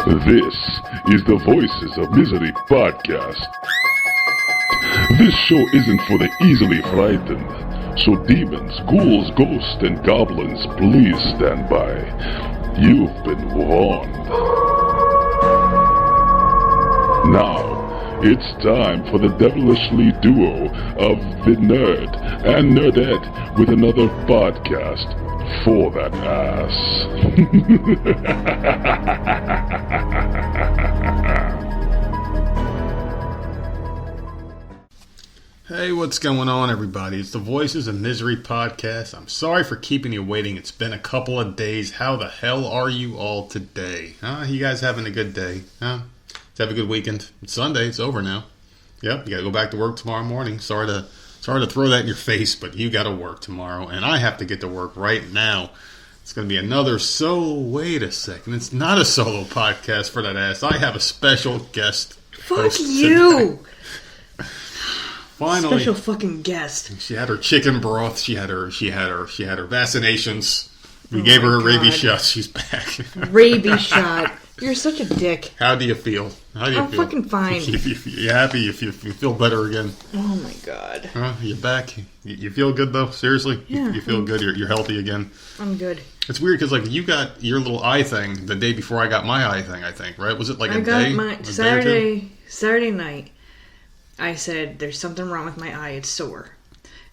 This is the Voices of Misery podcast. This show isn't for the easily frightened, so demons, ghouls, ghosts, and goblins, please stand by. You've been warned. Now, it's time for the devilishly duo of the Nerd and Nerdette with another podcast for that ass. Hey, what's going on, everybody? It's the Voices of Misery podcast. I'm sorry for keeping you waiting. It's been a couple of days. How the hell are you all today? Huh? You guys having a good day? Huh? Let's have a good weekend. It's Sunday. It's over now. Yep, you gotta go back to work tomorrow morning. Sorry to throw that in your face, but you gotta work tomorrow, and I have to get to work right now. It's going to be another, wait a second, it's not a solo podcast for that ass. I have a special guest. Fuck you! Finally. Special fucking guest. She had her chicken broth, she had her vaccinations. We gave her a rabies shot, she's back. Rabies shot. You're such a dick. How do you feel? I'm fucking fine. You happy? You feel better again? Oh my god. Huh? You back? You feel good though? Seriously? Yeah. You feel good? You're healthy again? I'm good. It's weird because like you got your little eye thing the day before I got my eye thing. I think, right? Was it like a day? I got my Saturday night. I said there's something wrong with my eye. It's sore,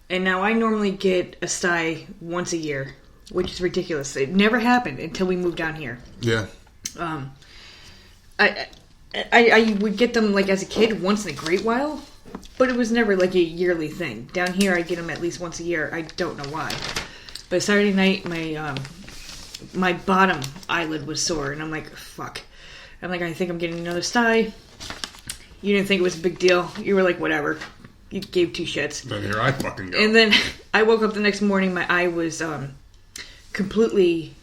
and now I normally get a sty once a year, which is ridiculous. It never happened until we moved down here. Yeah. I would get them like as a kid once in a great while, but it was never like a yearly thing. Down here, I get them at least once a year. I don't know why. But Saturday night, my bottom eyelid was sore, and I'm like, fuck. I'm like, I think I'm getting another sty. You didn't think it was a big deal. You were like, whatever. You gave two shits. Then here I fucking go. And then I woke up the next morning, my eye was completely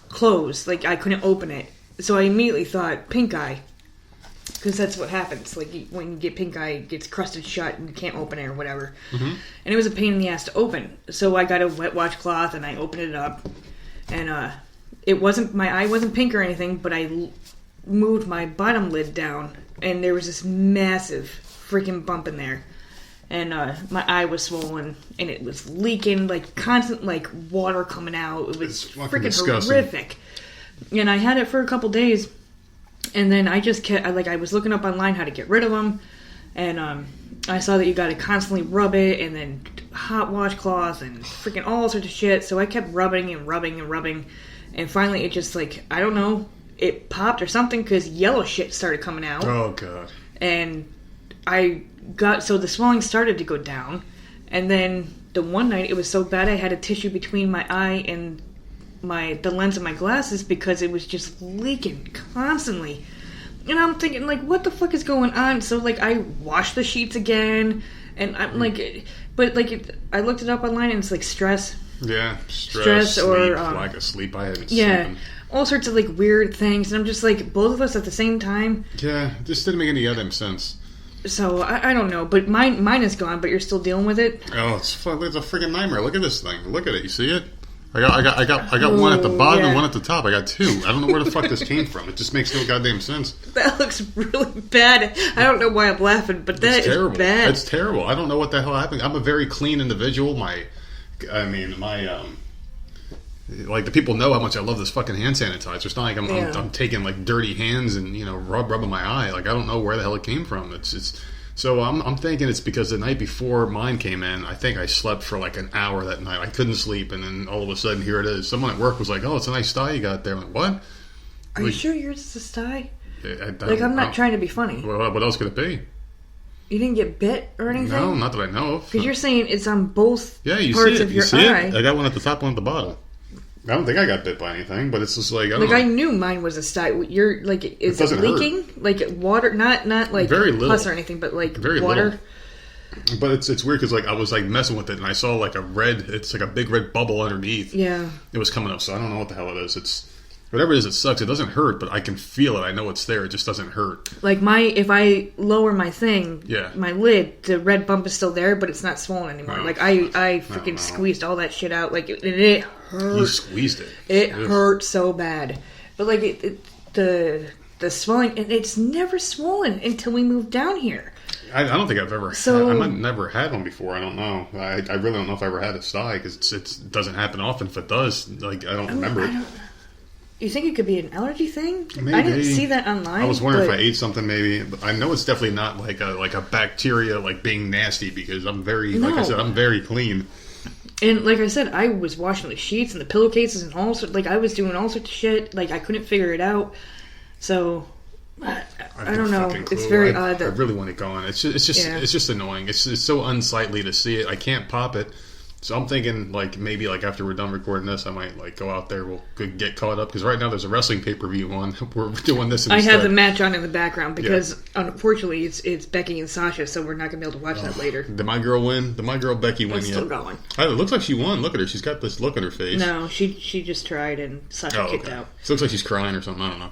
closed. Like, I couldn't open it. So I immediately thought, pink eye. Because that's what happens. Like, when you get pink eye, it gets crusted shut and you can't open it or whatever. Mm-hmm. And it was a pain in the ass to open. So I got a wet washcloth and I opened it up. And my eye wasn't pink or anything, but I moved my bottom lid down. And there was this massive freaking bump in there. And my eye was swollen. And it was leaking, like, constant, like, water coming out. It was freaking disgusting. Horrific. And I had it for a couple days. And then I just kept, I was looking up online how to get rid of them. And I saw that you got to constantly rub it and then hot washcloth and freaking all sorts of shit. So I kept rubbing and rubbing and rubbing. And finally it just like, I don't know, it popped or something because yellow shit started coming out. Oh, God. And so the swelling started to go down. And then the one night it was so bad I had a tissue between my eye and the lens of my glasses because it was just leaking constantly. And I'm thinking, like, what the fuck is going on? So, like, I washed the sheets again, and I'm like, but, like, I looked it up online, and it's, like, stress. Yeah, stress or... sleep, lack of sleep, I haven't yeah, all sorts of, like, weird things, and I'm just, like, both of us at the same time. Yeah, it just didn't make any other sense. So, I don't know, but mine is gone, but you're still dealing with it? Oh, it's a freaking nightmare. Look at this thing. Look at it. You see it? I got one at the bottom and one at the top. I got two. I don't know where the fuck this came from. It just makes no goddamn sense. That looks really bad. I don't know why I'm laughing, but that is bad. It's terrible. I don't know what the hell happened. I'm a very clean individual. Like the people know how much I love this fucking hand sanitizer. It's not like I'm taking like dirty hands and rubbing my eye. Like I don't know where the hell it came from. So I'm thinking it's because the night before mine came in, I think I slept for like an hour that night. I couldn't sleep, and then all of a sudden, here it is. Someone at work was like, "Oh, it's a nice sty you got there." I'm like, what? Are you sure yours is a sty? I'm not trying to be funny. Well, what else could it be? You didn't get bit or anything? No, not that I know of. Because you're saying it's on both parts of your eye. I got one at the top, one at the bottom. I don't think I got bit by anything, but it's just like I don't know. I knew mine was a sty. You're like, is it leaking? Hurt. Like water, not like very little pus or anything, but like very water. Little. But it's weird because like I was like messing with it and I saw like it's like a big red bubble underneath. Yeah, it was coming up, so I don't know what the hell it is. It's whatever it is. It sucks. It doesn't hurt, but I can feel it. I know it's there. It just doesn't hurt. Like if I lower my thing, my lid, the red bump is still there, but it's not swollen anymore. No. Like I freaking squeezed all that shit out. Like it hurt. You squeezed it. It hurt so bad. But like the the swelling, and it's never swollen until we moved down here. I don't think I've ever. I never had one before. I don't know. I really don't know if I ever had a sty because it doesn't happen often. If it does, like I don't remember it. You think it could be an allergy thing? Maybe. I didn't see that online. I was wondering if I ate something maybe. But I know it's definitely not like a bacteria like being nasty because I'm very like I said I'm very clean. And like I said, I was washing the sheets and the pillowcases and all sorts. Like I was doing all sorts of shit. Like I couldn't figure it out. So I don't know. It's very odd. I really want it gone. It's just annoying. It's so unsightly to see it. I can't pop it. So I'm thinking like maybe like after we're done recording this, I might like go out there. We'll get caught up because right now there's a wrestling pay-per-view on. We're doing this instead. I have the match on in the background because unfortunately it's Becky and Sasha, so we're not gonna be able to watch that later. Did my girl win? Did my girl Becky win it's yet? Still going. It looks like she won. Look at her. She's got this look on her face. No, she just tried and Sasha kicked out. It looks like she's crying or something. I don't know.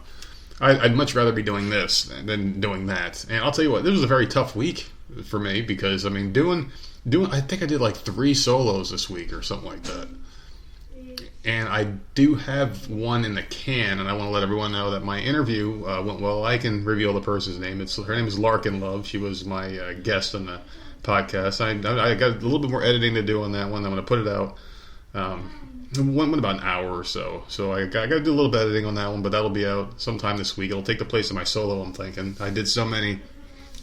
I'd much rather be doing this than doing that. And I'll tell you what, this was a very tough week for me because I mean doing I think I did like 3 solos this week or something like that. And I do have one in the can, and I want to let everyone know that my interview went well. I can reveal the person's name. Her name is Larkin Love. She was my guest on the podcast. I got a little bit more editing to do on that one. I'm going to put it out. Went about an hour or so. So I got to do a little bit of editing on that one, but that'll be out sometime this week. It'll take the place of my solo, I'm thinking. I did so many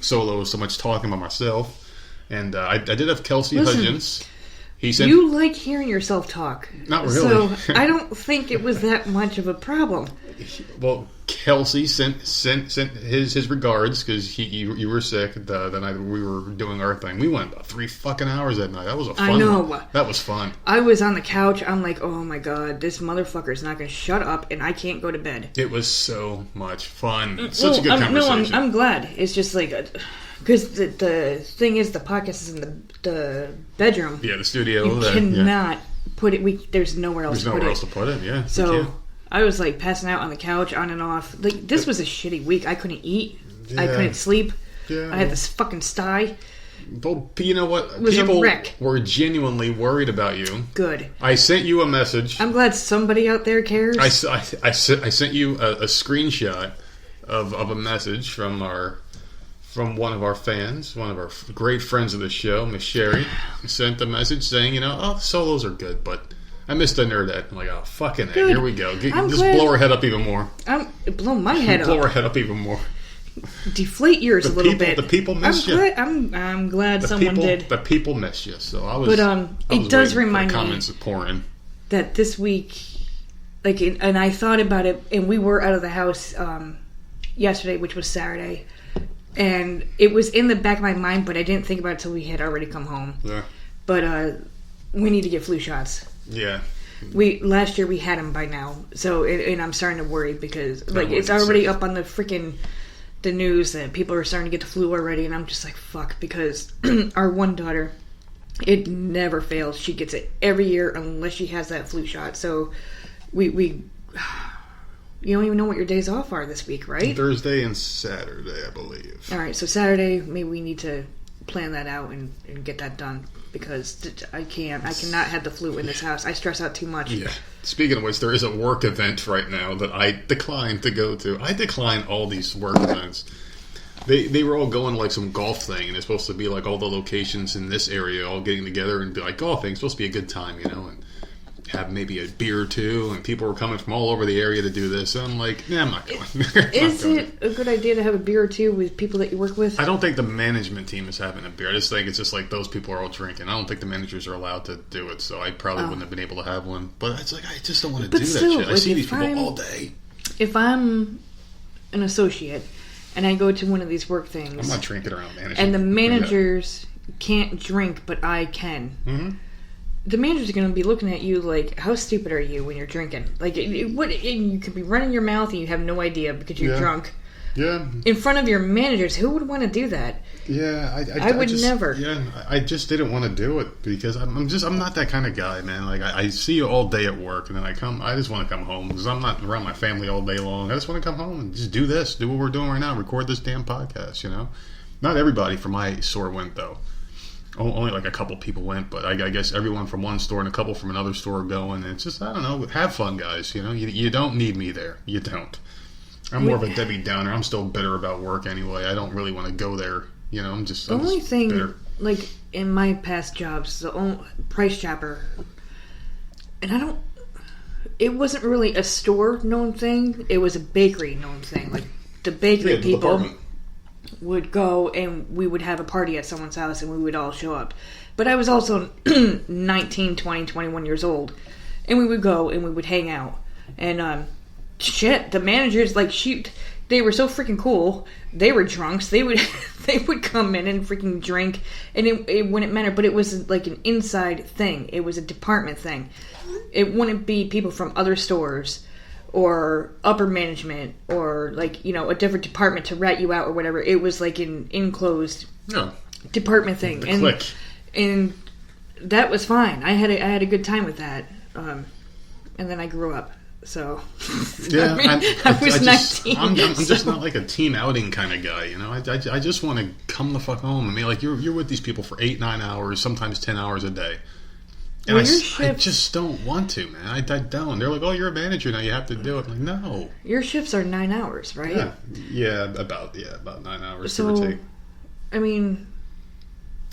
solos, so much talking by myself. And I did have Kelsey Hudgens. He said, you like hearing yourself talk. Not really. So I don't think it was that much of a problem. Well, Kelsey sent his regards because you were sick the night we were doing our thing. We went about 3 fucking hours that night. That was a fun. I know. One. That was fun. I was on the couch. I'm like, oh my god, this motherfucker is not going to shut up, and I can't go to bed. It was so much fun. Such a good conversation. I'm glad. It's just like. Because the thing is, the podcast is in the bedroom. Yeah, the studio. You cannot put it. There's nowhere else to put it. There's nowhere else to put it, yeah. So I was like passing out on the couch, on and off. Like this was a shitty week. I couldn't eat. Yeah. I couldn't sleep. Yeah. I had this fucking sty. Well, you know what? It was People a wreck. Were genuinely worried about you. Good. I sent you a message. I'm glad somebody out there cares. I sent you a screenshot of a message from one of our fans, one of our great friends of the show, Miss Sherry, sent a message saying, the solos are good, but I missed the nerdette. I'm like, oh, fucking A, here we go. Just blow her head up even more. Blow my head up. Blow her head up even more. Deflate yours a little bit. The people missed you. I'm glad someone did. The people missed you, so I was. But it does remind me comments pouring that this week, and I thought about it, and we were out of the house yesterday, which was Saturday. And it was in the back of my mind, but I didn't think about it until we had already come home. Yeah. But we need to get flu shots. Yeah. Last year we had them by now, so and I'm starting to worry because it's already up on the news that people are starting to get the flu already, and I'm just like fuck because our one daughter, it never fails. She gets it every year unless she has that flu shot. So we you don't even know what your days off are this week, right? Thursday and Saturday, I believe. All right, so Saturday, maybe we need to plan that out and get that done because I cannot have the flu in this house. I stress out too much. Yeah. Speaking of which, there is a work event right now that I declined to go to. I decline all these work events. They were all going to like some golf thing, and it's supposed to be like all the locations in this area all getting together and be like golfing. It's supposed to be a good time, and have maybe a beer or two, and people were coming from all over the area to do this. And I'm like, I'm not going. Is it a good idea to have a beer or two with people that you work with? I don't think the management team is having a beer. I just think it's just like those people are all drinking. I don't think the managers are allowed to do it, so I probably wouldn't have been able to have one. But it's like, I just don't want to do that shit. I see these people all day. If I'm an associate and I go to one of these work things, I'm not drinking around management. And the managers can't drink, but I can. Mm-hmm. The manager's going to be looking at you like, how stupid are you when you're drinking? Like, you could be running your mouth and you have no idea because you're drunk. Yeah. In front of your managers, who would want to do that? Yeah, I would never. Yeah, I just didn't want to do it because I'm not that kind of guy, man. Like, I see you all day at work, and then I just want to come home because I'm not around my family all day long. I just want to come home and just do what we're doing right now, record this damn podcast, Not everybody from my store went, though. Only like a couple people went, but I guess everyone from one store and a couple from another store are going. And it's just, I don't know, have fun, guys. You don't need me there. You don't. I'm more of a Debbie Downer. I'm still bitter about work anyway. I don't really want to go there. You know, I'm just thing, like, in my past jobs, the only Price Chopper, and it wasn't really a store known thing. It was a bakery known thing. Like, the bakery people would go and we would have a party at someone's house and we would all show up. But I was also 19, 20, 21 years old. And we would go and we would hang out. And, the managers, like, they were so freaking cool. They were drunks. They would come in and freaking drink, and it wouldn't matter. But it was like an inside thing. It was a department thing. It wouldn't be people from other stores or upper management or, like, you know, a different department to rat you out or whatever. It was like an enclosed department thing. And that was fine. I had a good time with that. And then I grew up. So, yeah, I was 19. I'm just not like a team outing kind of guy, you know. I just want to come the fuck home. I mean, like, you're with these people for 8-9 hours, sometimes 10 hours a day, and I just don't want to, man. I don't. They're like, oh, you're a manager now, you have to do it. I'm like, no. Your shifts are 9 hours, right? Yeah, about 9 hours, give or take. I mean,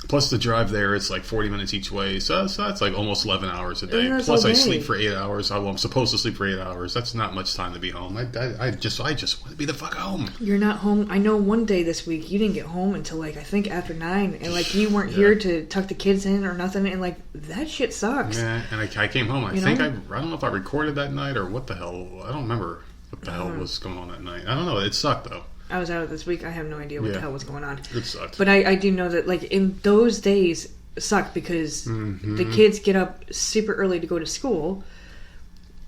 plus the drive there, it's like 40 minutes each way, so that's like almost 11 hours a day. Plus I sleep for 8 hours. I'm supposed to sleep for 8 hours. That's not much time to be home. I just want to be the fuck home. You're not home. I know one day this week you didn't get home until, like, I think after 9, and, like, you weren't here to tuck the kids in or nothing, and, like, that shit sucks. Yeah, and I came home. I don't know if I recorded that night or what the hell. I don't remember what the hell was going on that night. I don't know. It sucked though. I was out this week. I have no idea what the hell was going on. It sucked. But I do know that, like, in those days suck because the kids get up super early to go to school,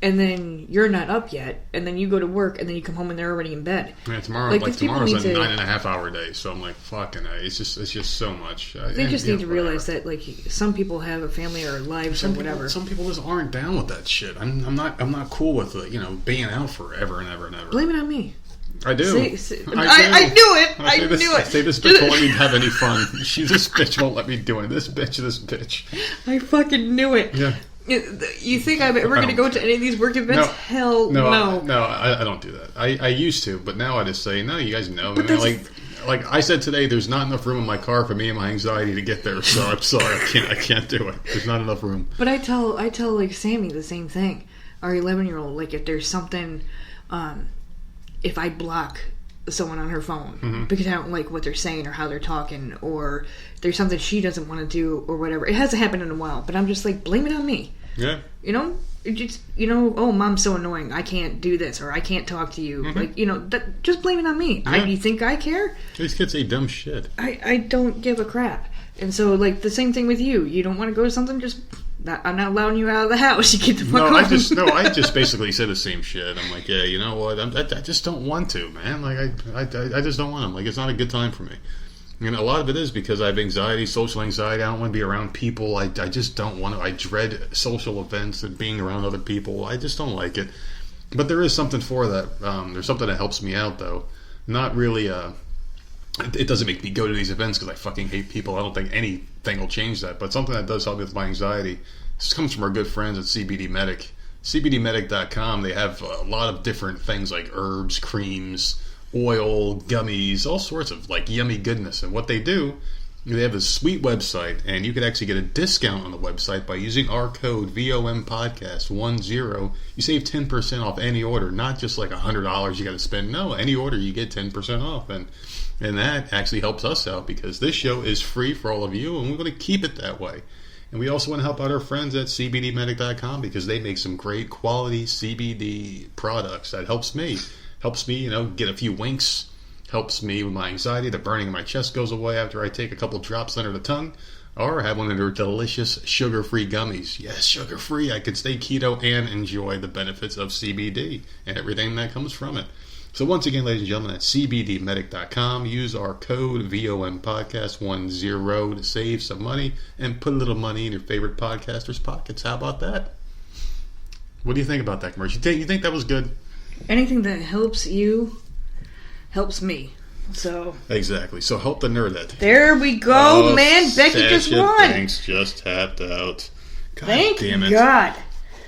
and then you're not up yet, and then you go to work, and then you come home and they're already in bed. Yeah, tomorrow's a 9.5 hour day, so I'm like, fucking, it's just so much. They just need to realize that, like, some people have a family or lives or whatever. Some people just aren't down with that shit. I'm not cool with being out forever and ever and ever. Blame it on me. I do. I knew it. I knew it. I say this bitch won't let me have any fun. This bitch won't let me do it. This bitch. I fucking knew it. Yeah. You think I'm ever going to go to any of these work events? No. Hell no. I don't do that. I used to, but now I just say, no, you guys know. Like I said today, there's not enough room in my car for me and my anxiety to get there. So I'm sorry, I can't do it. There's not enough room. But I tell like Sammy the same thing. Our 11-year-old, like, if there's something, if I block someone on her phone because I don't like what they're saying or how they're talking, or there's something she doesn't want to do or whatever. It hasn't happened in a while, but I'm just like, blame it on me. Yeah. You know? Just, oh, mom's so annoying. I can't do this, or I can't talk to you. Like, just blame it on me. Yeah. You think I care? These kids say dumb shit. I don't give a crap. And so, like, the same thing with you. You don't want to go to something, I'm not allowing you out of the house. You get the fuck home. I just basically said the same shit. I'm like, yeah, you know what? I just don't want to, man. Like, I just don't want to. Like, it's not a good time for me. And a lot of it is because I have anxiety, social anxiety. I don't want to be around people. I just don't want to. I dread social events and being around other people. I just don't like it. But there is something for that. There's something that helps me out, though. Not really. It doesn't make me go to these events because I fucking hate people. I don't think anything will change that. But something that does help me with my anxiety. This comes from our good friends at CBD Medic. CBDmedic.com. They have a lot of different things like herbs, creams, oil, gummies, all sorts of like yummy goodness. And what they do, they have a sweet website, and you can actually get a discount on the website by using our code VOMPodcast10. You save 10% off any order, not just like $100 you got to spend. No, any order you get 10% off, and that actually helps us out because this show is free for all of you, and we're going to keep it that way. And we also want to help out our friends at CBDmedic.com because they make some great quality CBD products. That helps me. Helps me, get a few winks. Helps me with my anxiety. The burning in my chest goes away after I take a couple drops under the tongue. Or have one of their delicious sugar-free gummies. Yes, sugar-free. I can stay keto and enjoy the benefits of CBD and everything that comes from it. So once again, ladies and gentlemen, at CBDmedic.com, use our code VOMPodcast10 to save some money and put a little money in your favorite podcaster's pockets. How about that? What do you think about that commercial? You think that was good? Anything that helps you helps me. So exactly. So help the nerdette. There we go, man. Becky just won. Thanks, just tapped out. God damn it. God.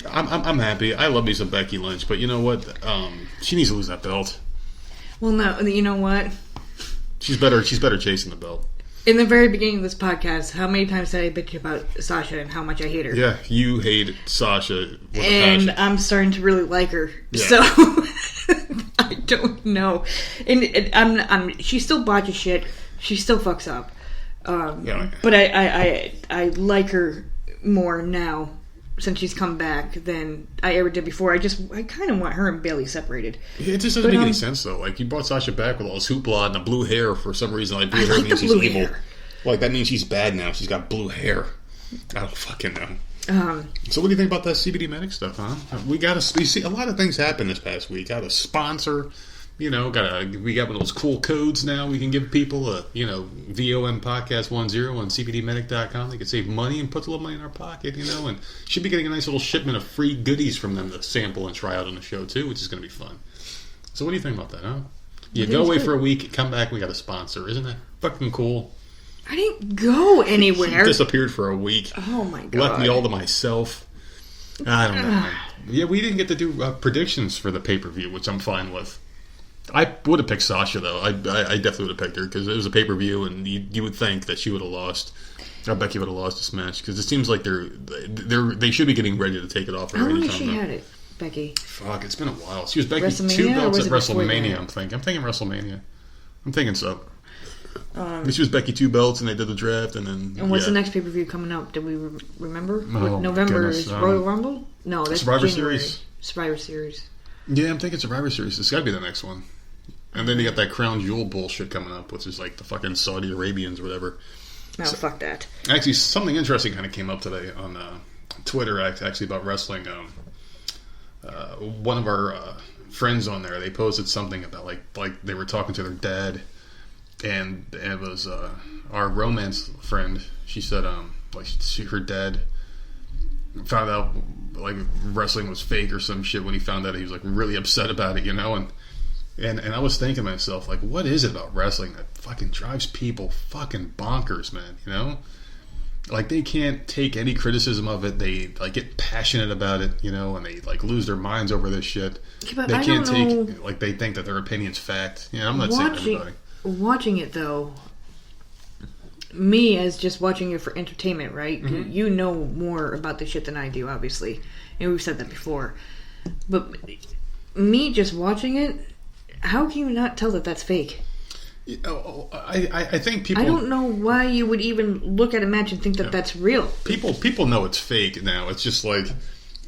I'm happy. I love me some Becky Lynch, but you know what? She needs to lose that belt. Well, no, you know what? She's better chasing the belt. In the very beginning of this podcast, how many times did I bitch about Sasha and how much I hate her? Yeah, you hate Sasha with a and passion. I'm starting to really like her. Yeah. So I don't know. And she still botches shit. She still fucks up. But I like her more now since she's come back than I ever did before. I kind of want her and Bailey separated. Yeah, it just doesn't make any sense though. Like you brought Sasha back with all this hoopla and the blue hair for some reason. Like blue hair means she's evil. Hair. Like that means she's bad now. She's got blue hair. I don't fucking know. So what do you think about that CBD Medic stuff, huh? We see a lot of things happen this past week. Got a sponsor. We got one of those cool codes now we can give people, VOM Podcast 10 on CBDmedic.com. They can save money and put a little money in our pocket, and should be getting a nice little shipment of free goodies from them to sample and try out on the show too, which is going to be fun. So what do you think about that, huh? You go away for a week, come back, we got a sponsor. Isn't that fucking cool? I didn't go anywhere. He disappeared for a week. Oh my God. Left me all to myself. I don't know. Yeah, we didn't get to do predictions for the pay-per-view, which I'm fine with. I would have picked Sasha, though. I definitely would have picked her, because it was a pay-per-view, and you would think that she would have lost. Or Becky would have lost this match, because it seems like they should be getting ready to take it off. How long has she had it, Becky? Fuck, it's been a while. She was Becky 2 belts at WrestleMania, I'm thinking WrestleMania. I'm thinking so. She was Becky 2 belts, and they did the draft, and then... And what's the next pay-per-view coming up? Did we remember? Oh, November is Royal Rumble? No, that's Survivor January. Series. Survivor Series. Yeah, I'm thinking Survivor Series. It's got to be the next one. And then you got that Crown Jewel bullshit coming up, which is like the fucking Saudi Arabians or whatever. No, fuck that. Actually, something interesting kind of came up today on Twitter, actually, about wrestling. One of our friends on there, they posted something about like they were talking to their dad, and it was our romance friend. She said her dad found out like wrestling was fake or some shit when he found out. He was like really upset about it, And I was thinking to myself, like, what is it about wrestling that fucking drives people fucking bonkers, man, Like, they can't take any criticism of it. They, like, get passionate about it, and they, like, lose their minds over this shit. Yeah, they can't take, like, they think that their opinion's fact. I'm not saying everybody. Watching it, though, me as just watching it for entertainment, right? Mm-hmm. You know more about this shit than I do, obviously. And we've said that before. But me just watching it, how can you not tell that that's fake? I think people... I don't know why you would even look at a match and think that that's real. People know it's fake now. It's just like...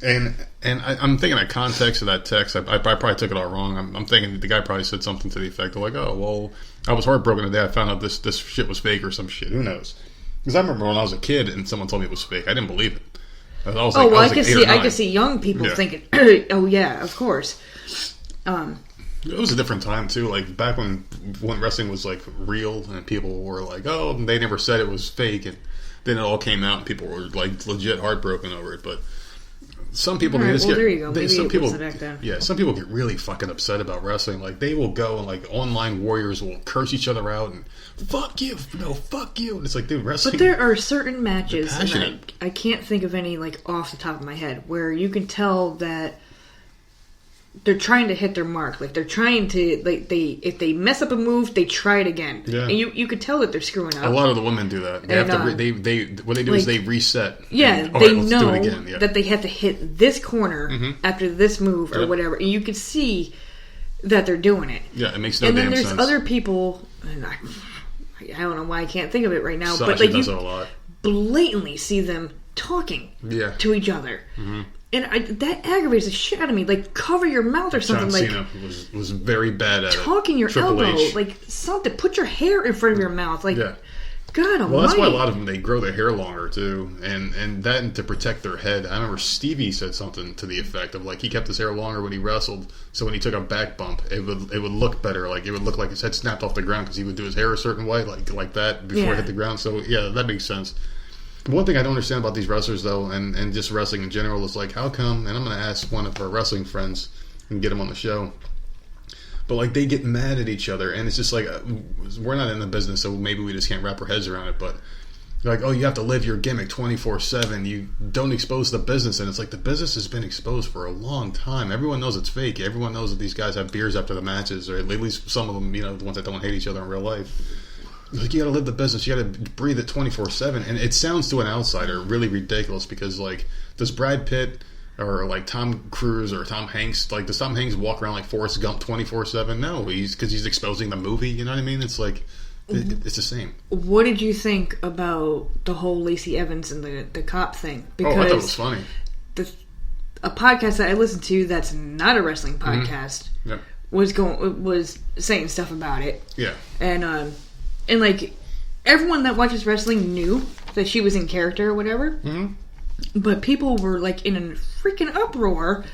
And I'm thinking of context of that text. I probably took it all wrong. I'm thinking the guy probably said something to the effect of like, oh, well, I was heartbroken today. I found out this shit was fake or some shit. Who knows? Because I remember when I was a kid and someone told me it was fake. I didn't believe it. I can see young people thinking, oh, yeah, of course. It was a different time too, like back when wrestling was like real and people were like, oh, they never said it was fake, and then it all came out and people were like legit heartbroken over it. But some people there you go. Maybe some it people was back then. Yeah, some people get really fucking upset about wrestling. Like they will go and like online warriors will curse each other out and fuck you, and it's like, dude, wrestling. But there are certain matches, and I can't think of any like off the top of my head, where you can tell that they're trying to hit their mark. Like they're trying to, if they mess up a move, they try it again. Yeah. And you could tell that they're screwing up. A lot of the women do that. They have to. What they do is they reset. Yeah, they know that they have to hit this corner after this move or whatever, and you could see that they're doing it. Yeah, it makes no damn sense. And then there's other people. And I don't know why I can't think of it right now, Sasha but like does you it a lot. Blatantly see them talking to each other. Mm-hmm. And that aggravates the shit out of me. Like, cover your mouth or something. John Cena was very bad at talking your Triple elbow. H. Like, something. Put your hair in front of your mouth. Like, God almighty. Well, that's why a lot of them, they grow their hair longer, too. And that to protect their head. I remember Stevie said something to the effect of, like, he kept his hair longer when he wrestled, so when he took a back bump, it would look better. Like, it would look like his head snapped off the ground because he would do his hair a certain way, like that, before it hit the ground. So, yeah, that makes sense. One thing I don't understand about these wrestlers, though, and just wrestling in general, is like, how come, and I'm going to ask one of our wrestling friends and get him on the show, but like they get mad at each other, and it's just like, we're not in the business, so maybe we just can't wrap our heads around it, but You're like, oh, you have to live your gimmick 24/7. You don't expose the business, and it's like the business has been exposed for a long time. Everyone knows it's fake. Everyone knows that these guys have beers after the matches, or at least some of them, the ones that don't hate each other in real life. Like, you got to live the business. You got to breathe it 24/7, and it sounds to an outsider really ridiculous because, like, does Brad Pitt or like Tom Cruise or Tom Hanks, like, does Tom Hanks walk around like Forrest Gump 24/7? No, because he's exposing the movie. You know what I mean? It's like. It's the same. What did you think about the whole Lacey Evans and the cop thing? Because I thought it was funny. A podcast that I listened to that's not a wrestling podcast was saying stuff about it. Yeah. And like everyone that watches wrestling knew that she was in character or whatever. Mm-hmm. But people were like in a freaking uproar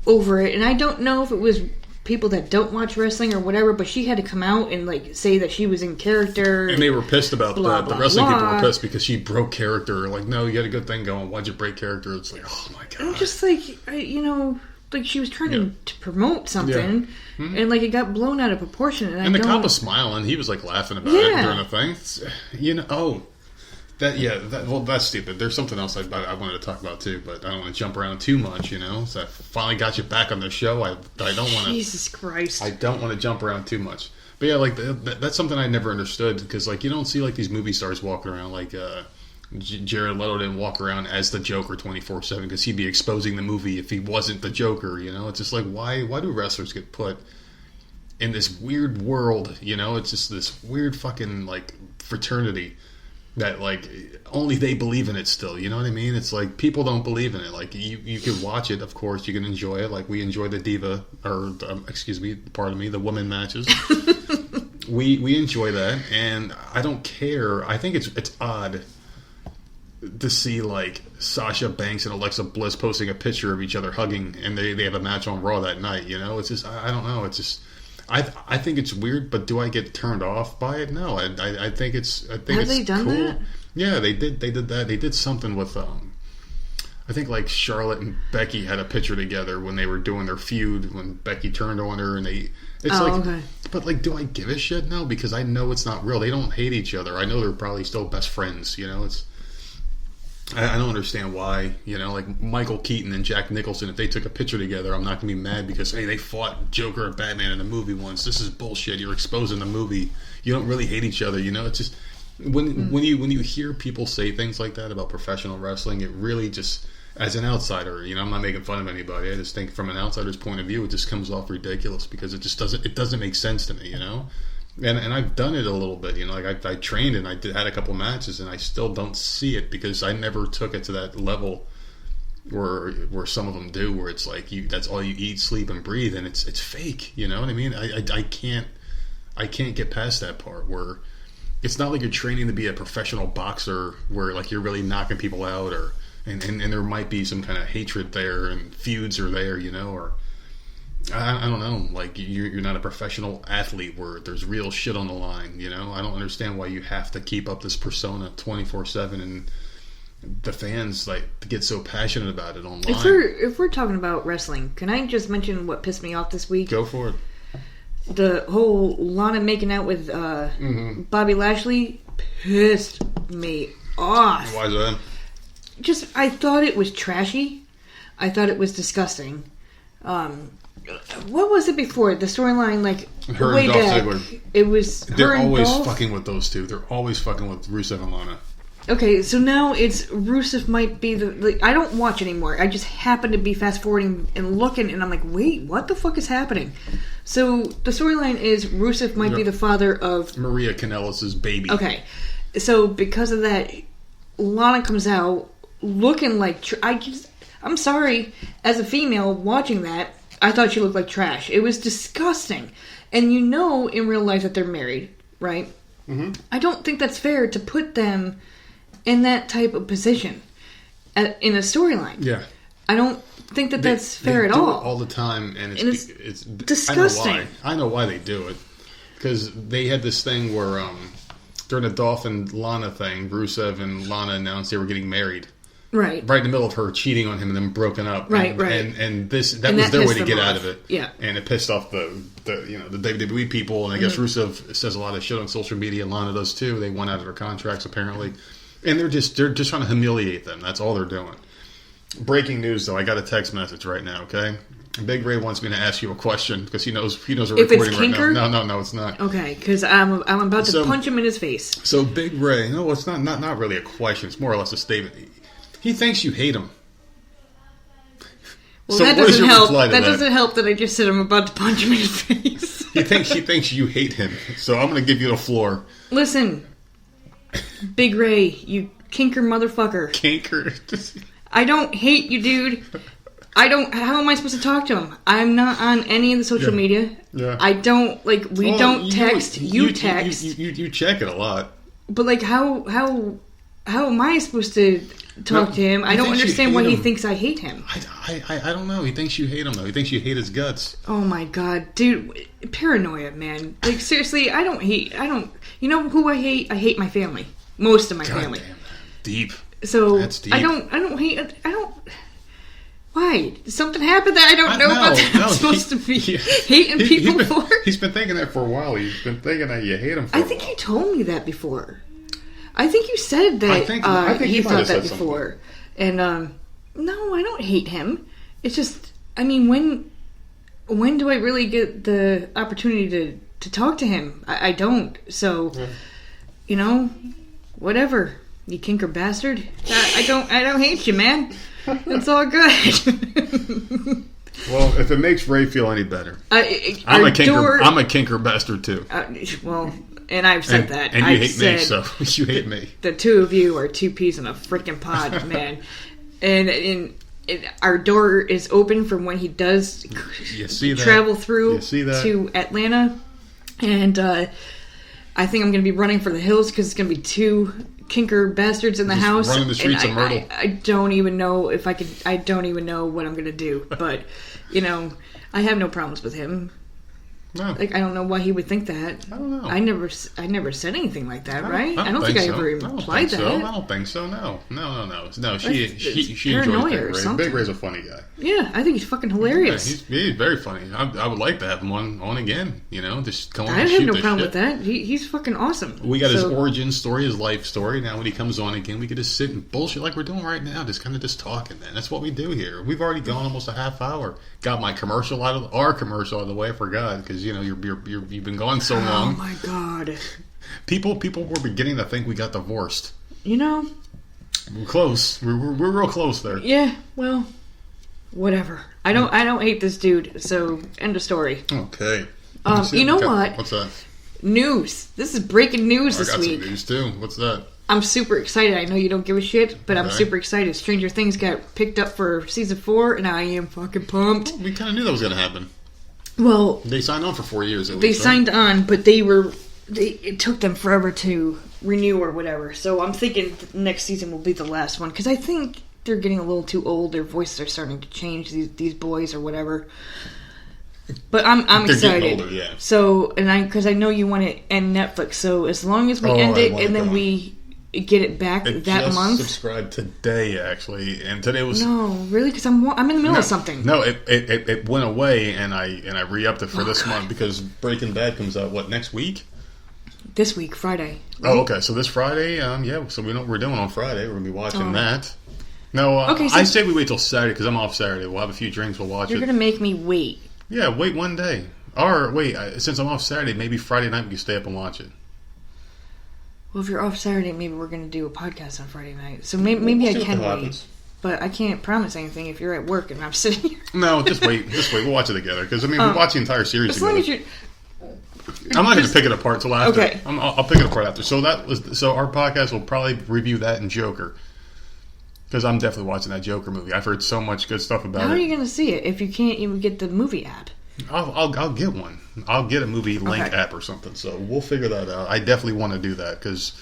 over it, and I don't know if it was people that don't watch wrestling or whatever, but she had to come out and like say that she was in character, and they were pissed about blah, that. Blah, the wrestling blah. people were pissed because she broke character. Like, no, you had a good thing going. Why'd you break character? It's like, oh my god. I'm just like, like she was trying to promote something, and like it got blown out of proportion. And the cop was smiling. He was like laughing about it during the thing. That's stupid. There's something else I wanted to talk about too, but I don't want to jump around too much, So I finally got you back on the show. I don't want to. Jesus Christ! I don't want to jump around too much. But yeah, like that's something I never understood because like you don't see like these movie stars walking around like Jared Leto didn't walk around as the Joker 24/7 because he'd be exposing the movie if he wasn't the Joker. It's just like why do wrestlers get put in this weird world? It's just this weird fucking like fraternity. That, like, only they believe in it still. You know what I mean? It's like, people don't believe in it. Like, you can watch it, of course. You can enjoy it. Like, we enjoy the diva, or, the woman matches. we enjoy that. And I don't care. I think it's odd to see, like, Sasha Banks and Alexa Bliss posting a picture of each other hugging, and they have a match on Raw that night, It's just, I don't know. It's just... I think it's weird, but do I get turned off by it? No, I think it's Have they done cool. that? Yeah, they did that. They did something with I think like Charlotte and Becky had a picture together when they were doing their feud when Becky turned on her and okay. But like, do I give a shit? No, because I know it's not real. They don't hate each other. I know they're probably still best friends. It's. I don't understand why, like Michael Keaton and Jack Nicholson, if they took a picture together, I'm not going to be mad because, hey, they fought Joker and Batman in a movie once. This is bullshit. You're exposing the movie. You don't really hate each other, It's just, when you hear people say things like that about professional wrestling, it really just, as an outsider, I'm not making fun of anybody. I just think from an outsider's point of view, it just comes off ridiculous because it just doesn't make sense to me, And I've done it a little bit, like I trained and I had a couple matches and I still don't see it because I never took it to that level where some of them do, where it's like that's all you eat, sleep, and breathe, and it's fake. You know what I mean? I can't get past that part where it's not like you're training to be a professional boxer where like you're really knocking people out and there might be some kind of hatred there and feuds are there, or. I don't know, like you're not a professional athlete where there's real shit on the line, I don't understand why you have to keep up this persona 24/7 and the fans like get so passionate about it online. If we're talking about wrestling, can I just mention what pissed me off this week? Go for it. The whole Lana making out with Bobby Lashley pissed me off. Why is that? I thought it was trashy. I thought it was disgusting. What was it before? The storyline, like, her way and Dolph back. Ziggler. It was They're her and always Dolph. fucking with those two. They're always fucking with Rusev and Lana. Okay, so now it's Rusev might be the... I don't watch anymore. I just happen to be fast-forwarding and looking, and I'm like, wait, what the fuck is happening? So the storyline is Rusev might be the father of... Maria Kanellis' baby. Okay, so because of that, Lana comes out looking like... I'm sorry, as a female watching that, I thought she looked like trash. It was disgusting. And in real life that they're married, right? Mm-hmm. I don't think that's fair to put them in that type of position in a storyline. Yeah. I don't think that's fair at all. They do it all the time, and it's disgusting. I know why they do it. Because they had this thing where, during the Dolph and Lana thing, Rusev and Lana announced they were getting married. Right. Right in the middle of her cheating on him and then broken up. Right. And was their way to get out of it. Yeah. And it pissed off the WWE people, and I guess Rusev says a lot of shit on social media, and Lana does too. They went out of their contracts apparently. And they're just trying to humiliate them. That's all they're doing. Breaking news, though. I got a text message right now, okay? Big Ray wants me to ask you a question because he knows we're if recording it's right Kinker? now. No, it's not. Okay, because I'm about to punch him in his face. So Big Ray, no, it's not really a question. It's more or less a statement. He thinks you hate him. Well, so that what is doesn't your help. reply to That doesn't help that I just said I'm about to punch him in his face. He thinks you hate him. So I'm going to give you the floor. Listen, Big Ray, you kinker motherfucker. Kinker. I don't hate you, dude. How am I supposed to talk to him? I'm not on any of the social media. Yeah. I don't, we don't text. You text. You check it a lot. But, how am I supposed to talk to him? I don't understand why he thinks I hate him. I don't know. He thinks you hate him, though. He thinks you hate his guts. Oh, my God. Dude, paranoia, man. Seriously, you know who I hate? I hate my family. Most of my family. Damn, deep. So, that's deep. I don't hate... Why? Did something happen that I don't know about that I'm supposed to be hating people for? He's been thinking that for a while. He's been thinking that you hate him for a while. I think you told me that before. I think you said that I think he thought that something. before. And, no, I don't hate him. It's just, when do I really get the opportunity to talk to him? I don't. So, whatever. You kinker bastard. I don't hate you, man. It's all good. Well, if it makes Ray feel any better, I'm a kinker bastard too. And I've said that. And you hate me, so you hate me. The two of you are two peas in a freaking pod, man. And our door is open for when he does travel through to Atlanta. And I think I'm going to be running for the hills because it's going to be two kinker bastards in the house. Running the streets of Myrtle. I don't even know if I could. I don't even know what I'm going to do. But, I have no problems with him. No. I don't know why he would think that. I don't know. I never said anything like that, right? I don't think I ever implied that. I don't think so. No. She enjoys Big Ray. Big Ray's a funny guy. Yeah, I think he's fucking hilarious. Yeah, he's very funny. I would like to have him on again. Just come on. I have no problem with that. He's fucking awesome. We got his origin story, his life story. Now when he comes on again, we can just sit and bullshit like we're doing right now. Just talking, man. That's what we do here. We've already gone almost a half hour. Got my commercial out of the way. I forgot because you've been gone so long. Oh my God! People were beginning to think we got divorced. We're close. We're real close there. Yeah. Well, whatever. I don't hate this dude. So end of story. Okay. You know what? What's that? News. This is breaking news this week. I got some news too. What's that? I'm super excited. I know you don't give a shit, but I'm super excited. Stranger Things got picked up for season 4, and I am fucking pumped. Well, we kind of knew that was going to happen. Well, they signed on for 4 years. They signed on, but it took them forever to renew or whatever. So I'm thinking next season will be the last one because I think they're getting a little too old. Their voices are starting to change. These boys or whatever. But I'm excited. Older, yeah. So because I know you want to end Netflix. So as long as we end it and then we get it back that month. Subscribed today actually, and today was really because I'm in the middle of something. No, it went away, and I re-upped it for this month because Breaking Bad comes out next week. This week, Friday. Right? Oh, okay. So this Friday, So we know what we're doing on Friday. We're gonna be watching that. No, I say we wait till Saturday because I'm off Saturday. We'll have a few drinks. We'll watch it. You're gonna make me wait. Yeah, wait one day. Or wait, since I'm off Saturday, maybe Friday night we can stay up and watch it. Well, if you're off Saturday, maybe we're going to do a podcast on Friday night. So maybe I can wait. But I can't promise anything if you're at work and I'm sitting here. No, just wait. We'll watch it together. Because, we watch the entire series together. As long as I'm not going to pick it apart till after. Okay. I'll pick it apart after. So our podcast will probably review that and Joker. Because I'm definitely watching that Joker movie. I've heard so much good stuff about it. How are you going to see it if you can't even get the movie app? I'll get one. I'll get a movie link app or something. So we'll figure that out. I definitely want to do that because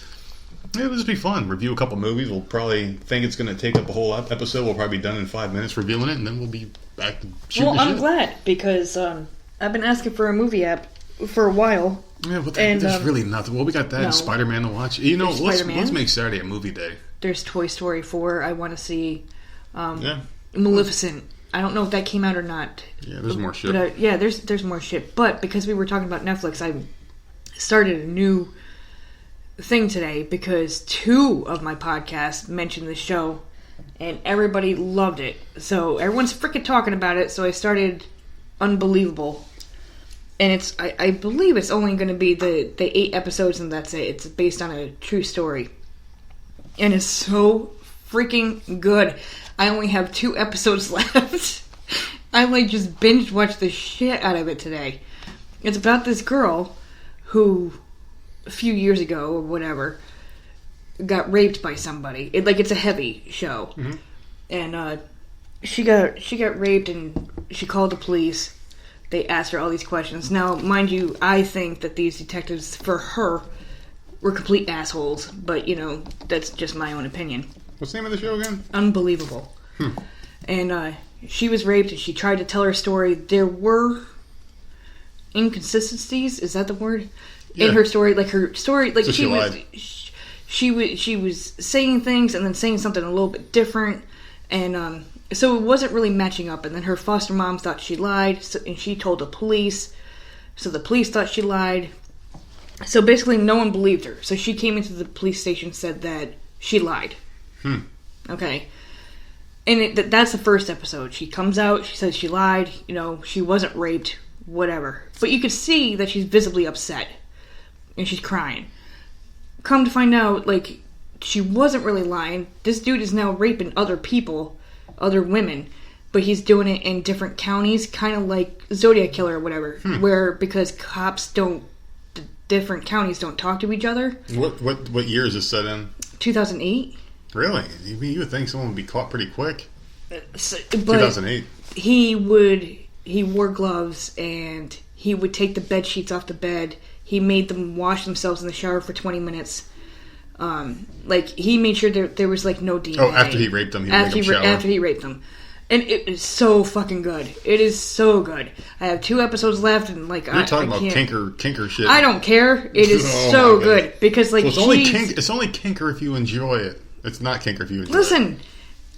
it'll just be fun. Review a couple movies. We'll probably think it's going to take up a whole episode. We'll probably be done in 5 minutes reviewing it, and then we'll be back to shooting the shit. I'm glad because I've been asking for a movie app for a while. Yeah, but there's really nothing. Well, we got that and Spider-Man to watch. Let's make Saturday a movie day. There's Toy Story 4. I want to see Maleficent. I don't know if that came out or not. Yeah, there's more shit. But, there's more shit. But because we were talking about Netflix, I started a new thing today because 2 of my podcasts mentioned the show, and everybody loved it. So everyone's freaking talking about it. So I started Unbelievable, and I believe it's only going to be the 8 episodes, and that's it. It's based on a true story, and it's so freaking good. I only have 2 episodes left. I just binge watched the shit out of it today. It's about this girl who, a few years ago or whatever, got raped by somebody. It's a heavy show, and she got raped, and she called the police. They asked her all these questions. Now, mind you, I think that these detectives, for her, were complete assholes. But that's just my own opinion. What's the name of the show again? Unbelievable. And she was raped, and she tried to tell her story. There were inconsistencies. Is that the word? Yeah. In her story, her story, so she lied. She was saying things and then saying something a little bit different, and so it wasn't really matching up. And then her foster mom thought she lied, and she told the police. So the police thought she lied. So basically, no one believed her. So she came into the police station and said that she lied. Okay. And that's the first episode. She comes out, she says she lied, she wasn't raped, whatever. But you could see that she's visibly upset. And she's crying. Come to find out, she wasn't really lying. This dude is now raping other people, other women. But he's doing it in different counties, kind of like Zodiac Killer or whatever. Where, because cops different counties don't talk to each other. What year is this set in? 2008. Really? You would think someone would be caught pretty quick. But 2008. He wore gloves, and he would take the bed sheets off the bed. He made them wash themselves in the shower for 20 minutes. He made sure there was no DNA. Oh, after he raped them, he made them shower. After he raped them. And it is so fucking good. It is so good. I have 2 episodes left, and you're talking about kinker shit. I don't care. It is so good because so it's only kinker if you enjoy it. It's not kinker if you enjoy it. Listen,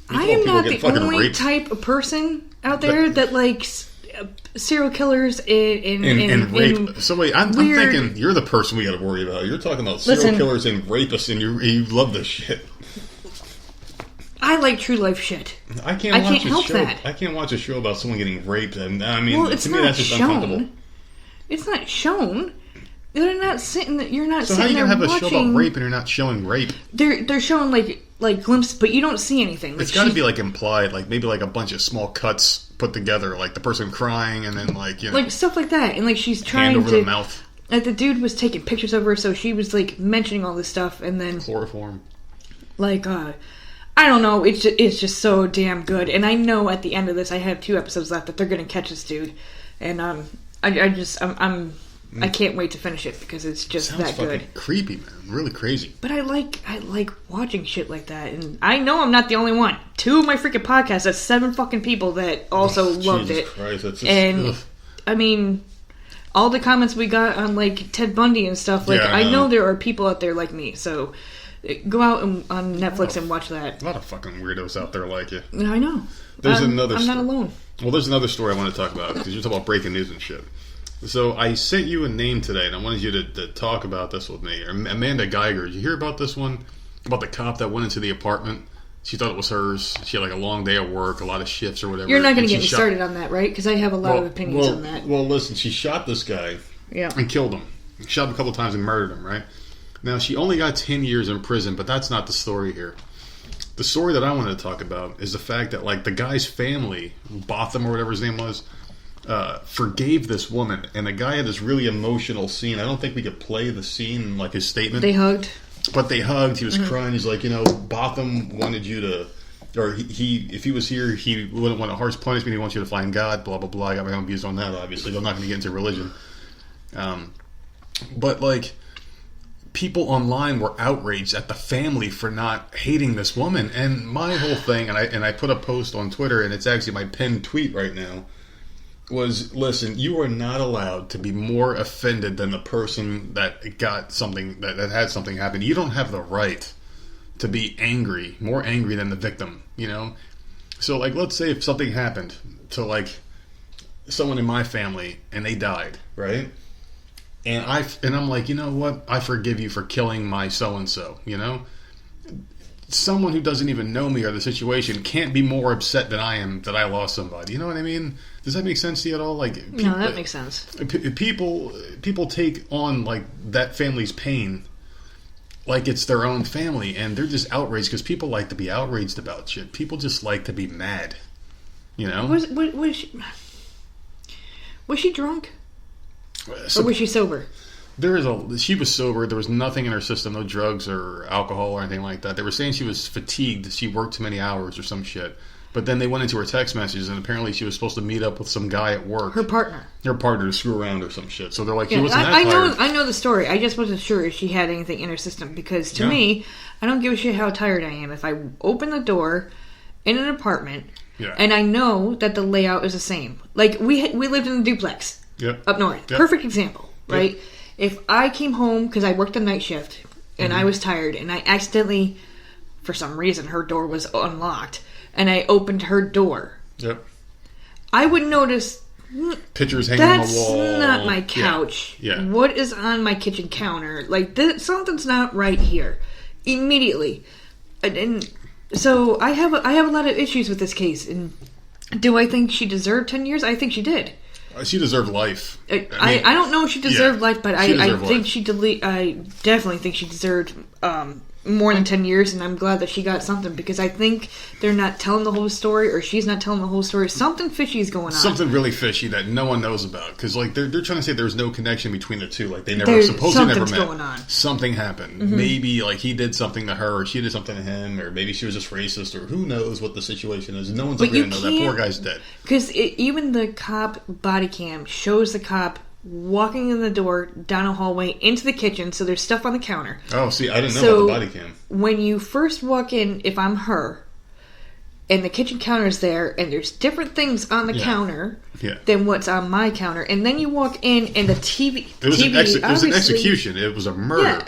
I am not the only type of person out there that likes serial killers and rape. So wait, I'm thinking you're the person we got to worry about. You're talking about serial killers and rapists, and you love this shit. I like true life shit. I can't help that. I can't watch a show about someone getting raped. And to me, that's just uncomfortable. It's not shown. They're not sitting. You're not. So sitting how are you gonna have watching. a show about rape and you're not showing rape? They're showing like glimpses, but you don't see anything. It's got to be implied, maybe a bunch of small cuts put together, the person crying and then stuff like that, and she's trying hand over to the mouth. The dude was taking pictures of her, so she was mentioning all this stuff, and then chloroform. I don't know. It's just so damn good, and I know at the end of this, I have 2 episodes left that they're gonna catch this dude, and I can't wait to finish it because it's just Sounds that good. Creepy, man. Really crazy. But I like watching shit like that, and I know I'm not the only one. 2 of my freaking podcasts, that's 7 fucking people that also loved Jesus it. Christ, that's just, and I mean, all the comments we got on Ted Bundy and stuff. I know there are people out there like me, so go out on Netflix and watch that. A lot of fucking weirdos out there like you. I know. I'm not alone. Well, there's another story I want to talk about because you're talking about breaking news and shit. So I sent you a name today, and I wanted you to talk about this with me. Amanda Geiger. Did you hear about this one? About the cop that went into the apartment? She thought it was hers. She had a long day at work, a lot of shifts or whatever. You're not going to get me started on that, right? Because I have a lot of opinions on that. Well, listen, she shot this guy and killed him. Shot him a couple times and murdered him, right? Now, she only got 10 years in prison, but that's not the story here. The story that I wanted to talk about is the fact that, the guy's family, Botham or whatever his name was, forgave this woman, and the guy had this really emotional scene. I don't think we could play the scene, his statement. They hugged. But they hugged. He was crying. He's like, Botham wanted you to, or if he was here, he wouldn't want a harsh punishment. He wants you to find God, blah, blah, blah. I got my own views on that, obviously. I'm not going to get into religion. But, people online were outraged at the family for not hating this woman. And my whole thing, and I put a post on Twitter, and it's actually my pinned tweet right now, was, listen, you are not allowed to be more offended than the person that got something, that had something happen. You don't have the right to be angry, more angry than the victim, So, let's say if something happened to, someone in my family and they died, right? And I'm like, you know what? I forgive you for killing my so-and-so, you know? Someone who doesn't even know me or the situation can't be more upset than I am that I lost somebody. You know what I mean? Does that make sense to you at all? Like, No, that makes sense. People take on, like, that family's pain like it's their own family, and they're just outraged because people like to be outraged about shit. People just like to be mad, you know? Was she drunk? Or was she sober? She was sober. There was nothing in her system, no drugs or alcohol or anything like that. They were saying she was fatigued. She worked too many hours or some shit. But then they went into her text messages, and apparently she was supposed to meet up with some guy at work. Her partner to screw around or some shit. So they're like, she wasn't that tired. I know the story. I just wasn't sure if she had anything in her system. Because to me, I don't give a shit how tired I am. If I open the door in an apartment, and I know that the layout is the same. Like, we lived in a duplex up north. Yep. Perfect example, right? Yep. If I came home, because I worked a night shift, and I was tired, and I accidentally, for some reason, her door was unlocked, and I opened her door. Yep. I would notice pictures hanging on the wall. That's not my couch. Yeah. What is on my kitchen counter? Like, something's not right here. Immediately. And so I have a lot of issues with this case. And do I think she deserved 10 years? I think she did. She deserved life. I don't know if she deserved life, but I definitely think she deserved more than 10 years, and I'm glad that she got something, because I think they're not telling the whole story, or she's not telling the whole story. Something fishy is going on. Something really fishy that no one knows about, because like they're trying to say there's no connection between the two. Like they never supposedly never met. Going on. Something happened. Mm-hmm. Maybe like he did something to her, or she did something to him, or maybe she was just racist, or who knows what the situation is. No one's ever going to know. That poor guy's dead. Because even the cop body cam shows the cop walking in the door, down a hallway, into the kitchen, so there's stuff on the counter. Oh, see, I didn't know about the body cam. When you first walk in, if I'm her, and the kitchen counter's there, and there's different things on the counter than what's on my counter, and then you walk in, and the TV... It was an execution. It was a murder.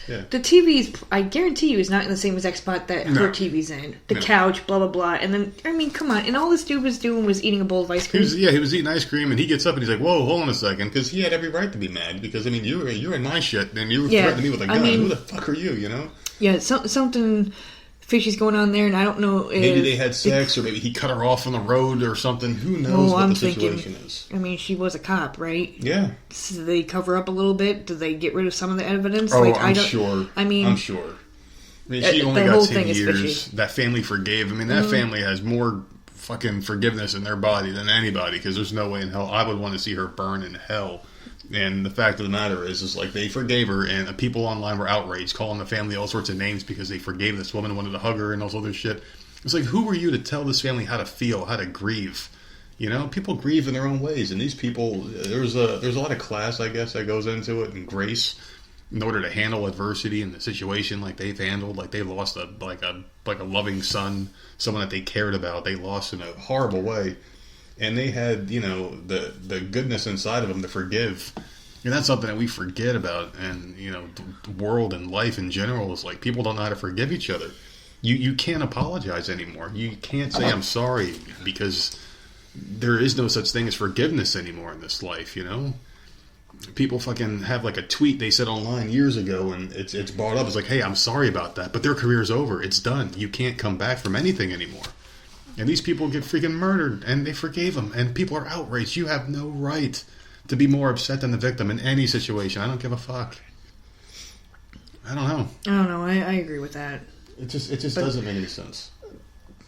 Yeah. The TV's, I guarantee you, is not in the same exact spot that her TV's in. The couch, blah, blah, blah. And then, I mean, come on. And all this dude was doing was eating a bowl of ice cream. He was eating ice cream, and he gets up and he's like, whoa, hold on a second. Because he had every right to be mad. Because, I mean, you're in my shit, and you were threatening me with a gun. Who the fuck are you, you know? Yeah, something fishy's going on there, and I don't know if... Maybe they had sex, or maybe he cut her off on the road or something. Who knows what the situation is? I mean, she was a cop, right? Yeah. So did they cover up a little bit? Did they get rid of some of the evidence? Oh, I'm sure. I'm sure. I mean, she only got 10 years. That family forgave. I mean, that family has more fucking forgiveness in their body than anybody, because there's no way in hell I would want to see her burn in hell. And the fact of the matter is like they forgave her, and people online were outraged, calling the family all sorts of names because they forgave this woman, wanted to hug her, and all this other shit. It's like, who were you to tell this family how to feel, how to grieve? You know, people grieve in their own ways, and these people, there's a lot of class, I guess, that goes into it, and grace in order to handle adversity in the situation like they've handled. Like they lost a loving son, someone that they cared about. They lost in a horrible way. And they had, you know, the goodness inside of them to forgive. And that's something that we forget about. And, you know, the world and life in general is like people don't know how to forgive each other. You can't apologize anymore. You can't say I'm sorry, because there is no such thing as forgiveness anymore in this life, you know? People fucking have like a tweet they said online years ago, and it's brought up. It's like, hey, I'm sorry about that. But their career's over. It's done. You can't come back from anything anymore. And these people get freaking murdered, and they forgave them, and people are outraged. You have no right to be more upset than the victim in any situation. I don't give a fuck. I don't know. I agree with that. It just doesn't make any sense.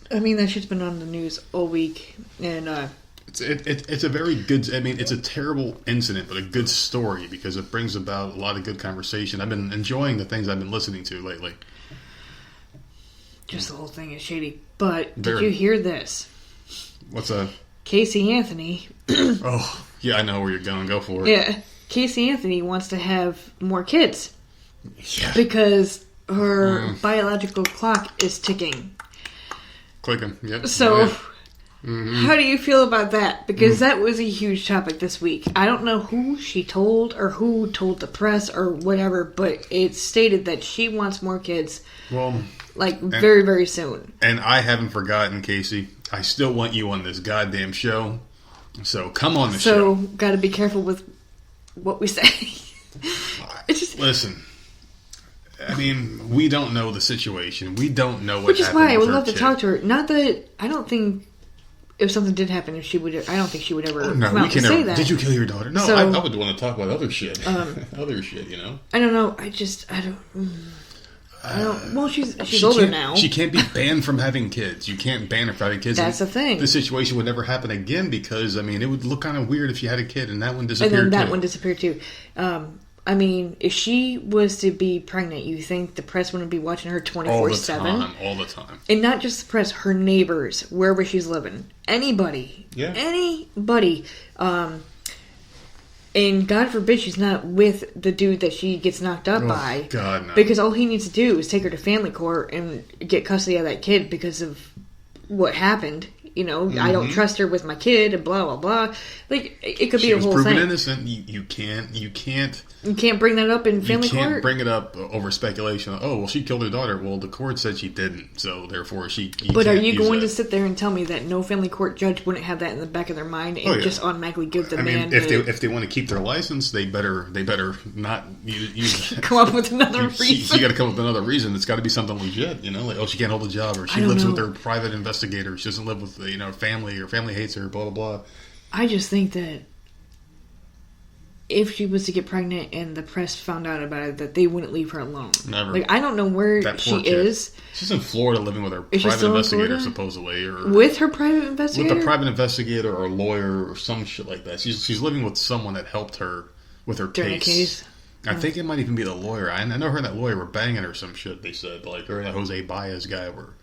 I mean, that shit's been on the news all week, and it's a very good. I mean, it's a terrible incident, but a good story, because it brings about a lot of good conversation. I've been enjoying the things I've been listening to lately. Just the whole thing is shady. But did you hear this? What's that? Casey Anthony. Oh, yeah, I know where you're going. Go for it. Yeah. Casey Anthony wants to have more kids. Yeah. Because her biological clock is ticking. Clicking, yep. So, how do you feel about that? Because that was a huge topic this week. I don't know who she told, or who told the press, or whatever, but it stated that she wants more kids. Well... very, very soon. And I haven't forgotten, Casey. I still want you on this goddamn show. So come on the show. So, gotta be careful with what we say. It's just Listen. I mean, we don't know the situation. We don't know what which is happened why I with would her love to kid. talk to her. Not that I don't think if something did happen, if she would, I don't think she would ever come out and say that. Did you kill your daughter? No, So, I would want to talk about other shit. Other shit, you know. I don't know. I don't. Well, she's older now. She can't be banned from having kids. You can't ban her from having kids. That's the thing. The situation would never happen again because, I mean, it would look kind of weird if she had a kid and that one disappeared and then that too. one disappeared too. I mean, if she was to be pregnant, you think the press wouldn't be watching her 24/7? All the time. And not just the press, her neighbors, wherever she's living. Anybody. Yeah. Anybody. And God forbid she's not with the dude that she gets knocked up by. God, no. Because all he needs to do is take her to family court and get custody of that kid because of what happened. You know, I don't trust her with my kid and blah, blah, blah. Like, it could be a whole thing. She was proven innocent. You can't bring that up in family court? You can't bring it up over speculation. Oh, well, she killed her daughter. Well, the court said she didn't, so therefore she... But are you going to sit there and tell me that no family court judge wouldn't have that in the back of their mind and just automatically give the man... if they want to keep their license, they better not use come up with another reason. You got to come up with another reason. It's got to be something legit, you know? Like, oh, she can't hold a job, or she lives with her private investigator. She doesn't live with, family, or family hates her, blah, blah, blah. I just think that if she was to get pregnant and the press found out about it, that they wouldn't leave her alone. Never. Like, I don't know where she is. She's in Florida living with her private investigator, supposedly. Or with her private investigator? With a private investigator or a lawyer or some shit like that. She's living with someone that helped her with her case. I think it might even be the lawyer. I know her and that lawyer were banging or some shit, they said. Like, her and that Jose Baez guy were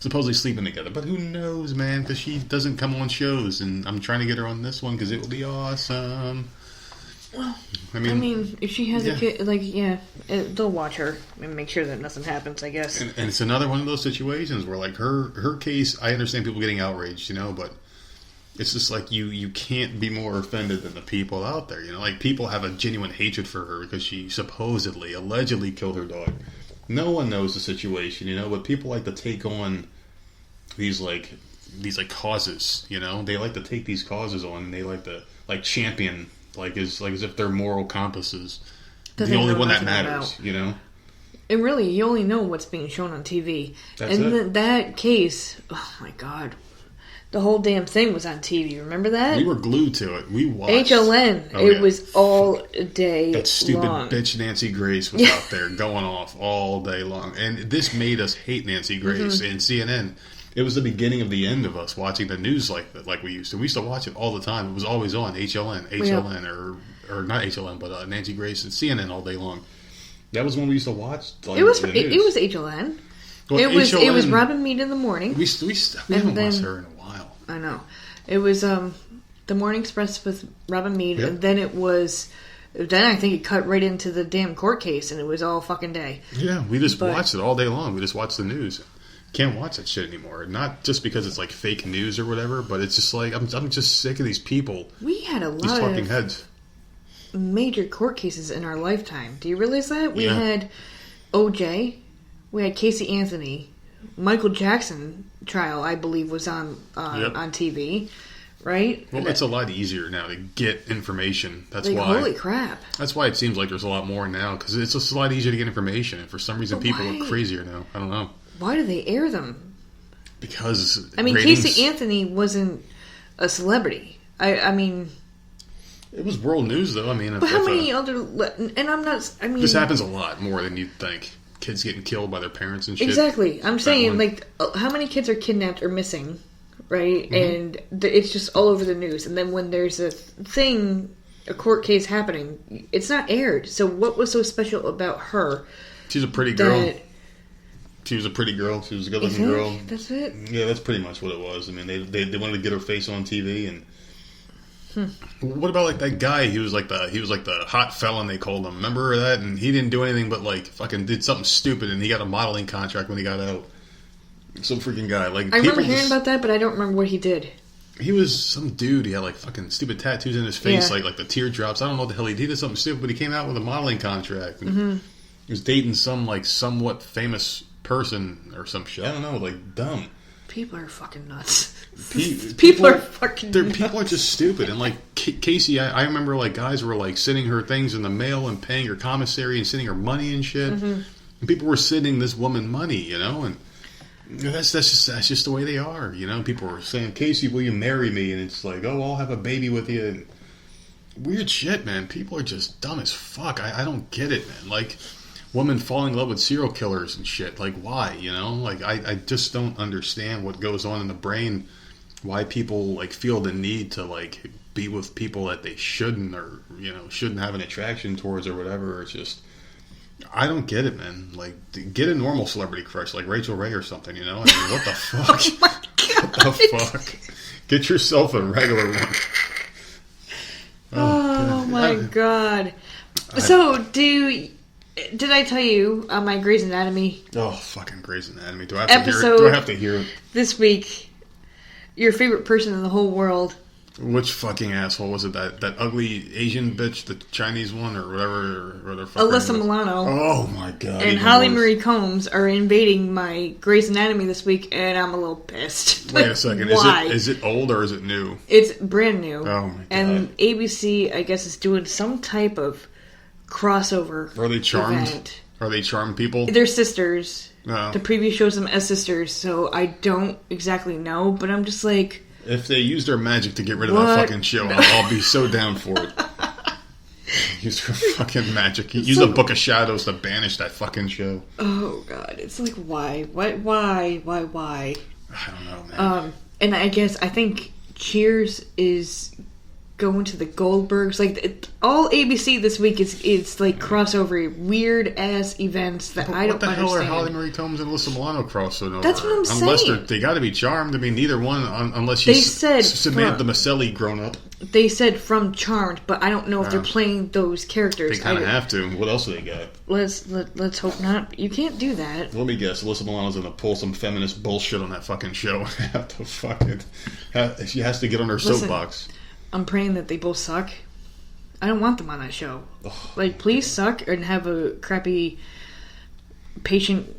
supposedly sleeping together. But who knows, man, because she doesn't come on shows, and I'm trying to get her on this one because it will be awesome. Well, I mean, if she has a kid, they'll watch her and make sure that nothing happens, I guess. And it's another one of those situations where, like, her case, I understand people getting outraged, but it's just like you can't be more offended than the people out there, Like, people have a genuine hatred for her because she supposedly, allegedly killed her dog. No one knows the situation, but people like to take on these causes, They like to take these causes on, and they like to, champion, as if they're moral compasses. The only one that matters, And really, you only know what's being shown on TV. That's and it. That case, oh my God. The whole damn thing was on TV. Remember that? We were glued to it. We watched. HLN. It was all day That stupid long. bitch Nancy Grace was out there going off all day long. And this made us hate Nancy Grace and CNN. It was the beginning of the end of us watching the news like we used to. We used to watch it all the time. It was always on HLN, or not HLN, but Nancy Grace and CNN all day long. That was when we used to watch. It was HLN. Well, it was Robin Meade in the morning. We haven't watched her in a while. I know. It was the Morning Express with Robin Meade, and then it was. Then I think it cut right into the damn court case, and it was all fucking day. Yeah, we just watched it all day long. We just watched the news. Can't watch that shit anymore. Not just because it's like fake news or whatever, but it's just like I'm just sick of these people. We had a these lot talking of heads. Major court cases in our lifetime. Do you realize that? We had OJ, we had Casey Anthony, Michael Jackson trial, I believe, was on TV, right? Well, it's a lot easier now to get information. That's why. Holy crap! That's why it seems like there's a lot more now, because it's just a lot easier to get information. And for some reason, people are crazier now. I don't know. Why do they air them? Because ratings... Casey Anthony wasn't a celebrity. I mean. It was world news, though. But how many other... And I'm not... This happens a lot more than you'd think. Kids getting killed by their parents and shit. Exactly. I'm saying, how many kids are kidnapped or missing, right? And it's just all over the news. And then when there's a court case happening, it's not aired. So what was so special about her? She's a pretty girl. She was a pretty girl. She was a good-looking girl. That's it? Yeah, that's pretty much what it was. I mean, they wanted to get her face on TV and... What about that guy? He was like the hot felon they called him. Remember that? And he didn't do anything but fucking did something stupid, and he got a modeling contract when he got out. Some freaking guy. I remember hearing about that, but I don't remember what he did. He was some dude. He had fucking stupid tattoos in his face, like the teardrops. I don't know what the hell he did something stupid, but he came out with a modeling contract. And he was dating some somewhat famous person or some shit. I don't know, dumb. People are fucking nuts. People are fucking nuts. People are just stupid. And like Casey, I remember like guys were like sending her things in the mail and paying her commissary and sending her money and shit. And people were sending this woman money, you know, and that's just the way they are, you know. People were saying, Casey, will you marry me? And it's like, oh, I'll have a baby with you. And weird shit, man. People are just dumb as fuck. I don't get it, man. Like, women falling in love with serial killers and shit. Like, why, you know? Like, I just don't understand what goes on in the brain. Why people, like, feel the need to, like, be with people that they shouldn't, or, you know, shouldn't have an attraction towards or whatever. It's just, I don't get it, man. Like, get a normal celebrity crush, like Rachel Ray or something, you know? I mean, what the fuck? Oh my God. What the fuck? Get yourself a regular one. Oh my God. So, did I tell you my Grey's Anatomy? Oh, fucking Grey's Anatomy. Do I have to hear it? Do I have to hear it? This week, your favorite person in the whole world. Which fucking asshole was it? That ugly Asian bitch, the Chinese one, or whatever? Or Alyssa Milano. Oh my God. And Holly Marie Combs are invading my Grey's Anatomy this week, and I'm a little pissed. Wait a second. Why? Is it old or is it new? It's brand new. Oh my God. And ABC, I guess, is doing some type of crossover. Are they charmed? Event. Are they charmed people? They're sisters. No. The preview shows them as sisters, so I don't exactly know, but I'm just like... If they use their magic to get rid of that fucking show, I'll be so down for it. Use their fucking magic. Use a Book of Shadows to banish that fucking show. Oh, God. It's like, why? Why? I don't know, man. And I think Cheers is going to the Goldbergs. Like, all ABC this week is like crossover weird ass events that I don't understand. What the hell are Holly Marie Combs and Alyssa Milano crossing over? That's what I'm saying. Unless they got to be charmed. I mean, neither one, unless she's Samantha Maselli grown up. They said from Charmed, but I don't know if they're playing those characters. They kind of have to. What else do they got? Let's hope not. You can't do that. Let me guess. Alyssa Milano's going to pull some feminist bullshit on that fucking show. Have to fucking... She has to get on her soapbox. I'm praying that they both suck. I don't want them on that show. Oh, like, please suck and have a crappy patient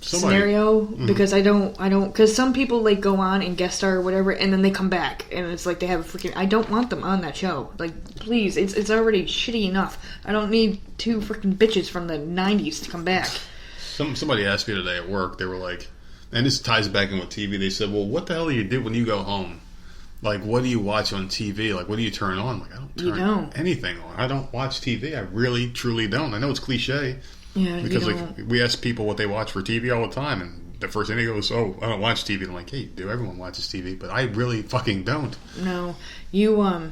scenario, because I don't, because some people, like, go on and guest star or whatever, and then they come back, and it's like they have a freaking, I don't want them on that show. Like, please, it's already shitty enough. I don't need two freaking bitches from the 90s to come back. Somebody asked me today at work, they were like, and this ties back in with TV, they said, well, what the hell do you do when you go home? Like, what do you watch on TV? Like, what do you turn on? Like, I don't turn anything on. I don't watch TV. I really, truly don't. I know it's cliche. Yeah, because, like, we ask people what they watch for TV all the time, and the first thing they goes, oh, I don't watch TV. I'm like, hey, dude, everyone watches TV, but I really fucking don't. No. You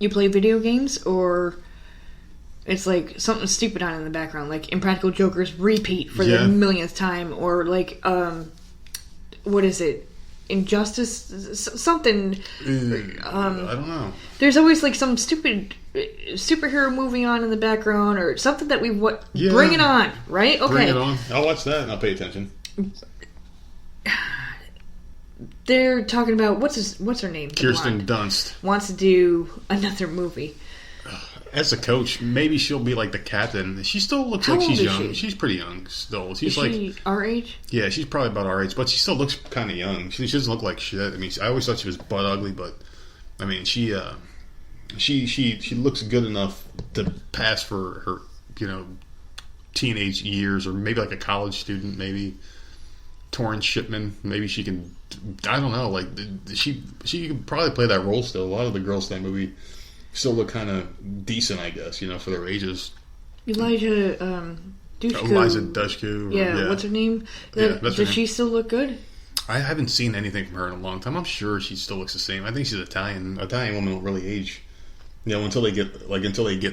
play video games, or it's, like, something stupid on in the background, like Impractical Jokers repeat for the millionth time, or, like, what is it? Injustice, something. I don't know. There's always like some stupid superhero movie on in the background, or something that we bring it on, right? Okay, bring it on. I'll watch that and I'll pay attention. They're talking about what's her name? Kirsten Dunst wants to do another movie. As a coach, maybe she'll be like the captain. She still looks like she's young. She's pretty young still. She's is she our age? Yeah, she's probably about our age, but she still looks kind of young. She doesn't look like shit. I mean, I always thought she was butt ugly, but I mean, she looks good enough to pass for her, you know, teenage years, or maybe like a college student, maybe Torrance Shipman. Maybe she can. I don't know. Like she could probably play that role still. A lot of the girls in that movie still look kind of decent, I guess, you know, for their ages. Eliza Dushku. Yeah, what's her name? Does she still look good? I haven't seen anything from her in a long time. I'm sure she still looks the same. I think she's Italian. Italian women don't really age. You know, until they get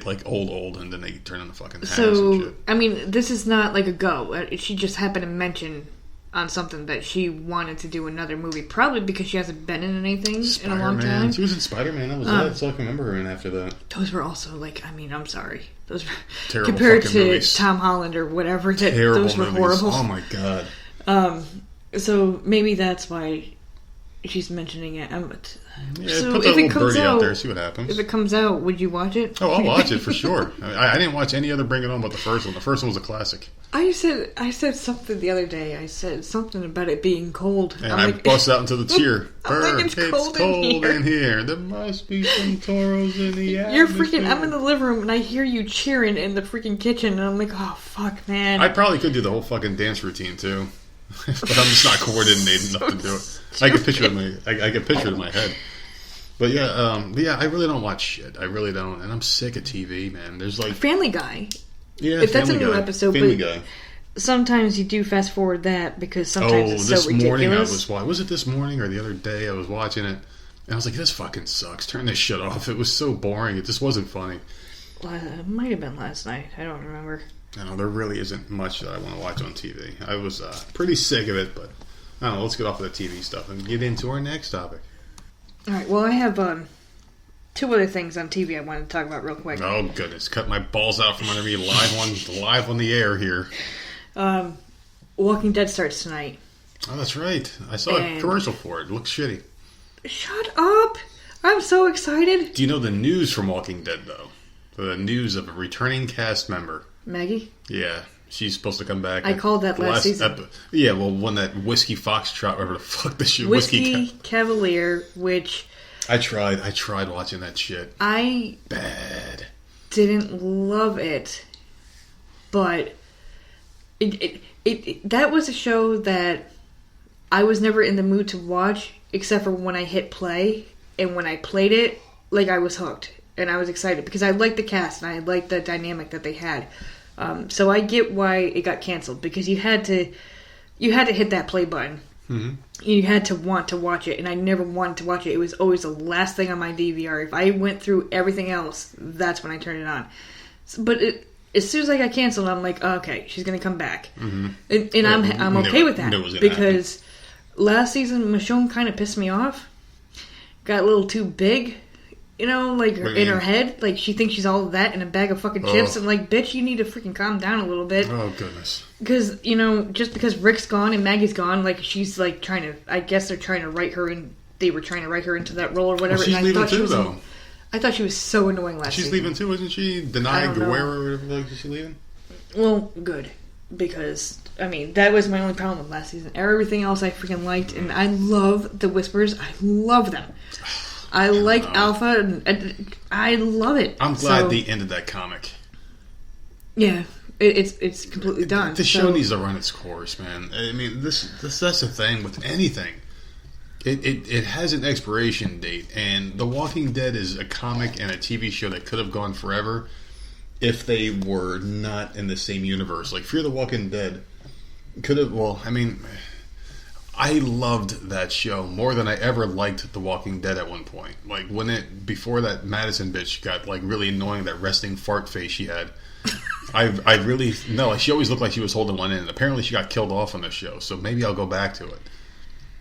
like old, and then they turn into fucking hags and shit. I mean, this is not like a go. She just happened to mention on something that she wanted to do another movie, probably because she hasn't been in anything in a long time. She was in Spider-Man. That was that's all I can remember her in after that. Those were also, like, I mean, I'm sorry. Those were terrible compared to movies. Tom Holland or whatever. Terrible those were movies. Horrible. Oh my god. So maybe that's why she's mentioning it. So put that little birdie out there, see what happens. If it comes out, would you watch it? Oh, I'll watch it for sure. I didn't watch any other Bring It On but the first one. The first one was a classic. I said something the other day. I said something about it being cold. And I bust out into the cheer. It's cold in here. There must be some toros in the atmosphere. You're freaking... I'm in the living room and I hear you cheering in the freaking kitchen. And I'm like, oh, fuck, man. I probably could do the whole fucking dance routine, too. But I'm just not coordinated enough to do it. I can picture it in my head. But yeah, I really don't watch shit. I really don't, and I'm sick of TV, man. There's like Family Guy. Yeah, if that's a new episode, Family but Guy. Sometimes you do fast forward that because sometimes it's so ridiculous. This morning was it this morning or the other day? I was watching it, and I was like, "This fucking sucks. Turn this shit off." It was so boring. It just wasn't funny. It might have been last night. I don't remember. No, there really isn't much that I want to watch on TV. I was pretty sick of it, but I don't know. Let's get off of the TV stuff and get into our next topic. All right. Well, I have two other things on TV I wanted to talk about real quick. Oh goodness! Cut my balls out from under me live on the air here. Walking Dead starts tonight. Oh, that's right. I saw a commercial for it. It looks shitty. Shut up! I'm so excited. Do you know the news from Walking Dead though? The news of a returning cast member. Maggie? Yeah, she's supposed to come back. I called that last season. Yeah, well, when that Whiskey Foxtrot, whatever the fuck this shit. Whiskey Cavalier, which... I tried watching that shit. Bad. Didn't love it, but that was a show that I was never in the mood to watch, except for when I hit play, and when I played it, like I was hooked. And I was excited because I liked the cast and I liked the dynamic that they had. So I get why it got canceled because you had to hit that play button. Mm-hmm. You had to want to watch it, and I never wanted to watch it. It was always the last thing on my DVR. If I went through everything else, that's when I turned it on. But as soon as I got canceled, I'm like, oh, okay, she's gonna come back, mm-hmm. and I'm okay with that because last season Michonne kind of pissed me off. Got a little too big. You know, like in her head, like she thinks she's all of that in a bag of fucking chips, and like, bitch, you need to freaking calm down a little bit. Oh goodness. Because just because Rick's gone and Maggie's gone, like she's like trying to. I guess they're trying to write her in. They were trying to write her into that role or whatever. Well, she's and leaving too, though. I thought she was so annoying last season. She's leaving too, isn't she? Denai Guerrero or whatever. Is she leaving? Well, good. Because, I mean, that was my only problem with last season. Everything else I freaking liked, and I love the Whispers. I love them. I like Alpha, and I love it. I'm glad they ended that comic. Yeah, it's completely done. The show needs to run its course, man. I mean, that's the thing with anything. It has an expiration date, and The Walking Dead is a comic and a TV show that could have gone forever if they were not in the same universe. Like Fear the Walking Dead could have. Well, I mean, I loved that show more than I ever liked The Walking Dead at one point. Like before that Madison bitch got like really annoying, that resting fart face she had. I really she always looked like she was holding one in. Apparently she got killed off on the show, so maybe I'll go back to it.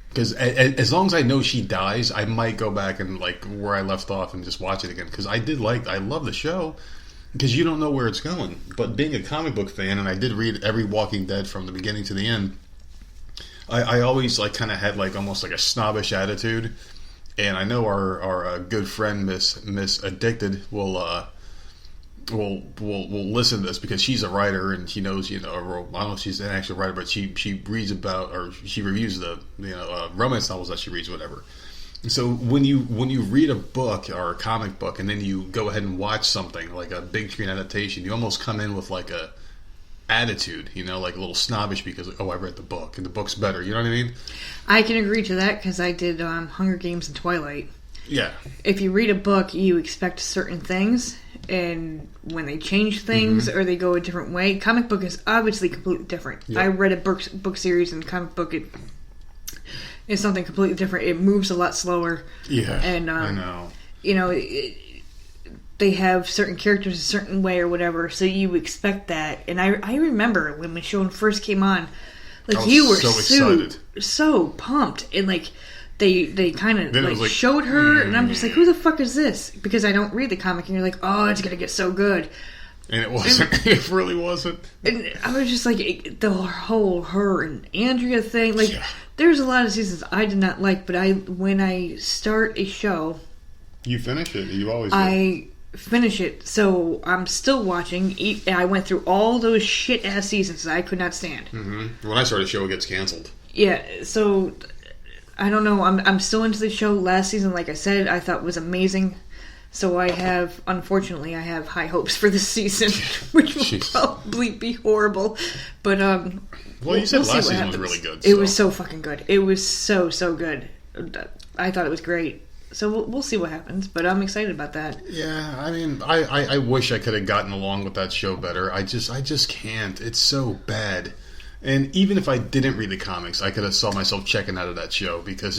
Because as long as I know she dies, I might go back and like where I left off and just watch it again. Because I love the show. Because you don't know where it's going. But being a comic book fan, and I did read every Walking Dead from the beginning to the end, I always like kind of had like almost like a snobbish attitude. And I know our good friend Miss Addicted will listen to this because she's a writer and she knows, I don't know if she's an actual writer, but she reads about, or she reviews the romance novels that she reads, whatever. And so when you read a book or a comic book and then you go ahead and watch something like a big screen adaptation, you almost come in with like a attitude, like a little snobbish because I read the book and the book's better. You know what I mean? I can agree to that because I did Hunger Games and Twilight. Yeah. If you read a book, you expect certain things, and when they change things or they go a different way, comic book is obviously completely different. Yep. I read a book series, and comic book is something completely different. It moves a lot slower. Yeah, and I know. They have certain characters a certain way or whatever, so you expect that. And I remember when Michonne first came on, like you were so excited, so pumped, and like. They kind of like showed her, and I'm just like, who the fuck is this? Because I don't read the comic, and you're like, oh, it's gonna get so good. And it wasn't. It really wasn't. And I was just like, the whole her and Andrea thing. Like, There's a lot of seasons I did not like, but when I start a show, you finish it. You always do. I finish it. So I'm still watching. I went through all those shit ass seasons that I could not stand. Mm-hmm. When I start a show, it gets canceled. Yeah. So I don't know. I'm still into the show. Last season, like I said, I thought was amazing. So unfortunately, I have high hopes for this season, which will probably be horrible. But well, you said last season was really good. It was so fucking good. It was so good. I thought it was great. So we'll see what happens. But I'm excited about that. Yeah, I mean, I wish I could have gotten along with that show better. I just can't. It's so bad. And even if I didn't read the comics, I could have saw myself checking out of that show because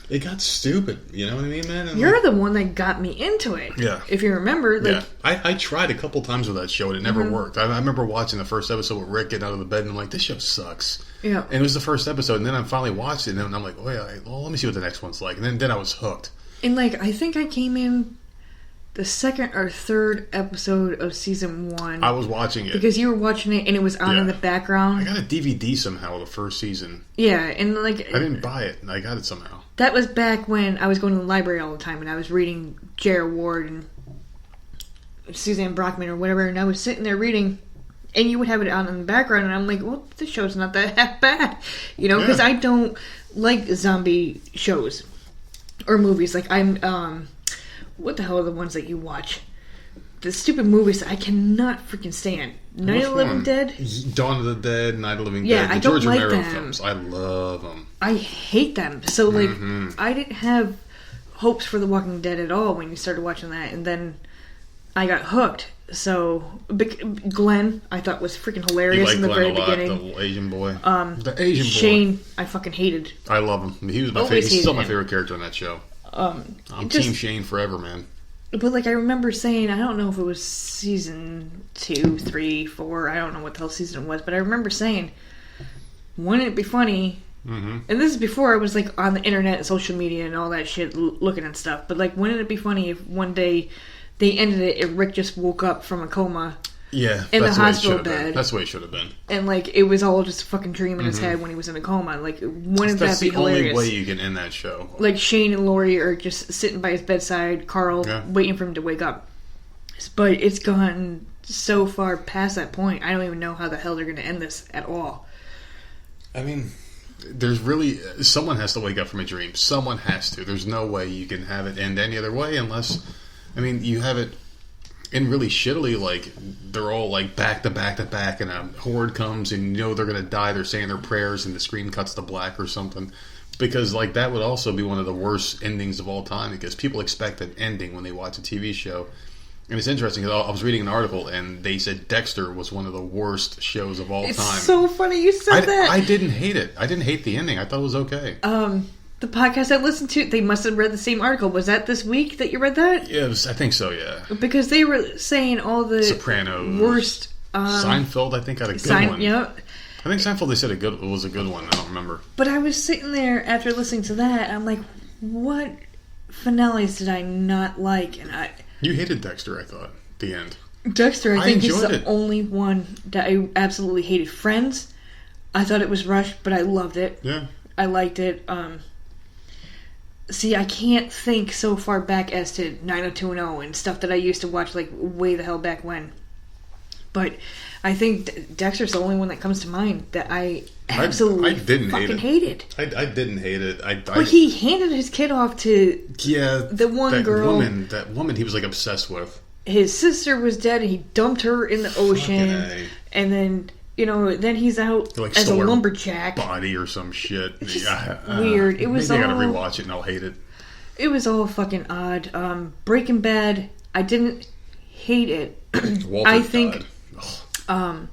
it got stupid. You know what I mean, man? And you're the one that got me into it. Yeah. If you remember. Yeah. I tried a couple times with that show and it never worked. I remember watching the first episode with Rick getting out of the bed and I'm like, this show sucks. Yeah. And it was the first episode and then I finally watched it and I'm like, well, let me see what the next one's like. And then I was hooked. And I think I came in the second or third episode of season 1. I was watching it. Because you were watching it and it was on in the background. I got a DVD somehow of the first season. Yeah, and I didn't buy it. I got it somehow. That was back when I was going to the library all the time and I was reading J.R. Ward and Suzanne Brockman or whatever, and I was sitting there reading, and you would have it on in the background, and I'm like, well, this show's not that bad. You know, because I don't like zombie shows or movies. Like, what the hell are the ones that you watch? The stupid movies that I cannot freaking stand. Night of the Living Dead? Dawn of the Dead, Night of the Living Dead. Yeah, I don't George like Romero them. films. I love them. I hate them. So, I didn't have hopes for The Walking Dead at all when you started watching that. And then I got hooked. So, Glenn, I thought was freaking hilarious in the very beginning. The Asian boy. The Asian boy. Shane, I fucking hated. I love him. He was my favorite. He's still my favorite character in that show. I'm Team Shane forever, man. But I remember saying, I don't know if it was season 2, 3, 4, I don't know what the hell season it was, but I remember saying, wouldn't it be funny? Mm-hmm. And this is before I was on the internet and social media and all that shit, looking at stuff. But wouldn't it be funny if one day they ended it and Rick just woke up from a coma? Yeah, in the hospital bed. That's the way it should have been. And it was all just a fucking dream in his head when he was in a coma. Wouldn't that be hilarious? That's the only way you can end that show. Shane and Lori are just sitting by his bedside, Carl waiting for him to wake up. But it's gone so far past that point. I don't even know how the hell they're going to end this at all. I mean, there's really someone has to wake up from a dream. Someone has to. There's no way you can have it end any other way unless, you have it. And really shittily, they're all back to back to back, and a horde comes, and they're gonna die. They're saying their prayers, and the screen cuts to black or something. Because that would also be one of the worst endings of all time. Because people expect an ending when they watch a TV show, and it's interesting because I was reading an article, and they said Dexter was one of the worst shows of all time. It's so funny you said that. I didn't hate it. I didn't hate the ending. I thought it was okay. The podcast I listened to, they must have read the same article. Was that this week that you read that? Yeah, I think so, yeah. Because they were saying all the Sopranos, worst... Seinfeld, I think, had a good one. Yeah. I think Seinfeld, they said it was a good one. I don't remember. But I was sitting there after listening to that, I'm like, what finales did I not like? And You hated Dexter, I thought, the end. Dexter, I think, is the only one that I absolutely hated. Friends, I thought it was rushed, but I loved it. Yeah. I liked it. See, I can't think so far back as to 90210 and stuff that I used to watch way the hell back when. But I think Dexter's the only one that comes to mind that I absolutely hated. I didn't hate it. But he handed his kid off to the one girl. That woman he was obsessed with. His sister was dead and he dumped her in the ocean. And then... then he's out as a lumberjack. Body or some shit. It's weird. It was maybe I gotta rewatch it and I'll hate it. It was all fucking odd. Breaking Bad, I didn't hate it. Walter I think died.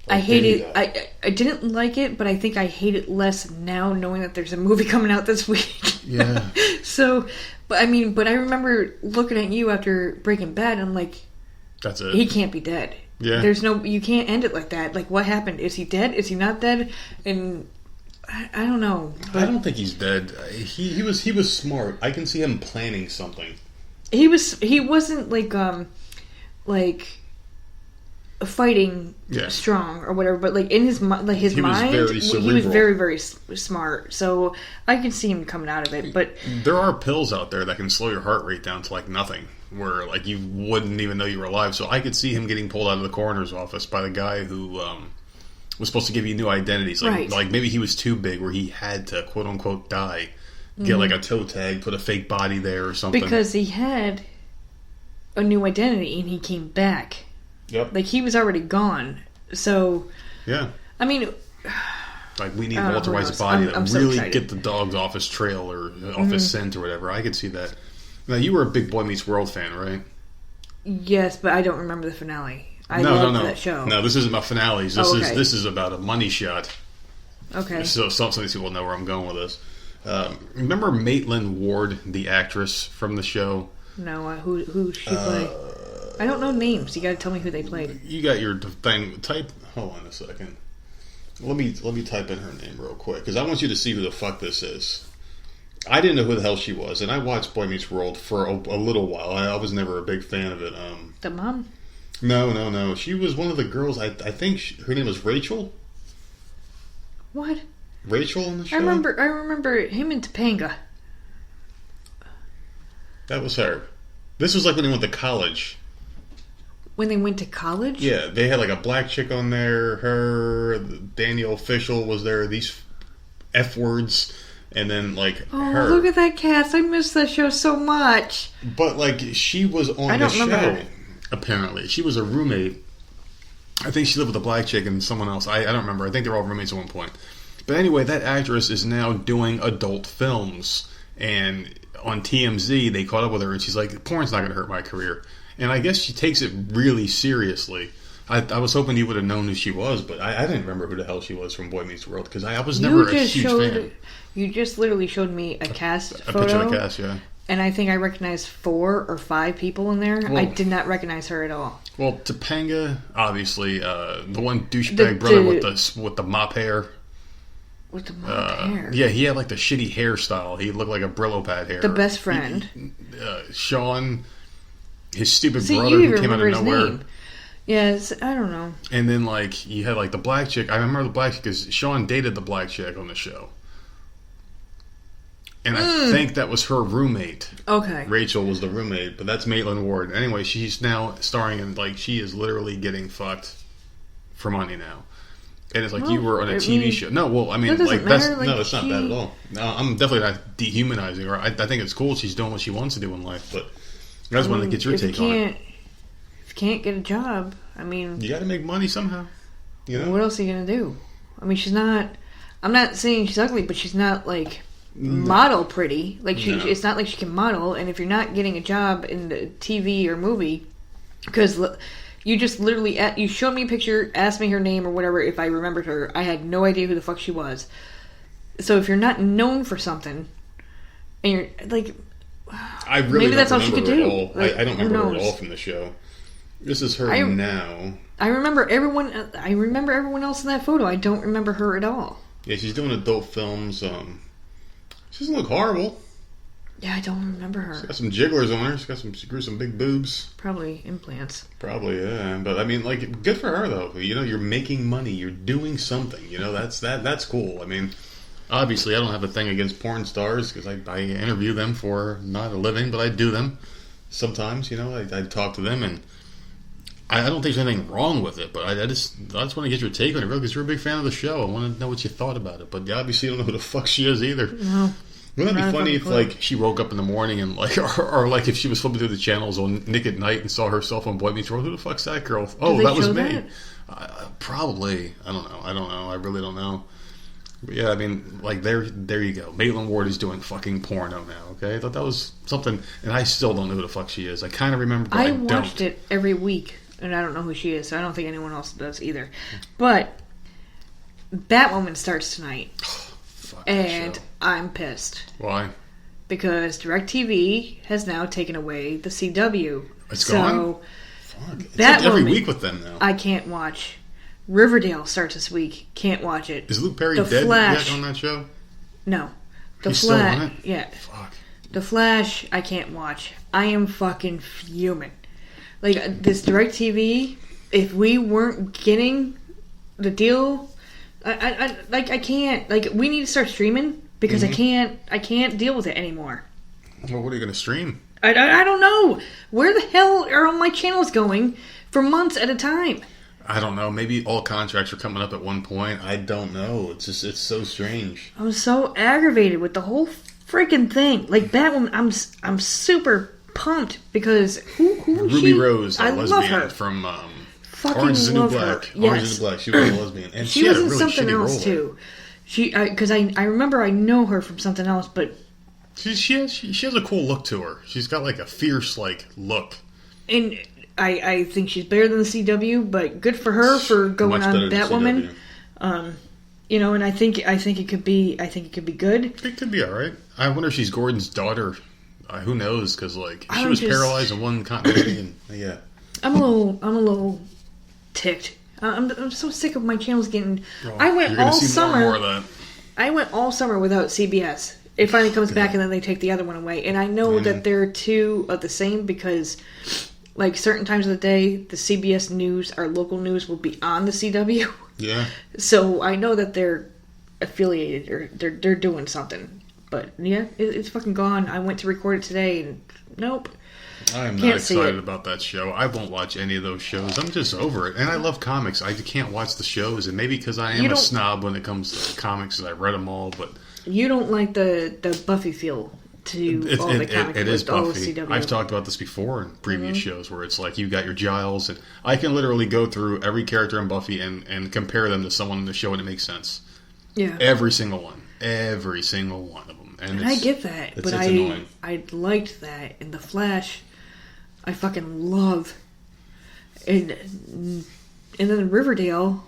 I hate it. I didn't like it, but I think I hate it less now knowing that there's a movie coming out this week. Yeah. So, but I remember looking at you after Breaking Bad and I'm like, that's it. He can't be dead. Yeah. You can't end it like that. What happened? Is he dead? Is he not dead? And I don't know. But I don't think he's dead. He was smart. I can see him planning something. He wasn't fighting strong or whatever, but like in his mind, he was very, very smart. So I can see him coming out of it. But there are pills out there that can slow your heart rate down to like nothing, where like you wouldn't even know you were alive. So I could see him getting pulled out of the coroner's office by the guy who was supposed to give you new identities. Like maybe he was too big, where he had to quote unquote die, get like a toe tag, put a fake body there or something. Because he had a new identity and he came back. Yep. Like, he was already gone. So, yeah. I mean, like, we need Walter White's body to really get the dogs off his trail or off his scent or whatever. I could see that. Now, you were a big Boy Meets World fan, right? Yes, but I don't remember the finale. I loved that show. No, this isn't about finales. This is about a money shot. Okay. So some people know where I'm going with this. Remember Maitland Ward, the actress from the show? No, who she played? I don't know names. You got to tell me who they played. You got your thing. Hold on a second. Let me type in her name real quick, because I want you to see who the fuck this is. I didn't know who the hell she was, and I watched Boy Meets World for a little while. I was never a big fan of it. The mom? No. She was one of the girls. I think her name was Rachel. What? Rachel in the show? I remember him in Topanga. That was her. This was like when they went to college. When they went to college? Yeah, they had like a black chick on there. Her, Daniel Fishel was there. These F words, and then like her. Look at that cast! I missed that show so much. But like, she was on the show. Apparently, she was a roommate. I think she lived with a black chick and someone else. I don't remember. I think they were all roommates at one point. But anyway, that actress is now doing adult films, and on TMZ they caught up with her, and she's like, "Porn's not going to hurt my career." And I guess she takes it really seriously. I was hoping you would have known who she was, but I didn't remember who the hell she was from Boy Meets World, because I was never a huge fan. You just literally showed me a cast photo. A picture of the cast, yeah. And I think I recognized 4 or 5 people in there. Well, I did not recognize her at all. Well, Topanga, obviously, the one douchebag brother with the mop hair. With the mop hair? Yeah, he had like the shitty hairstyle. He looked like a Brillo pad hair. The best friend. Sean... His stupid brother who came out of nowhere. Name. Yes, I don't know. And then, like, you had, like, the black chick. I remember the black chick because Sean dated the black chick on the show. And I think that was her roommate. Okay. Rachel was the roommate, but that's Maitland Ward. Anyway, she's now starring in, like, she is literally getting fucked for money now. And it's like you were on a TV show. No, well, I mean, like, that's not bad at all. No, I'm definitely not dehumanizing her. I think it's cool she's doing what she wants to do in life, but... That's one that gets your take on it. If you can't get a job, I mean... You gotta make money somehow. You know? What else are you gonna do? I mean, she's not... I'm not saying she's ugly, but she's not, like, model pretty. Like, it's not like she can model, and if you're not getting a job in the TV or movie... Because you just literally... You showed me a picture, asked me her name or whatever, if I remembered her. I had no idea who the fuck she was. So if you're not known for something, and you're, like... I really Maybe that's all she could do. Like, I don't remember her at all from the show. This is her now. I remember everyone else in that photo. I don't remember her at all. Yeah, she's doing adult films. She doesn't look horrible. Yeah, I don't remember her. She's got some jigglers on her. She grew some big boobs. Probably implants. Probably, yeah. But I mean, like, good for her though. You know, you're making money. You're doing something. You know, that's cool. I mean. Obviously, I don't have a thing against porn stars because I interview them for not a living, but I do them sometimes. You know, I talk to them, and I don't think there's anything wrong with it. But I just want to get your take on it, really, because you're a big fan of the show. I want to know what you thought about it. But obviously, you don't know who the fuck she is either. No. Wouldn't that be funny if, like, she woke up in the morning and, like, or like, if she was flipping through the channels on Nick at Night and saw herself on Boy Meets World? Who the fuck's that girl? Oh, that was me. Probably. I don't know. I really don't know. But yeah, I mean, like, there you go. Maitland Ward is doing fucking porno now, okay? I thought that was something, and I still don't know who the fuck she is. I kind of remember, but I don't. I watched it every week, and I don't know who she is, so I don't think anyone else does either. But Batwoman starts tonight, and I'm pissed. Why? Because DirecTV has now taken away the CW. It's gone? Fuck. It's like every week with them now. I can't watch. Riverdale starts this week. Can't watch it. Is Luke Perry dead yet on that show? No. He's still on it? Yeah. Fuck. The Flash, I can't watch. I am fucking fuming. Like, this DirecTV, if we weren't getting the deal, I can't. Like, we need to start streaming because I can't deal with it anymore. Well, what are you going to stream? I don't know. Where the hell are all my channels going for months at a time? I don't know. Maybe all contracts are coming up at one point. I don't know. It's so strange. I'm so aggravated with the whole freaking thing. Like, Batwoman, I'm super pumped because who Ruby Rose, I that love lesbian her. from Fucking Orange is the New love Black. her. Orange is the Black. She was a lesbian, and she had was a in really something shitty else role. too. Because I remember I know her from something else, but She has a cool look to her. She's got like a fierce look. and I think she's better than the CW, but good for her for going Much on better than Batwoman. CW. And I think it could be good. It could be all right. I wonder if she's Gordon's daughter. Who knows? Because she I'm was just- paralyzed in one continuity, and yeah. I'm a little ticked. I'm so sick of my channels getting. Well, I went you're gonna all see summer. more and more of that. I went all summer without CBS. It finally comes back, and then they take the other one away. And I know that they're two of the same because, like, certain times of the day, the CBS news, our local news, will be on the CW. Yeah. So I know that they're affiliated or they're doing something. But yeah, it's fucking gone. I went to record it today, and nope. I am not Can't see excited it. about that show. I won't watch any of those shows. I'm just over it. And I love comics. I can't watch the shows. And maybe because I am a snob when it comes to comics and I read them all. But You don't like the Buffy feel to all the comics. it is all Buffy. CW. I've talked about this before in previous Mm-hmm. shows where it's like you got your Giles. And I can literally go through every character in Buffy and compare them to someone in the show and it makes sense. Yeah. Every single one. Every single one of them. And I get that, but it's annoying. I liked that in The Flash. I fucking love, and then Riverdale,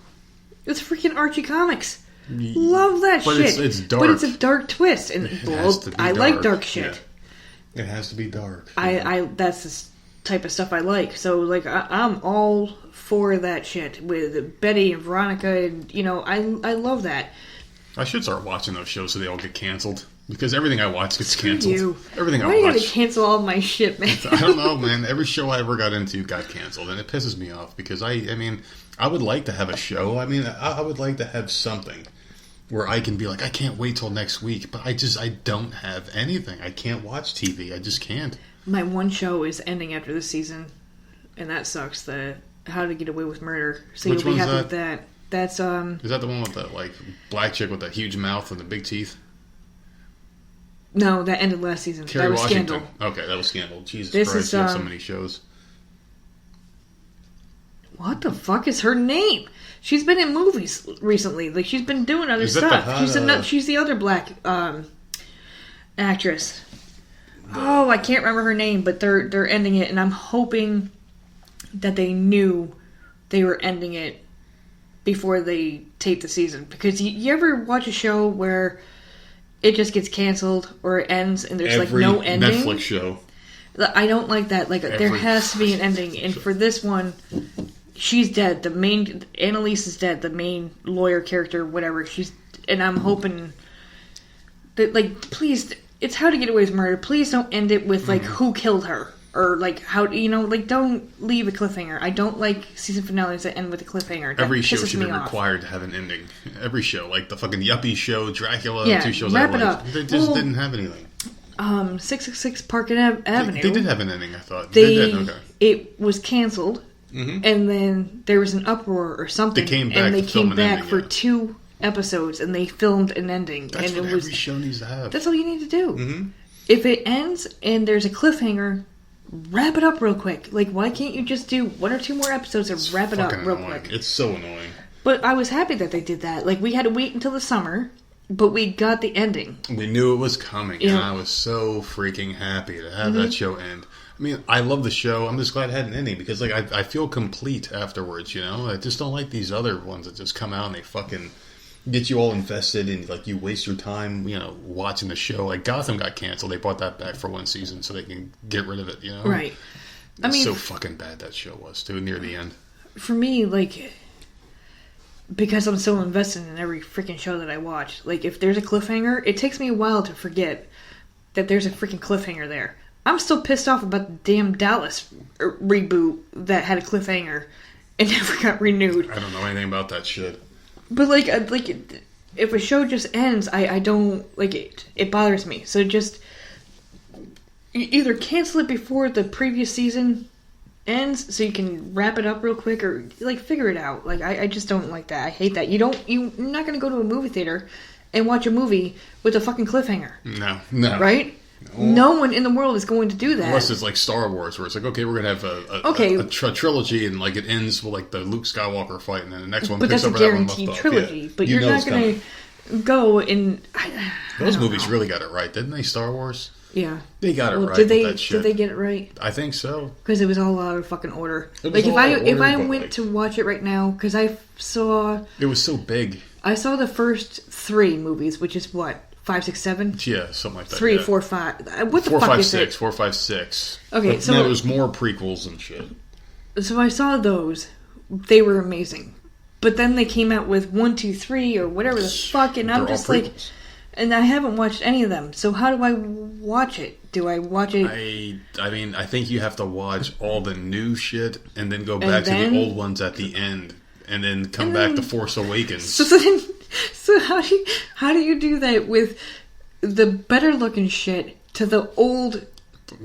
it's freaking Archie Comics. Love that But shit. it's dark. But it's a dark twist, and has to be I like dark shit. Yeah. It has to be dark. I that's the type of stuff I like. So like I'm all for that shit with Betty and Veronica, and I love that. I should start watching those shows so they all get canceled. Because everything I watch gets canceled. You. Everything Why I you watch. gotta cancel all my shit, man? I don't know, man. Every show I ever got into got canceled, and it pisses me off because I would like to have a show. I would like to have something where I can be like, I can't wait till next week, but I don't have anything. I can't watch TV. I just can't. My one show is ending after this season, and that sucks. The How to Get Away with Murder. So Which you'll be one's happy that? with that. That's Is that the one with that black chick with that huge mouth and the big teeth? No, that ended last season. Kerry That was Washington. Scandal. Okay, that was Scandal. Jesus This Christ, is, you have so many shows. What the fuck is her name? She's been in movies recently. Like, she's been doing other Is that the stuff. hot, She's the other black actress. Oh, I can't remember her name, but they're ending it, and I'm hoping that they knew they were ending it before they taped the season. Because you ever watch a show where it just gets canceled or it ends and there's Every no ending? Netflix show. I don't like that. Like, there has to be an ending. And for this one, she's dead. Annalise is dead. The main lawyer character, whatever. And I'm hoping that, like, please, it's How to Get Away with Murder. Please don't end it with, like, who killed her. Or, like, how, don't leave a cliffhanger. I don't like season finales that end with a cliffhanger. That Every show pisses should me be off. required to have an ending. Every show, like the fucking Yuppie show, Dracula, Yeah, two shows wrap I it liked. up. They just Well, didn't have anything. 666 Park Avenue. They did have an ending, I thought. They did, okay. It was canceled, and then there was an uproar or something. They came back and they to film came an back ending, for yeah. 2 episodes, and they filmed an ending. That's and what it was every show needs to have. that's all you need to do. Mm-hmm. If it ends and there's a cliffhanger, wrap it up real quick. Like, why can't you just do 1 or 2 more episodes and wrap it up Fucking real annoying. quick? It's so annoying. But I was happy that they did that. Like, we had to wait until the summer, but we got the ending. We knew it was coming, Yeah. and I was so freaking happy to have that show end. I mean, I love the show. I'm just glad it had an ending because, like, I feel complete afterwards. I just don't like these other ones that just come out and they fucking get you all invested and like you waste your time, watching the show. Like Gotham got canceled. They brought that back for 1 season so they can get rid of it. Right. I mean, so fucking bad that show was too near the end. for me, like, because I'm so invested in every freaking show that I watch, like, if there's a cliffhanger, it takes me a while to forget that there's a freaking cliffhanger there. I'm still pissed off about the damn Dallas reboot that had a cliffhanger, It never got renewed. I don't know anything about that shit. But if a show just ends, I don't like it. It bothers me. So just either cancel it before the previous season ends, so you can wrap it up real quick, or figure it out. I just don't like that. I hate that. You're not gonna go to a movie theater and watch a movie with a fucking cliffhanger. No. Right? No one in the world is going to do that. Unless it's like Star Wars, where it's like, okay, we're going to have a trilogy, and it ends with the Luke Skywalker fight, and then the next one picks up where that one left off. But that's a guaranteed trilogy. Yeah. But you're not going to go and... Those movies really got it right, didn't they, Star Wars? Yeah. They got it right with that shit. Did they get it right? I think so. Because it was all out of fucking order. If I went to watch it right now, because I saw... It was so big. I saw the first 3 movies, which is what? 5, 6, 7? Yeah, something like that. 3, yeah. 4, 5. What the 4, fuck 5, is 6. it? 4, 5, 6. Okay, so there was more prequels and shit. So I saw those. They were amazing. But then they came out with 1, 2, 3 or whatever the fuck, and I'm just like... And I haven't watched any of them. So how do I watch it? Do I watch it? I mean, I think you have to watch all the new shit and then go back to the old ones at the end. And then come back to Force Awakens. So how do you do that with the better looking shit to the old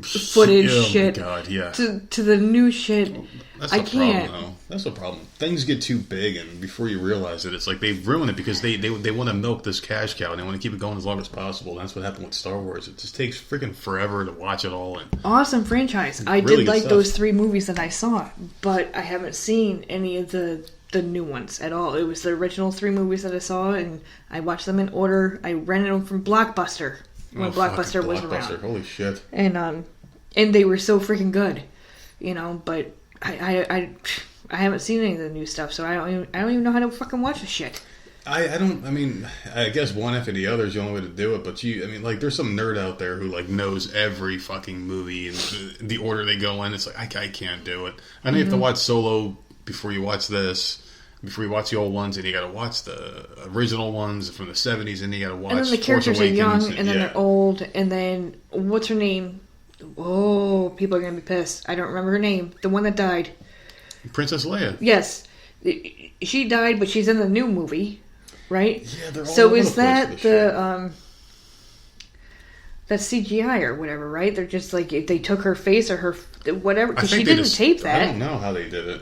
footage shit? Oh my God, yeah. To the new shit? That's the problem, though. That's the problem. Things get too big, and before you realize it, it's like they ruin it because they want to milk this cash cow and they want to keep it going as long as possible. And that's what happened with Star Wars. It just takes freaking forever to watch it all. And awesome franchise. I really did like those 3 movies that I saw, but I haven't seen any of the new ones at all. It was the original 3 movies that I saw, and I watched them in order. I rented them from Blockbuster when Blockbuster was around. Holy shit! And they were so freaking good, But I haven't seen any of the new stuff, so I don't even know how to fucking watch the shit. I don't. I mean, I guess one after the other is the only way to do it. But there's some nerd out there who knows every fucking movie and the order they go in. It's like I can't do it. I know you have to watch Solo before you watch this. Before you watch the old ones, and you got to watch the original ones from the 70s, and you got to watch. And then the characters are young, and then they're old, and then what's her name? Oh, people are gonna be pissed. I don't remember her name. The one that died. Princess Leia. Yes, she died, but she's in the new movie, right? Yeah, they're all so over is the that the that's CGI or whatever, right? They're just they took her face or her whatever because she didn't tape that. I don't know how they did it.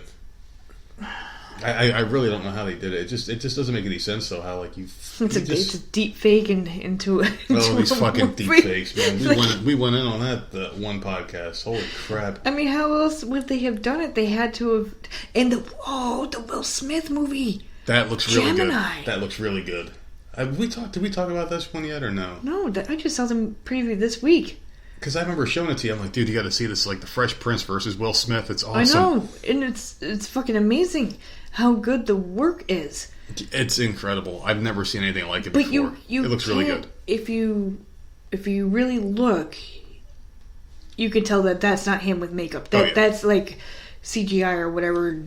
I really don't know how they did it. It just doesn't make any sense though. How it's a deep fake into these fucking deep fakes, man. We went in on that one podcast. Holy crap! I mean, how else would they have done it? They had to have. And the Will Smith movie. That looks really Gemini. good. That looks really good. Did we talk about this one yet or no? No, I just saw them preview this week. Because I remember showing it to you. I'm like, dude, you got to see this. The Fresh Prince versus Will Smith. It's awesome. I know, and it's fucking amazing how good the work is. It's incredible. I've never seen anything like it before. It looks really good. If you really look, you can tell that that's not him with makeup. That's like CGI or whatever.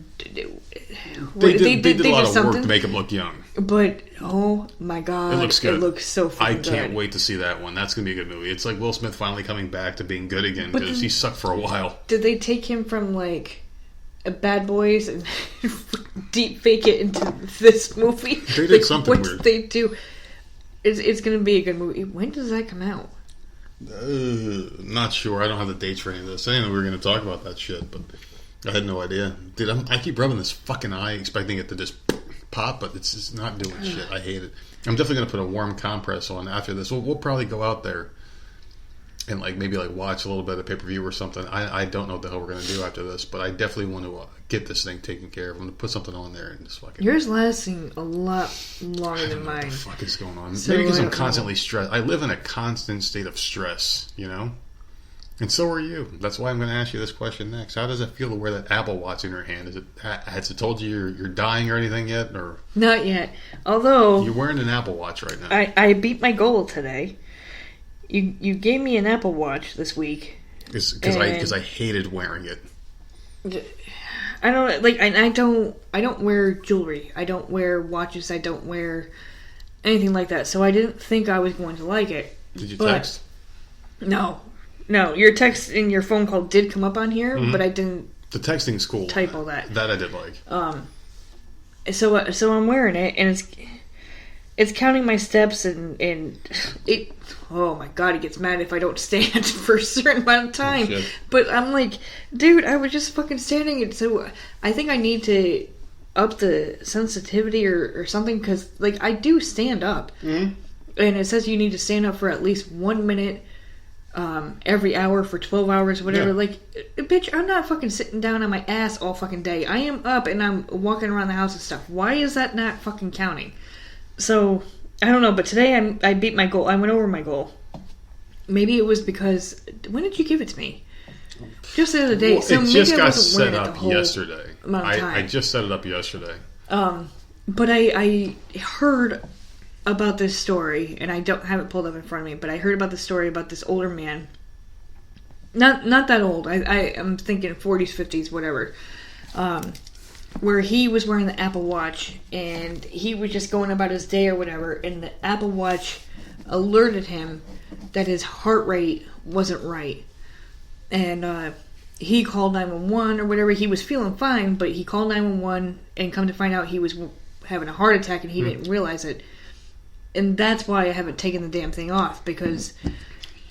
They did a lot of work to make him look young. But oh my god, it looks good. It looks so fucking good. I can't wait to see that one. That's gonna be a good movie. It's like Will Smith finally coming back to being good again because he sucked for a while. Did they take him from Bad Boys and deep fake it into this movie? They did something weird. What did they do? It's going to be a good movie. When does that come out? Not sure. I don't have the dates for any of this. I didn't know we were going to talk about that shit, but I had no idea. Dude, I keep rubbing this fucking eye, expecting it to just pop, but it's just not doing shit. I hate it. I'm definitely going to put a warm compress on after this. We'll probably go out there and maybe watch a little bit of pay-per-view or something. I don't know what the hell we're going to do after this, but I definitely want to get this thing taken care of. I'm going to put something on there and just fucking... Yours lasting a lot longer than mine. What the fuck is going on? So maybe because I'm constantly stressed. I live in a constant state of stress, And so are you. That's why I'm going to ask you this question next. How does it feel to wear that Apple Watch in your hand? Has it told you you're dying or anything yet? Or not yet. Although... You're wearing an Apple Watch right now. I beat my goal today. You gave me an Apple Watch this week because I hated wearing it. I don't wear jewelry. I don't wear watches. I don't wear anything like that. So I didn't think I was going to like it. Did you text? No. Your text in your phone call did come up on here, but I didn't The texting's cool. Type all that. That I did like. So I'm wearing it, and it's counting my steps, and it. Oh my god, it gets mad if I don't stand for a certain amount of time. Oh, but I'm like, dude, I was just fucking standing. And so I think I need to up the sensitivity or something, because like I do stand up, and it says you need to stand up for at least 1 minute every hour for 12 hours, whatever. Yeah. Like, bitch, I'm not fucking sitting down on my ass all fucking day. I am up and I'm walking around the house and stuff. Why is that not fucking counting? So I don't know, but today I beat my goal. I went over my goal. Maybe it was because, when did you give it to me? Just the other day. Well, so it maybe just I got wasn't set wearing it the up whole yesterday. amount of time. I just set it up yesterday. But I heard about this story, and I don't have it pulled up in front of me, but I heard about the story about this older man. Not that old. I'm thinking 40s, 50s, whatever. Where he was wearing the Apple Watch, and he was just going about his day or whatever, and the Apple Watch alerted him that his heart rate wasn't right. And he called 911 or whatever. He was feeling fine, but he called 911, and come to find out he was having a heart attack, and he didn't realize it. And that's why I haven't taken the damn thing off, because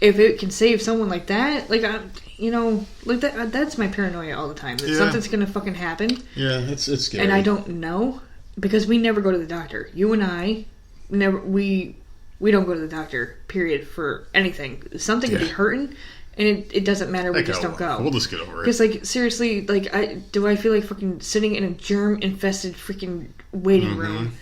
if it can save someone like that, like, like that's my paranoia all the time. That something's gonna fucking happen. Yeah, it's scary. And I don't know, because we never go to the doctor. You and I never we don't go to the doctor, period, for anything. Something could be hurting, and it doesn't matter. We just don't go. We'll just get over it. Because, like, seriously, like, I feel like fucking sitting in a germ-infested freaking waiting room,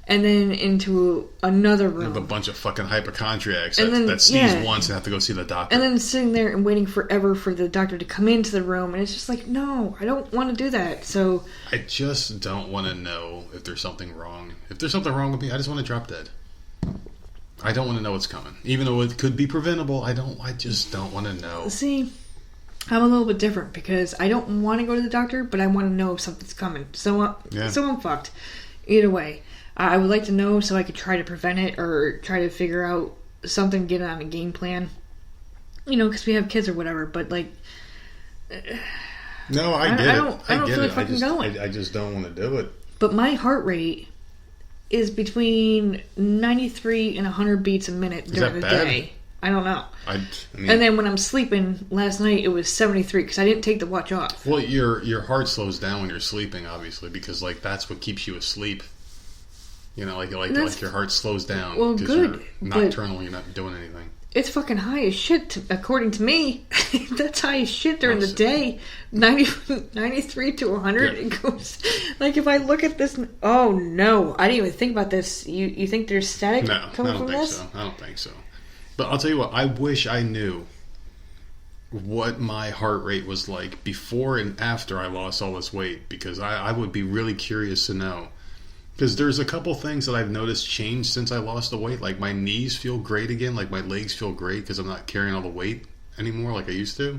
and then into another room with a bunch of fucking hypochondriacs and that sneeze once and have to go see the doctor. And then sitting there and waiting forever for the doctor to come into the room, and it's just like, no, I don't want to do that. So I just don't want to know if there's something wrong. If there's something wrong with me, I just want to drop dead. I don't want to know what's coming. Even though it could be preventable, I just don't want to know. See, I'm a little bit different, because I don't want to go to the doctor, but I want to know if something's coming. So I'm fucked. Either way. I would like to know so I could try to prevent it, or try to figure out something, get on a game plan. Because we have kids or whatever, but like... No, I get it. I don't feel like fucking going. I just don't want to do it. But my heart rate is between 93 and 100 beats a minute during the day. I don't know. I mean, and then when I'm sleeping, last night it was 73, because I didn't take the watch off. Well, your heart slows down when you're sleeping, obviously, because like that's what keeps you asleep. Like your heart slows down. Well, good. You're nocturnal, you're not doing anything. It's fucking high as shit, according to me. That's high as shit during the day. 93 to 100. Yeah. It goes. Like, if I look at this... Oh, no. I didn't even think about this. You think there's static coming from this? No, I don't think so. But I'll tell you what. I wish I knew what my heart rate was like before and after I lost all this weight, because I would be really curious to know. Because there's a couple things that I've noticed change since I lost the weight. Like, my knees feel great again. Like, my legs feel great because I'm not carrying all the weight anymore like I used to.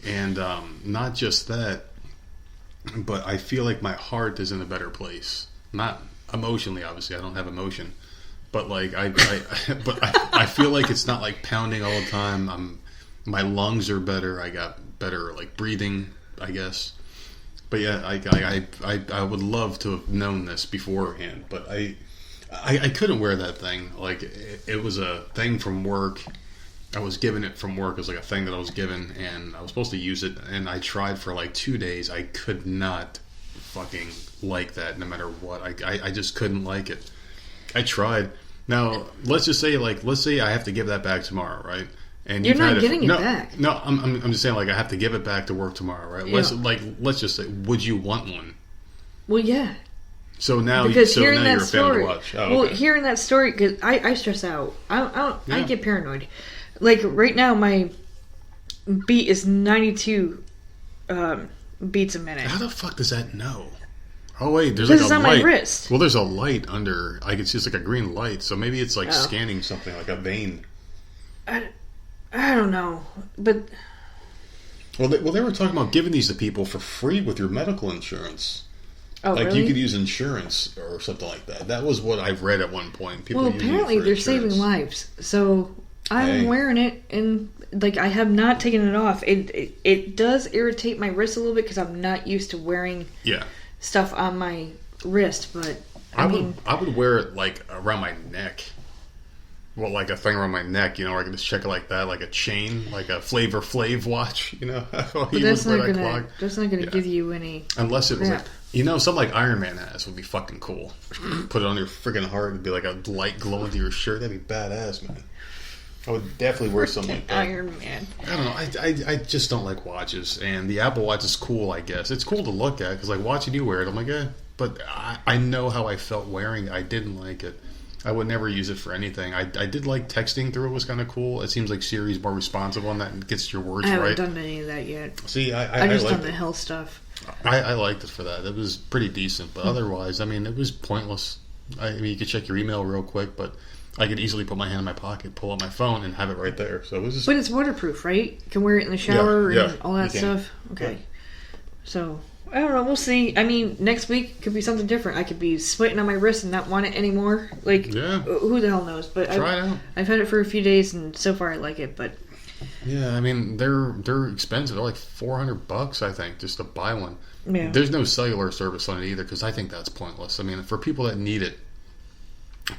And not just that, but I feel like my heart is in a better place. Not emotionally, obviously. I don't have emotion. But, like, I feel like it's not, like, pounding all the time. My lungs are better. I got better, like, breathing, I guess. But yeah, I would love to have known this beforehand, but I couldn't wear that thing. Like, it was a thing from work. I was given it from work. It was like a thing that I was given, and I was supposed to use it, and I tried for like 2 days. I could not fucking like that no matter what. I just couldn't like it. I tried. Now, let's say I have to give that back tomorrow, right? And you're not getting it back. No, I'm just saying, like, I have to give it back to work tomorrow, right? Yeah. Let's just say, would you want one? Well, yeah. So now, you're a fan of the watch. Oh, well, okay. Hearing that story, because I stress out. I get paranoid. Like, right now, my beat is 92 beats a minute. How the fuck does that know? Oh wait, there's like a light. On my wrist. Well, there's a light under. I can see it's like a green light, so maybe it's like scanning something, like a vein. I don't know, but... Well, they were talking about giving these to people for free with your medical insurance. Oh, like, really? You could use insurance or something like that. That was what I've read at one point. People apparently they're saving lives. So I'm wearing it, and like, I have not taken it off. It does irritate my wrist a little bit because I'm not used to wearing stuff on my wrist, but I would wear it like around my neck. Well, like a thing around my neck, you know, or I can just check it like that, like a chain, like a Flavor Flav watch, you know. But that's not gonna give you any. Unless it was like, you know, something like Iron Man has would be fucking cool. Put it on your freaking heart and be like a light glow into your shirt. That'd be badass, man. I would definitely wear something like that. Iron Man. I don't know. I just don't like watches, and the Apple Watch is cool. I guess it's cool to look at because like watching you wear it, I'm like, but I know how I felt wearing it. I didn't like it. I would never use it for anything. I did like texting through it was kind of cool. It seems like Siri's more responsive on that and gets your words right. I haven't done any of that yet. See, I just done the health stuff. I liked it for that. It was pretty decent, but otherwise, I mean, it was pointless. I mean, you could check your email real quick, but I could easily put my hand in my pocket, pull out my phone, and have it right there. So it was just... But it's waterproof, right? You can wear it in the shower and all that stuff. Okay. Yeah. So... I don't know. We'll see. I mean, next week could be something different. I could be sweating on my wrist and not want it anymore. Like, who the hell knows? But try it out. I've had it for a few days, and so far I like it. But yeah, I mean, they're expensive. They're like $400, I think, just to buy one. Yeah. There's no cellular service on it either, because I think that's pointless. I mean, for people that need it,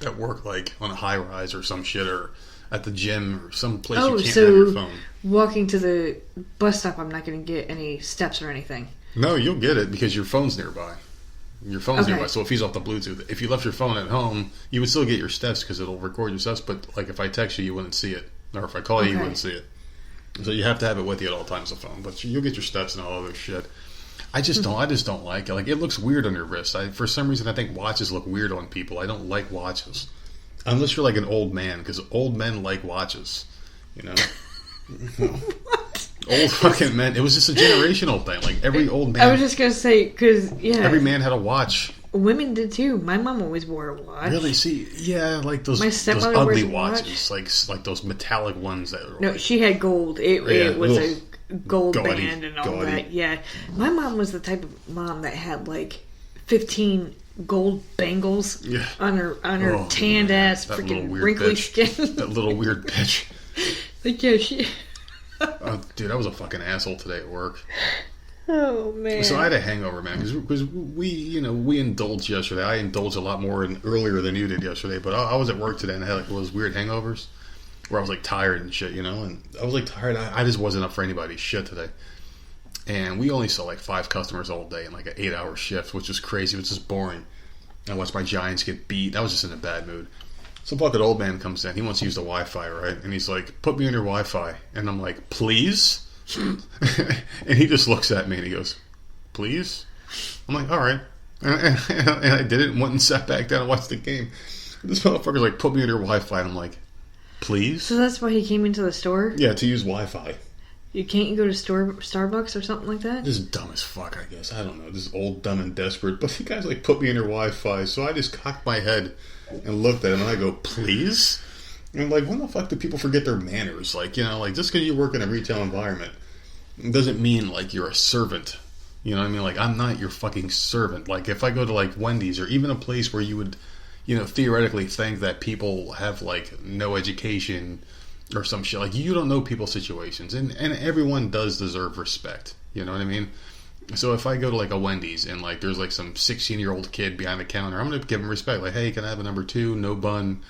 that work like on a high rise or some shit, or at the gym or some place you can't have your phone. Walking to the bus stop, I'm not going to get any steps or anything. No, you'll get it because your phone's nearby. Your phone's nearby, so it feeds off the Bluetooth. If you left your phone at home, you would still get your steps because it'll record your steps, but like if I text you, you wouldn't see it. Or if I call you, you wouldn't see it. So you have to have it with you at all times, the phone. But you'll get your steps and all other shit. I just don't like it. Like, it looks weird on your wrist. For some reason, I think watches look weird on people. I don't like watches. Unless you're like an old man, because old men like watches. You know? Old fucking men. It was just a generational thing. Like, every old man... I was just going to say, because, every man had a watch. Women did too. My mom always wore a watch. Really? See, yeah, like those ugly watches. Like those metallic ones that... No, she had gold. It was a gold band and all that. Yeah. My mom was the type of mom that had like 15 gold bangles on her tanned ass, freaking wrinkly skin. That little weird bitch. Like, yeah, she... dude, I was a fucking asshole today at work. Oh, man. So I had a hangover, man, because we indulged yesterday. I indulged a lot more earlier than you did yesterday, but I was at work today and I had like those weird hangovers where I was like tired and shit, you know, and I was like tired. I just wasn't up for anybody's shit today. And we only saw like 5 customers all day in like an 8-hour shift, which was crazy. It was just boring. I watched my Giants get beat. I was just in a bad mood. Some fucking old man comes in. He wants to use the Wi-Fi, right? And he's like, put me on your Wi-Fi. And I'm like, please? And he just looks at me and he goes, please? I'm like, all right. And I did it and went and sat back down and watched the game. This motherfucker's like, put me on your Wi-Fi. And I'm like, please? So that's why he came into the store? Yeah, to use Wi-Fi. Can't you go to Starbucks or something like that? This is dumb as fuck, I guess. I don't know. This is old, dumb, and desperate. But the guy's like, put me in your Wi-Fi. So I just cocked my head and looked at him and I go, please? And like, when the fuck do people forget their manners? Like, you know, like, just because you work in a retail environment doesn't mean like you're a servant. You know what I mean? Like, I'm not your fucking servant. Like, if I go to like Wendy's or even a place where you would, you know, theoretically think that people have like no education or some shit, like, you don't know people's situations, and everyone does deserve respect. You know what I mean? So if I go to like a Wendy's and like there's like some 16-year-old kid behind the counter, I'm gonna give him respect. Like, hey, can I have a number 2? No bun,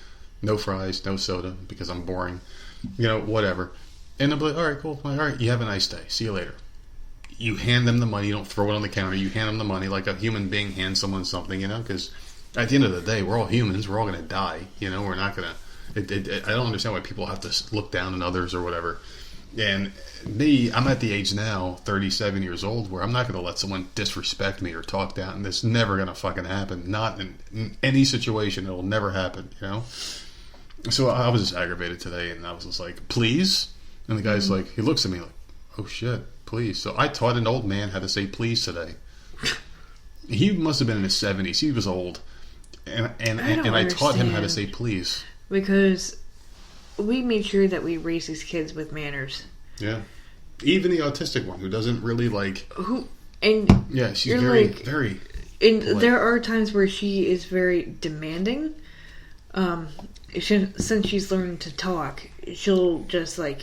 no fries, no soda, because I'm boring. You know, whatever. And they'll be like, all right, cool. Like, all right, you have a nice day. See you later. You hand them the money. You don't throw it on the counter. You hand them the money like a human being hands someone something, you know? Because at the end of the day, we're all humans. We're all going to die. You know, we're not going to... I don't understand why people have to look down on others or whatever. And me, I'm at the age now, 37 years old, where I'm not going to let someone disrespect me or talk down. And it's never going to fucking happen. Not in any situation. It'll never happen, you know? So I was just aggravated today, and I was just like, please? And the guy's like, he looks at me like, oh shit, please. So I taught an old man how to say please today. He must have been in his 70s. He was old. And I taught him how to say please. Because we made sure that we raise these kids with manners. Yeah. Even the autistic one who doesn't really like... Yeah, she's very, like, very... And polite. There are times where she is very demanding. Since she's learned to talk, she'll just like...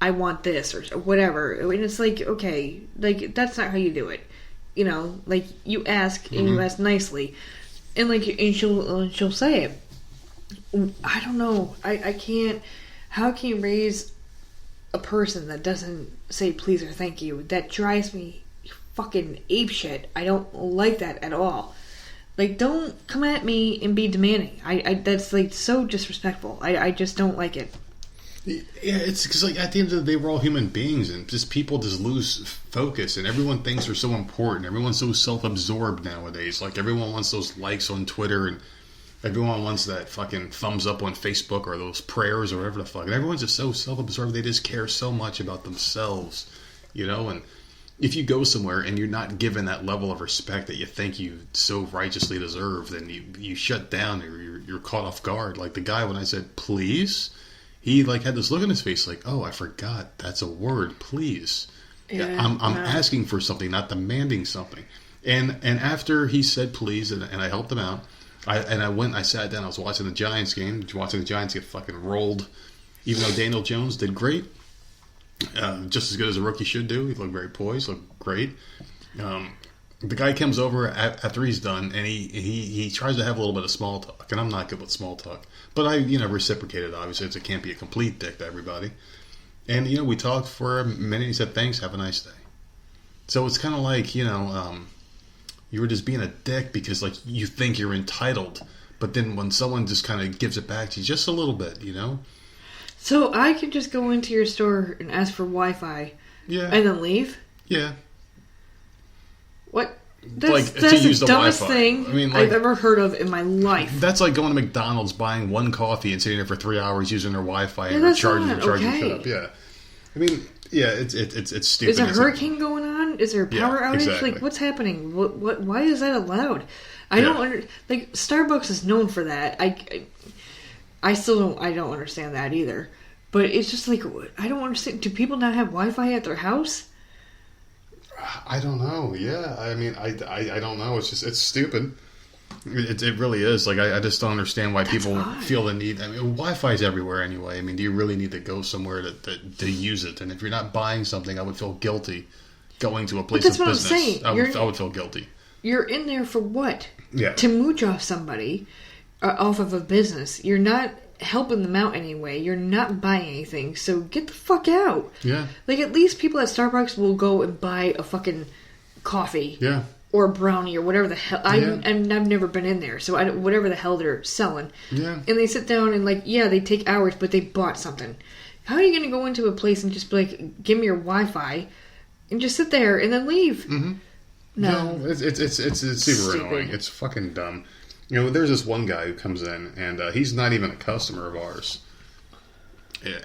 I want this or whatever. And it's like, okay, like, that's not how you do it. Like, you ask, and you ask nicely. And, like, and she'll say it. I don't know. I can't... How can you raise a person that doesn't say please or thank you? That drives me fucking apeshit. I don't like that at all. Like, don't come at me and be demanding. That's, like, so disrespectful. I just don't like it. Yeah, it's because, like, at the end of the day, we're all human beings, and just people just lose focus, and everyone thinks they're so important. Everyone's so self-absorbed nowadays. Like, everyone wants those likes on Twitter, and everyone wants that fucking thumbs up on Facebook, or those prayers, or whatever the fuck. And everyone's just so self-absorbed, they just care so much about themselves, and if you go somewhere and you're not given that level of respect that you think you so righteously deserve, then you shut down, or you're caught off guard. Like the guy, when I said, please... He, like, had this look on his face like, oh, I forgot. That's a word, please. Yeah, I'm asking for something, not demanding something. And after he said please, and I helped him out, I sat down, I was watching the Giants game, watching the Giants get fucking rolled. Even though Daniel Jones did great, just as good as a rookie should do. He looked very poised, looked great. The guy comes over after he's done, and he tries to have a little bit of small talk, and I'm not good with small talk. But I, reciprocated, obviously, so it can't be a complete dick to everybody. And, we talked for a minute, he said, thanks, have a nice day. So it's kind of like, you were just being a dick because, like, you think you're entitled. But then when someone just kind of gives it back to you just a little bit, So I could just go into your store and ask for Wi-Fi. Yeah. And then leave? Yeah. What? That's the dumbest thing I've ever heard of in my life. That's like going to McDonald's, buying one coffee, and sitting there for 3 hours using their Wi-Fi and charging shit up. Yeah, it's stupid. Is a hurricane going on? Is there a power outage? Exactly. Like, what's happening? What? Why is that allowed? I don't like. Starbucks is known for that. I still don't. I don't understand that either. But it's just like, I don't understand. Do people not have Wi-Fi at their house? I don't know. Yeah, I mean, I don't know. It's just, it's stupid. It really is. Like, I just don't understand why people feel the need. I mean, Wi-Fi is everywhere anyway. I mean, do you really need to go somewhere to use it? And if you're not buying something, I would feel guilty going to a place of business. That's what I'm saying. I would feel guilty. You're in there for what? Yeah. To mooch off somebody off of a business. You're not helping them out anyway. You're not buying anything, so get the fuck out. Yeah. Like, at least people at Starbucks will go and buy a fucking coffee. Yeah. Or a brownie or whatever the hell. I've never been in there, so whatever the hell they're selling. Yeah. And they sit down and, like, they take hours, but they bought something. How are you going to go into a place and just be like, give me your Wi-Fi, and just sit there and then leave? Mm-hmm. No. Yeah, it's super annoying. It's fucking dumb. There's this one guy who comes in, and he's not even a customer of ours.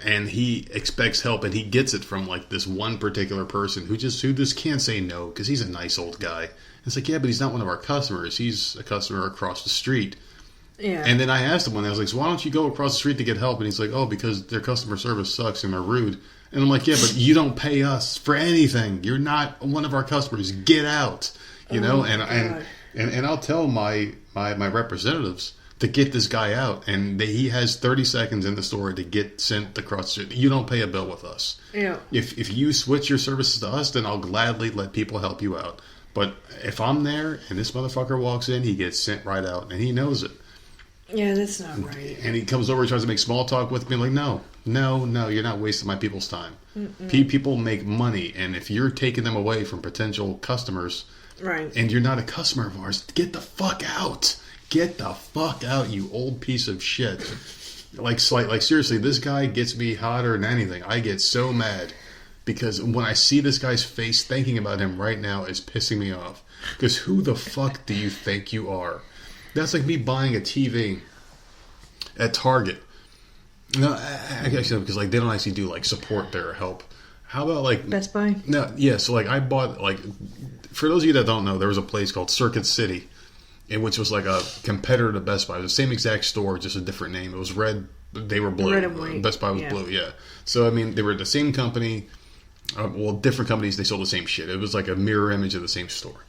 And he expects help, and he gets it from, like, this one particular person who just can't say no, because he's a nice old guy. And it's like, yeah, but he's not one of our customers. He's a customer across the street. Yeah. And then I asked him one day, I was like, so why don't you go across the street to get help? And he's like, oh, because their customer service sucks and they're rude. And I'm like, yeah, but you don't pay us for anything. You're not one of our customers. Get out. And I'll tell my representatives to get this guy out, and he has 30 seconds in the store to get sent across the street. You don't pay a bill with us. Yeah. If you switch your services to us, then I'll gladly let people help you out. But if I'm there and this motherfucker walks in, he gets sent right out, and he knows it. Yeah, that's not right. And he comes over and tries to make small talk with me. Like, no, you're not wasting my people's time. People make money, and if you're taking them away from potential customers, right, and you're not a customer of ours, get the fuck out. Get the fuck out, you old piece of shit. Like seriously, this guy gets me hotter than anything. I get so mad because when I see this guy's face, thinking about him right now is pissing me off. Because who the fuck do you think you are? That's like me buying a TV at Target. No, actually, because like they don't actually do like support there or help. How about like Best Buy? No, yeah. So like I bought like, for those of you that don't know, there was a place called Circuit City, which was like a competitor to Best Buy. It was the same exact store, just a different name. It was red. They were blue. Red and white. Best Buy was blue. Yeah. So I mean, they were the same company. Different companies. They sold the same shit. It was like a mirror image of the same store.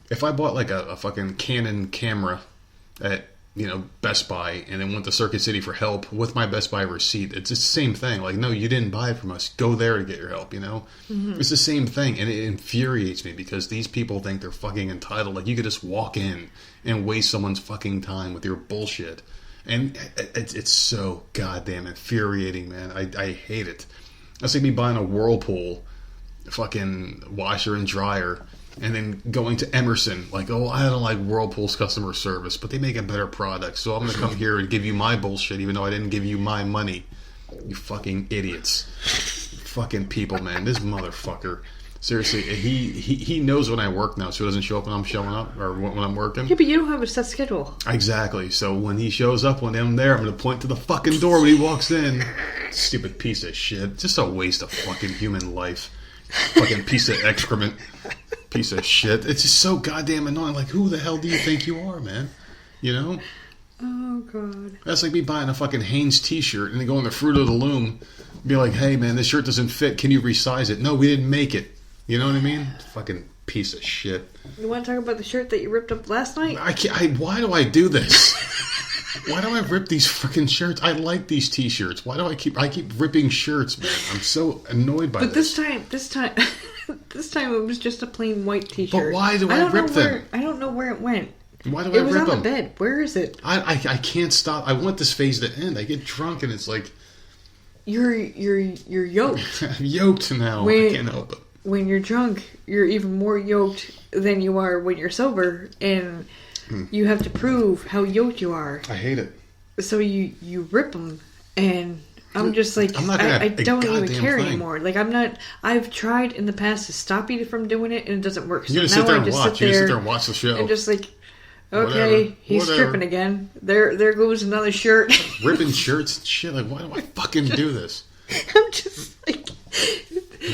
If I bought like a fucking Canon camera at Best Buy and then went to Circuit City for help with my Best Buy receipt. It's the same thing. Like, no, you didn't buy it from us. Go there to get your help, Mm-hmm. It's the same thing. And it infuriates me because these people think they're fucking entitled. Like, you could just walk in and waste someone's fucking time with your bullshit. And it's so goddamn infuriating, man. I hate it. That's like me buying a Whirlpool fucking washer and dryer and then going to Emerson, like, oh, I don't like Whirlpool's customer service, but they make a better product, so I'm going to come here and give you my bullshit, even though I didn't give you my money. You fucking idiots. Fucking people, man. This motherfucker. Seriously, he knows when I work now, so he doesn't show up when I'm showing up, or when I'm working. Yeah, but you don't have a set schedule. Exactly. So when he shows up, when I'm there, I'm going to point to the fucking door when he walks in. Stupid piece of shit. Just a waste of fucking human life. Fucking piece of excrement. Piece of shit. It's just so goddamn annoying. Like, who the hell do you think you are, man? Oh, God. That's like me buying a fucking Hanes t-shirt and then going to Fruit of the Loom and be like, hey, man, this shirt doesn't fit. Can you resize it? No, we didn't make it. You know what I mean? Fucking piece of shit. You want to talk about the shirt that you ripped up last night? Why do I do this? Why do I rip these fucking shirts? I like these t-shirts. Why do I keep ripping shirts, man? I'm so annoyed by this. But this time it was just a plain white t-shirt. But why do I rip them? I don't know where it went. Why do I rip them? It was on the bed. Where is it? I can't stop. I want this phase to end. I get drunk and it's like... You're yoked. I'm yoked now. I can't help it. When you're drunk, you're even more yoked than you are when you're sober, and you have to prove how yoked you are. I hate it. So you rip them, and I'm just like, I'm not I don't even care thing. anymore. Like, I'm not. I've tried in the past to stop you from doing it, and it doesn't work. So you just sit there and watch. You just sit there and watch the show. And just like, okay, he's stripping again. There goes another shirt. Ripping shirts and shit. Like, why do I fucking do this? I'm just like...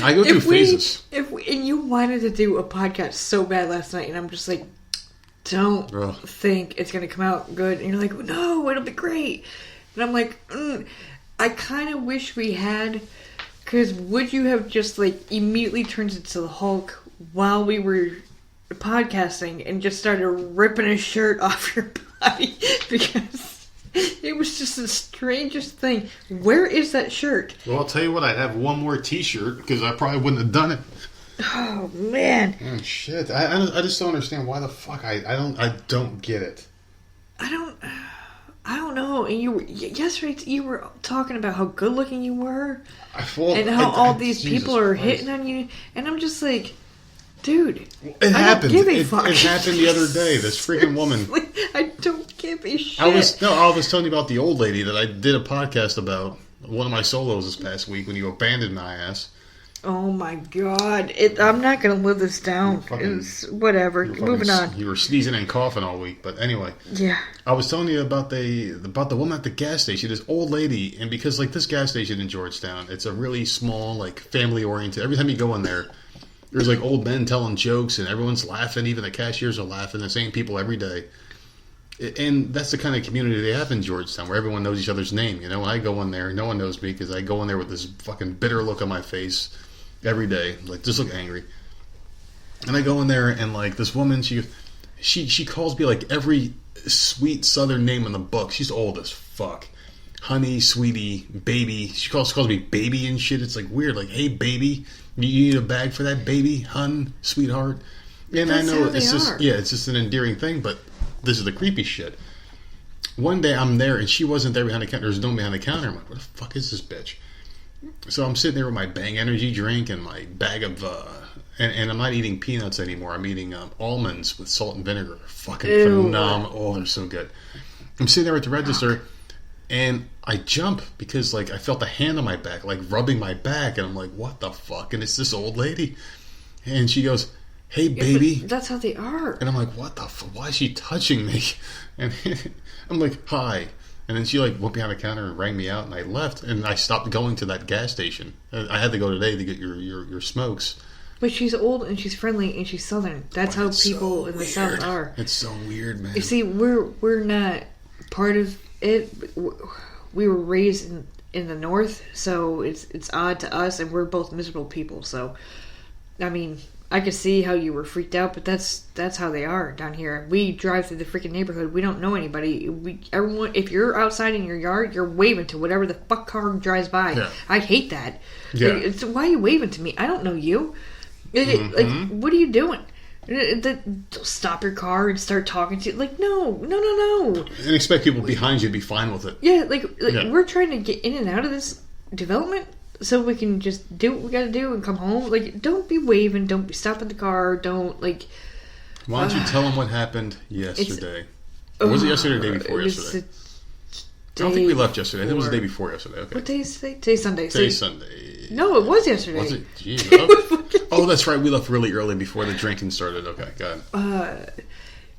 I go through phases. And you wanted to do a podcast so bad last night, and I'm just like, don't think it's going to come out good. And you're like, no, it'll be great. And I'm like, I kind of wish we had, because would you have just like immediately turned into the Hulk while we were podcasting and just started ripping a shirt off your body? Because... it was just the strangest thing. Where is that shirt? Well, I'll tell you what. I'd have one more T-shirt because I probably wouldn't have done it. Oh man! Oh, shit! I just don't understand why the fuck I don't get it. I don't know. And yesterday you were talking about how good looking you were, and how all these people are hitting on you, and I'm just like, dude, it happened. It happened the other day. This freaking woman. I don't give a shit. I was telling you about the old lady that I did a podcast about. One of my solos this past week when you abandoned my ass. Oh my god! I'm not gonna live this down. It's whatever. Moving on. You were sneezing and coughing all week, but anyway. Yeah. I was telling you about the woman at the gas station. This old lady, and because like this gas station in Georgetown, it's a really small, like family oriented. Every time you go in there, there's like old men telling jokes, and everyone's laughing. Even the cashiers are laughing. The same people every day. And that's the kind of community they have in Georgetown, where everyone knows each other's name. When I go in there, no one knows me because I go in there with this fucking bitter look on my face every day, like just look angry. And I go in there, and like this woman, she calls me like every sweet Southern name in the book. She's old as fuck, honey, sweetie, baby. She calls me baby and shit. It's like weird, like hey baby, you need a bag for that baby, hun, sweetheart. And that's I know how it's they are. it's just an endearing thing, but. This is the creepy shit. One day I'm there and she wasn't there behind the counter. There's no one behind the counter. I'm like, what the fuck is this bitch? So I'm sitting there with my Bang energy drink and my bag of, and I'm not eating peanuts anymore. I'm eating almonds with salt and vinegar. Fucking phenomenal. Oh, they're so good. I'm sitting there at the register and I jump because like I felt a hand on my back, like rubbing my back. And I'm like, what the fuck? And it's this old lady. And she goes, hey, baby. That's how they are. And I'm like, what the fuck? Why is she touching me? And I'm like, hi. And then she like went behind the counter and rang me out, and I left. And I stopped going to that gas station. I had to go today to get your smokes. But she's old and she's friendly and she's Southern. That's how people in the South are. It's so weird, man. You see, we're not part of it. We were raised in the North, so it's odd to us, and we're both miserable people. So, I mean, I could see how you were freaked out, but that's how they are down here. We drive through the freaking neighborhood. We don't know anybody. Everyone, if you're outside in your yard, you're waving to whatever the fuck car drives by. Yeah. I hate that. Yeah. Like, why are you waving to me? I don't know you. Like, what are you doing? Stop your car and start talking to you. Like, no. And expect people behind you to be fine with it. Yeah, we're trying to get in and out of this development so we can just do what we gotta do and come home. Like, don't be waving, don't be stopping the car, don't, like... Why don't you tell them what happened yesterday? Or was it yesterday or the day before yesterday? I don't think we left yesterday. I think it was the day before yesterday. Okay. What day is today? Today's Sunday. Today's Sunday. No, it was yesterday. Was it? Jeez. Oh, that's right. We left really early before the drinking started. Okay, got it.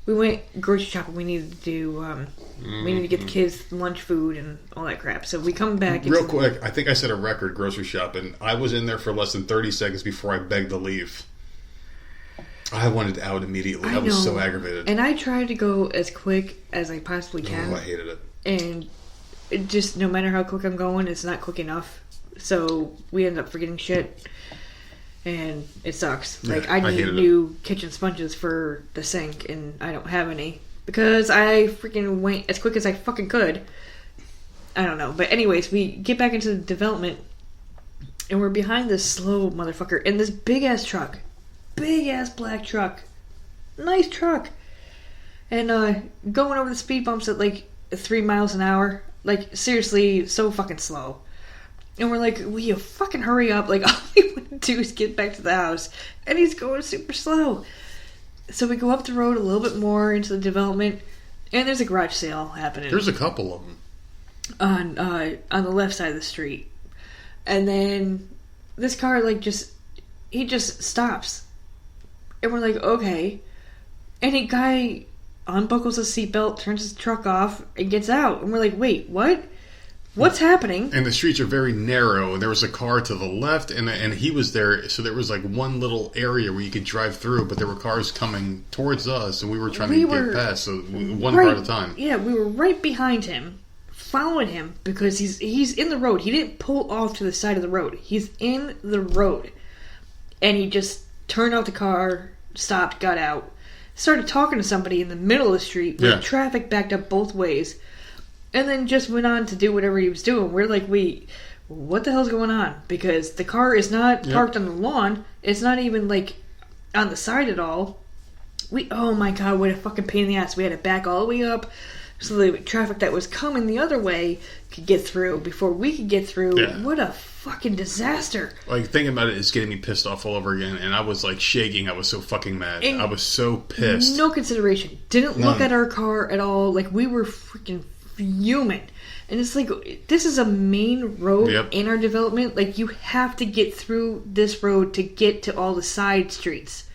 We went grocery shopping. We needed to do... we need to get the kids lunch food and all that crap. So we come back... Real quick, I think I set a record grocery shopping. I was in there for less than 30 seconds before I begged to leave. I wanted out immediately. I was so aggravated. And I tried to go as quick as I possibly can. Oh, I hated it. And it just, no matter how quick I'm going, it's not quick enough. So we end up forgetting shit. And it sucks. Yeah, like, I need new kitchen sponges for the sink, and I don't have any. Because I freaking went as quick as I fucking could. I don't know. But anyways, we get back into the development, and we're behind this slow motherfucker in this big-ass truck. Big-ass black truck. Nice truck. And going over the speed bumps at, like, 3 miles an hour. Like, seriously, so fucking slow. And we're like, will you fucking hurry up? Like, all we want to do is get back to the house. And he's going super slow. So we go up the road a little bit more into the development, and there's a garage sale happening. There's a couple of them. On the left side of the street. And then this car, like, he just stops. And we're like, okay. And a guy unbuckles his seatbelt, turns his truck off, and gets out. And we're like, wait, what? What's happening? And the streets are very narrow, and there was a car to the left, and he was there, so there was like one little area where you could drive through, but there were cars coming towards us, and we were trying to get past, so one car at a time. Yeah, we were right behind him, following him, because he's in the road. He didn't pull off to the side of the road. He's in the road. And he just turned off the car, stopped, got out, started talking to somebody in the middle of the street with traffic backed up both ways. And then just went on to do whatever he was doing. We're like, wait, what the hell's going on? Because the car is not parked on the lawn. It's not even, like, on the side at all. Oh my god, what a fucking pain in the ass. We had to back all the way up so the traffic that was coming the other way could get through before we could get through. Yeah. What a fucking disaster. Like, thinking about it is getting me pissed off all over again. And I was, like, shaking. I was so fucking mad. And I was so pissed. No consideration. Didn't look at our car at all. Like, we were freaking fuming. And it's like, this is a main road in our development. Like, you have to get through this road to get to all the side streets.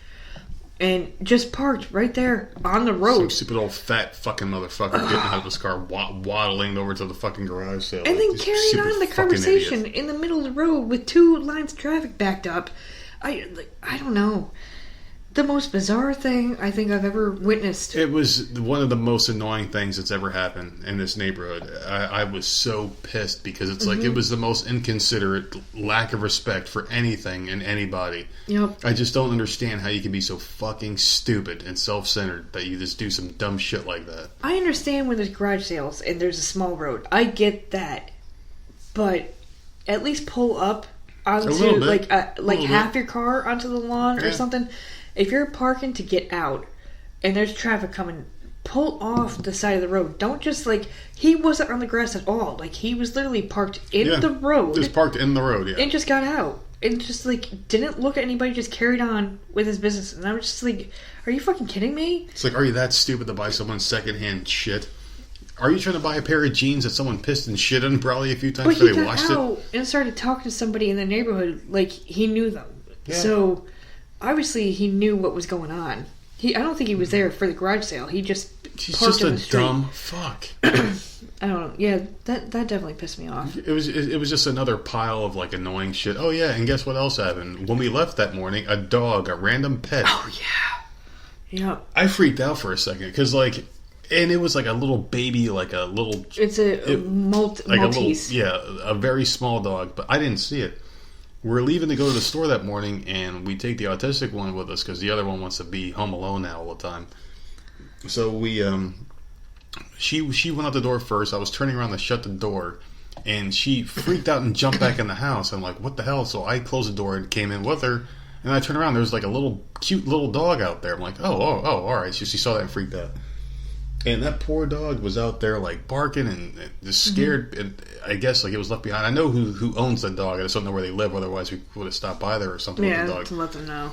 And just parked right there on the road. Some stupid old fat fucking motherfucker getting out of his car, waddling over to the fucking garage sale. And then carrying on the conversation in the middle of the road with 2 lines of traffic backed up. I don't know. The most bizarre thing I think I've ever witnessed. It was one of the most annoying things that's ever happened in this neighborhood. I was so pissed because it's like it was the most inconsiderate lack of respect for anything and anybody. Yep. I just don't understand how you can be so fucking stupid and self-centered that you just do some dumb shit like that. I understand when there's garage sales and there's a small road. I get that. But at least pull up onto like half your car onto the lawn or something. If you're parking to get out and there's traffic coming, pull off the side of the road. Don't just, like, he wasn't on the grass at all. Like, he was literally parked in the road. Just parked in the road, and just got out. And just, like, didn't look at anybody, just carried on with his business. And I was just like, are you fucking kidding me? It's like, are you that stupid to buy someone's secondhand shit? Are you trying to buy a pair of jeans that someone pissed and shit in probably a few times before they washed it? But he got out and started talking to somebody in the neighborhood like he knew them. Yeah. So obviously he knew what was going on. I don't think he was there for the garage sale. He's just a dumb fuck. I don't know. Yeah, that definitely pissed me off. It was just another pile of, like, annoying shit. Oh yeah, and guess what else happened? When we left that morning, a random pet. Oh yeah. Yeah. I freaked out for a second because, like, and it was like a little baby, like a little. It's a Maltese. A very small dog, but I didn't see it. we're leaving to go to the store that morning, and we take the autistic one with us because the other one wants to be home alone now all the time. So we, she went out the door first. I was turning around to shut the door, and she freaked out and jumped back in the house. I'm like, what the hell? So I closed the door and came in with her, and I turned around. There was like a little cute little dog out there. I'm like, oh, all right. So she saw that and freaked out. And that poor dog was out there like barking and just scared. Mm-hmm. And I guess like it was left behind. I know who owns the dog. I just don't know where they live. Otherwise, we would have stopped by there or something with the dog. To let them know.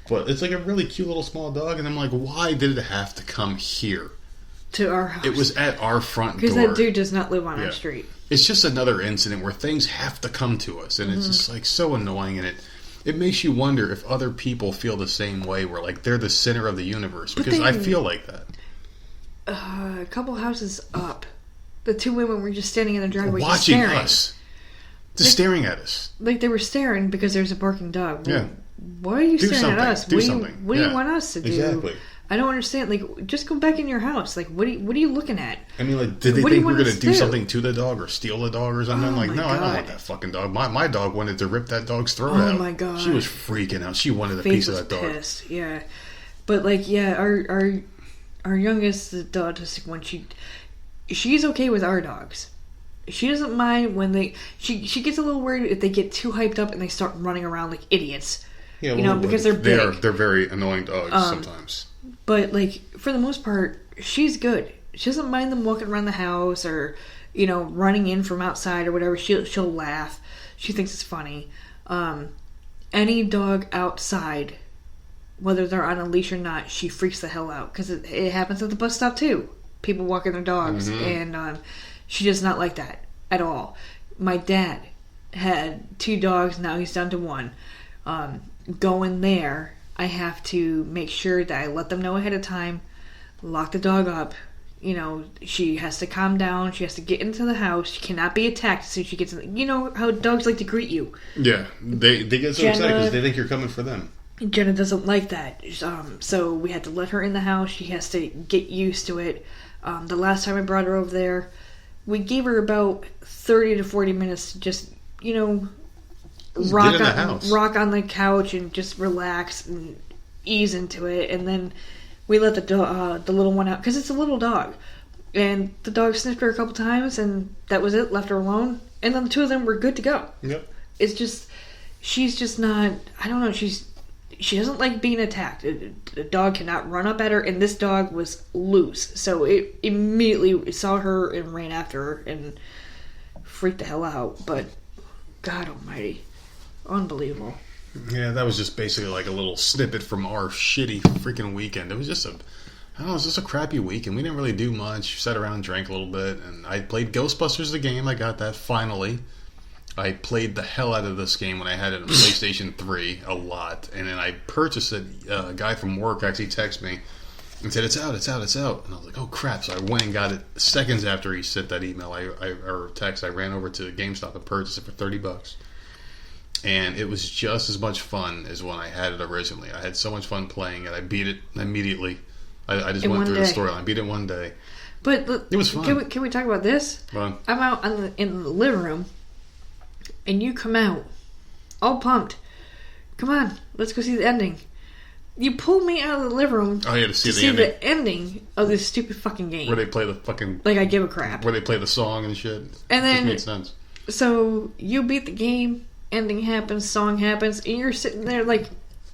But it's like a really cute little small dog, and I'm like, why did it have to come here? To our house. It was at our front door. Because that dude does not live on our street. It's just another incident where things have to come to us, and it's just like so annoying, and it makes you wonder if other people feel the same way, where like they're the center of the universe. Because I feel like that. A couple houses up, the two women were just standing in the driveway watching staring. us. Just staring at us. Like they were staring because there's a barking dog. Yeah. Why are you staring at us? Do something. What do you want us to do? Exactly. I don't understand. Like, just go back in your house. Like, what are you looking at? I mean, like, did they think we were going to do something to the dog or steal the dog or something? Oh, I'm like, no, God. I don't want that fucking dog. My dog wanted to rip that dog's throat out. Oh my God. She was freaking out. She wanted a Faith piece of was that dog. Pissed. Yeah, but like, yeah, our youngest, the autistic one, she's okay with our dogs. She doesn't mind when she gets a little worried if they get too hyped up and they start running around like idiots. Yeah, because they're big. They're very annoying dogs sometimes. But like for the most part, she's good. She doesn't mind them walking around the house or running in from outside or whatever. She'll laugh. She thinks it's funny. Any dog outside, whether they're on a leash or not, she freaks the hell out because it happens at the bus stop too. People walking their dogs, and she does not like that at all. My dad had 2 dogs. Now he's down to 1. Going there, I have to make sure that I let them know ahead of time, lock the dog up. She has to calm down. She has to get into the house. She cannot be attacked as soon as she gets in. You know how dogs like to greet you. Yeah, they get so excited because they think you're coming for them. Jenna doesn't like that. So we had to let her in the house. She has to get used to it. The last time I brought her over there, we gave her about 30 to 40 minutes to just, rock on the couch and just relax and ease into it. And then we let the little one out because it's a little dog. And the dog sniffed her a couple times and that was it. Left her alone. And then the 2 of them were good to go. Yep. It's just, she's just not, I don't know, she doesn't like being attacked. The dog cannot run up at her, and this dog was loose. So it immediately saw her and ran after her and freaked the hell out. But God almighty, unbelievable. Yeah, that was just basically like a little snippet from our shitty freaking weekend. It was just a crappy weekend. We didn't really do much. Sat around and drank a little bit, and I played Ghostbusters the game. I got that finally. I played the hell out of this game when I had it on PlayStation 3 a lot. And then I purchased it. A guy from work actually texted me and said, it's out. And I was like, oh crap. So I went and got it seconds after he sent that email or text. I ran over to GameStop and purchased it for $30. And it was just as much fun as when I had it originally. I had so much fun playing it. I beat it immediately. I just went through the storyline. I beat it one day. But it was fun. Can we talk about this? Fun. I'm out in the living room. And you come out, all pumped. Come on, let's go see the ending. You pulled me out of the living room to see the ending of this stupid fucking game. Where they play the fucking... Like, I give a crap. Where they play the song and shit. And then... It made sense. So, you beat the game, ending happens, song happens, and you're sitting there like...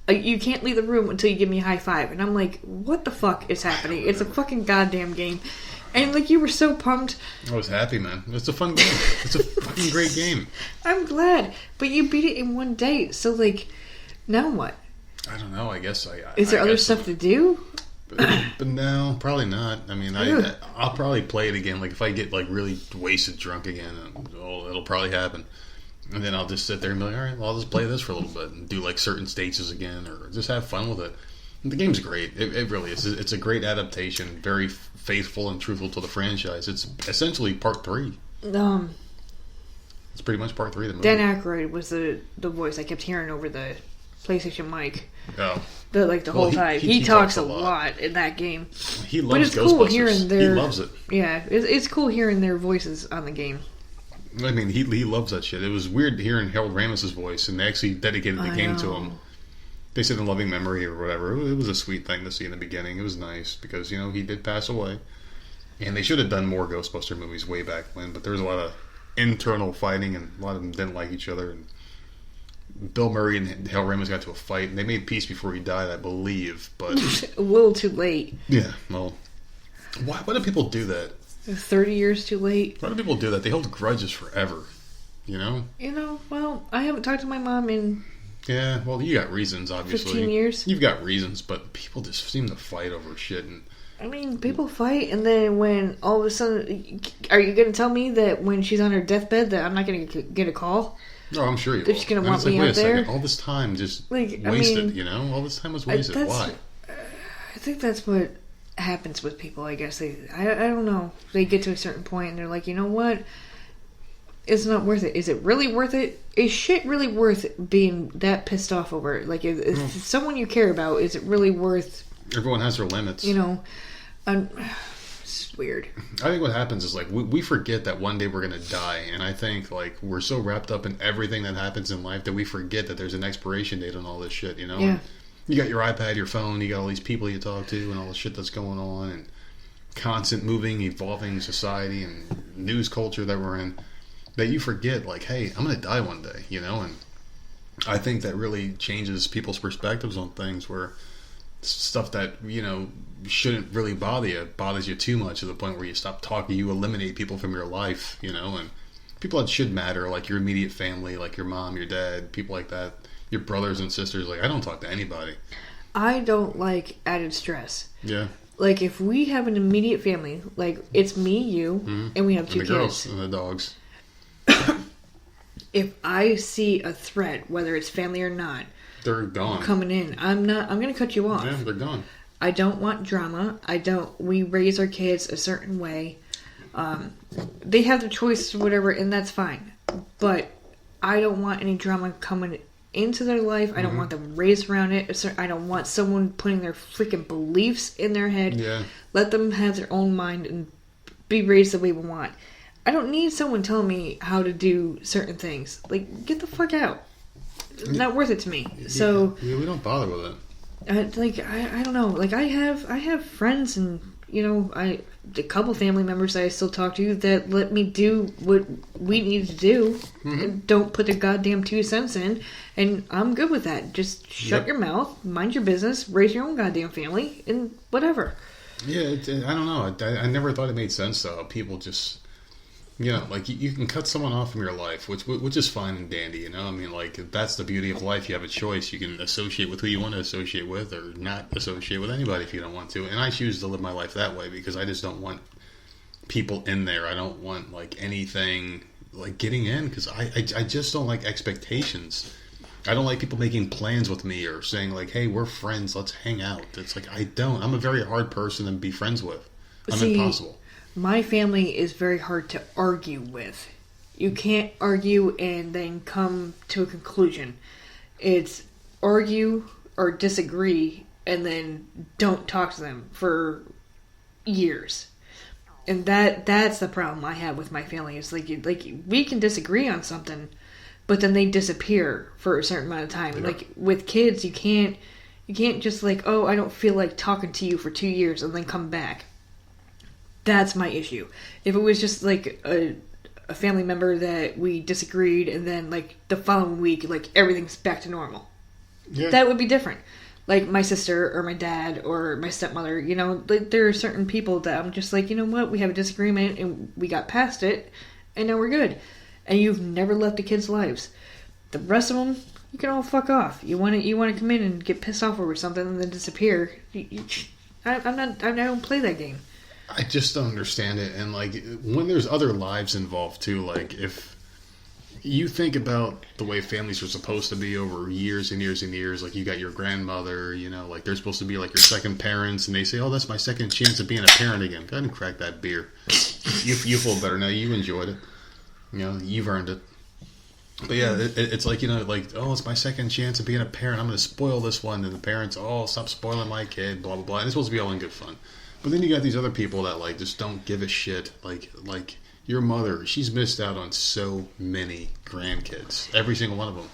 You can't leave the room until you give me a high five. And I'm like, what the fuck is happening? It's a fucking goddamn game. And, like, you were so pumped. I was happy, man. It's a fun game. It's a fucking great game. I'm glad. But you beat it in one day. So, like, now what? I don't know. I guess Is there other stuff to do? But no, probably not. I mean, I'll probably play it again. Like, if I get, like, really wasted drunk again, it'll probably happen. And then I'll just sit there and be like, all right, well, I'll just play this for a little bit and do, like, certain stages again or just have fun with it. And the game's great. It really is. It's a great adaptation. Very faithful and truthful to the franchise. It's essentially part 3. It's pretty much part 3 of the movie. Dan Aykroyd was the voice I kept hearing over the PlayStation mic. Oh. The whole time. He talks a lot in that game. He loves but it's Ghostbusters. Cool hearing their, he loves it. Yeah, it's cool hearing their voices on the game. I mean, he loves that shit. It was weird hearing Harold Ramis's voice, and they actually dedicated the game to him. They said in loving memory or whatever. It was a sweet thing to see in the beginning. It was nice because, he did pass away. And they should have done more Ghostbuster movies way back when, but there was a lot of internal fighting, and a lot of them didn't like each other. And Bill Murray and Harold Ramis got to a fight, and they made peace before he died, I believe. But a little too late. Yeah, well, why do people do that? 30 years too late. Why do people do that? They hold grudges forever, Well, I haven't talked to my mom in... Yeah, well, you got reasons, obviously. 15 years. You've got reasons, but people just seem to fight over shit. And I mean, people fight, and then when all of a sudden... Are you going to tell me that when she's on her deathbed that I'm not going to get a call? No, I'm sure you will. They're just going to want me out there? All this time just wasted, All this time was wasted. Why? I think that's what happens with people, I guess. I don't know. They get to a certain point, and they're like, you know what? It's not worth it. Is it really worth it? Is shit really worth being that pissed off over? Like, if someone you care about, is it really worth... Everyone has their limits. It's weird. I think what happens is, we forget that one day we're going to die. And I think, we're so wrapped up in everything that happens in life that we forget that there's an expiration date on all this shit, Yeah. And you got your iPad, your phone, you got all these people you talk to and all the shit that's going on. And constant moving, evolving society and news culture that we're in. That you forget, hey, I'm going to die one day, And I think that really changes people's perspectives on things where stuff that, shouldn't really bother you bothers you too much to the point where you stop talking, you eliminate people from your life, and people that should matter, like your immediate family, like your mom, your dad, people like that, your brothers and sisters. I don't talk to anybody. I don't like added stress. Yeah. If we have an immediate family, it's me, you, and we have two kids. And the kids. girls and the dogs. If I see a threat, whether it's family or not, they're gone. Coming in, I'm going to cut you off. Yeah, they're gone. I don't want drama. We raise our kids a certain way. They have the choice or whatever, and that's fine. But I don't want any drama coming into their life. I don't want them raised around it. I don't want someone putting their freaking beliefs in their head. Yeah. Let them have their own mind and be raised the way we want. I don't need someone telling me how to do certain things. Get the fuck out. It's not worth it to me. So we don't bother with it. I don't know. I have friends and a couple family members that I still talk to that let me do what we need to do and don't put their goddamn 2 cents in, and I'm good with that. Just shut your mouth, mind your business, raise your own goddamn family, and whatever. Yeah, I don't know. I never thought it made sense though. People just. You can cut someone off from your life, which is fine and dandy, I mean, that's the beauty of life. You have a choice. You can associate with who you want to associate with or not associate with anybody if you don't want to. And I choose to live my life that way because I just don't want people in there. I don't want, anything, getting in because I just don't like expectations. I don't like people making plans with me or saying, hey, we're friends, let's hang out. It's I don't. I'm a very hard person to be friends with. I'm impossible. My family is very hard to argue with. You can't argue and then come to a conclusion. It's argue or disagree and then don't talk to them for years. And that's the problem I have with my family. It's we can disagree on something, but then they disappear for a certain amount of time. Yeah. With kids, you can't just oh, I don't feel like talking to you for 2 years and then come back. That's my issue. If it was just a family member that we disagreed and then the following week everything's back to normal, that would be different. My sister or my dad or my stepmother, there are certain people that I'm just you know what, we have a disagreement and we got past it and now we're good. And you've never left the kids' lives. The rest of them, you can all fuck off. You want to come in and get pissed off over something and then disappear. I don't play that game. I just don't understand it. And when there's other lives involved too, if you think about the way families are supposed to be over years and years and years, you got your grandmother, they're supposed to be your second parents, and they say, oh, that's my second chance of being a parent again. Go ahead and crack that beer. You feel better now. You enjoyed it. You've earned it. But yeah, it's oh, it's my second chance of being a parent. I'm going to spoil this one. And the parents, oh, stop spoiling my kid, blah, blah, blah. And it's supposed to be all in good fun. But then you got these other people that just don't give a shit. your mother, she's missed out on so many grandkids. Every single one of them.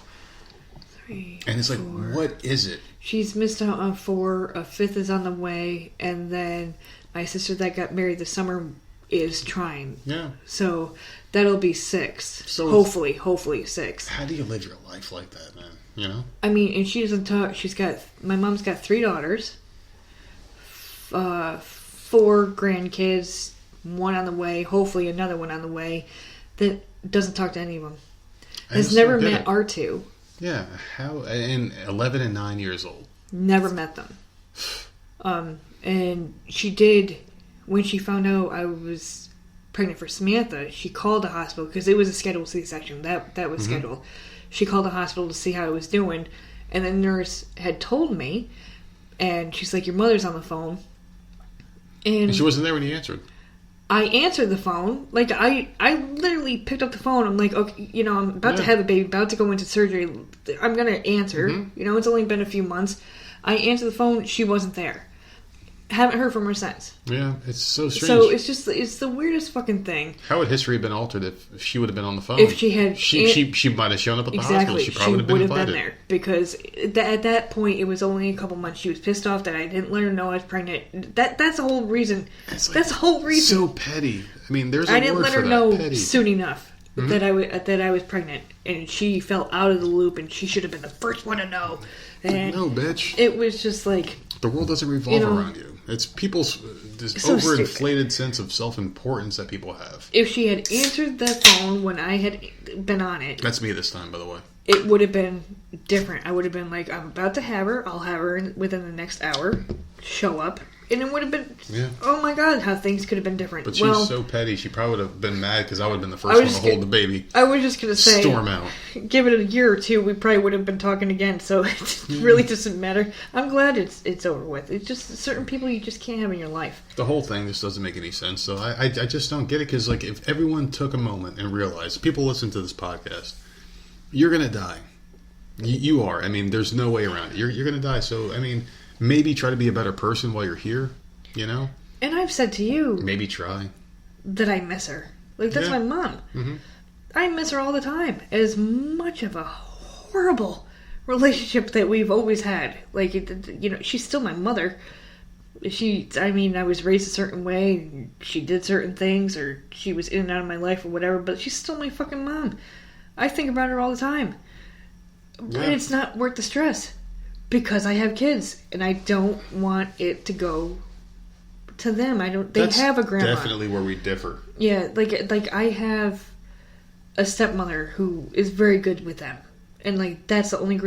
3, And it's like, 4. what is it? She's missed out on 4. A 5th is on the way. And then my sister that got married this summer is trying. Yeah. So that'll be 6. So hopefully 6. How do you live your life like that, man? You know? I mean, and she doesn't talk. My mom's got 3 daughters, 4 grandkids, 1 on the way, hopefully another one on the way, that doesn't talk to any of them. Has never met our 2. Yeah, how? And 11 and 9 years old. Never met them. And she did, when she found out I was pregnant for Samantha, she called the hospital, because it was a scheduled C-section. That was scheduled. She called the hospital to see how I was doing, and the nurse had told me, and she's like, your mother's on the phone. And she wasn't there when you answered. I answered the phone. Like, I literally picked up the phone. I'm like, okay, you know, I'm about to have a baby, about to go into surgery. I'm going to answer. You know, it's only been a few months. I answered the phone. She wasn't there. Haven't heard from her since. Yeah, it's so strange. So it's the weirdest fucking thing. How would history have been altered if she would have been on the phone? If she had... She might have shown up at the hospital. She probably would have been there. Because at that point, it was only a couple months. She was pissed off that I didn't let her know I was pregnant. That's the whole reason. That's the whole reason. So petty. I mean, there's a I didn't word let for her that. know Petty. soon enough that I was pregnant. And she fell out of the loop, and she should have been the first one to know. And no, bitch. It was just like... The world doesn't revolve around you. It's people's this so overinflated sense of self-importance that people have. If she had answered the phone when I had been on it... That's me this time, by the way. It would have been different. I would have been like, I'm about to have her. I'll have her within the next hour. Show up. And it would have been... Yeah. Oh my God, how things could have been different. But she's so petty. She probably would have been mad because I would have been the first one to hold the baby. I was just going to say... Storm out. Give it a year or two, we probably would have been talking again. So it really doesn't matter. I'm glad it's over with. It's just certain people you just can't have in your life. The whole thing just doesn't make any sense. So I just don't get it. Because like, if everyone took a moment and realized, people listen to this podcast, you're going to die. You are. I mean, there's no way around it. You're going to die. So, I mean, maybe try to be a better person while you're here. You know? And I've said to you... Maybe try. That I miss her. Like, that's my mom. Mm-hmm. I miss her all the time. As much of a horrible relationship that we've always had. Like, you know, she's still my mother. I was raised a certain way. She did certain things. Or she was in and out of my life or whatever. But she's still my fucking mom. I think about her all the time. Yeah. But it's not worth the stress. Because I have kids. And I don't want it to go... to them. That's have a grandma. Definitely where we differ. Yeah, like I have a stepmother who is very good with them. And like that's the only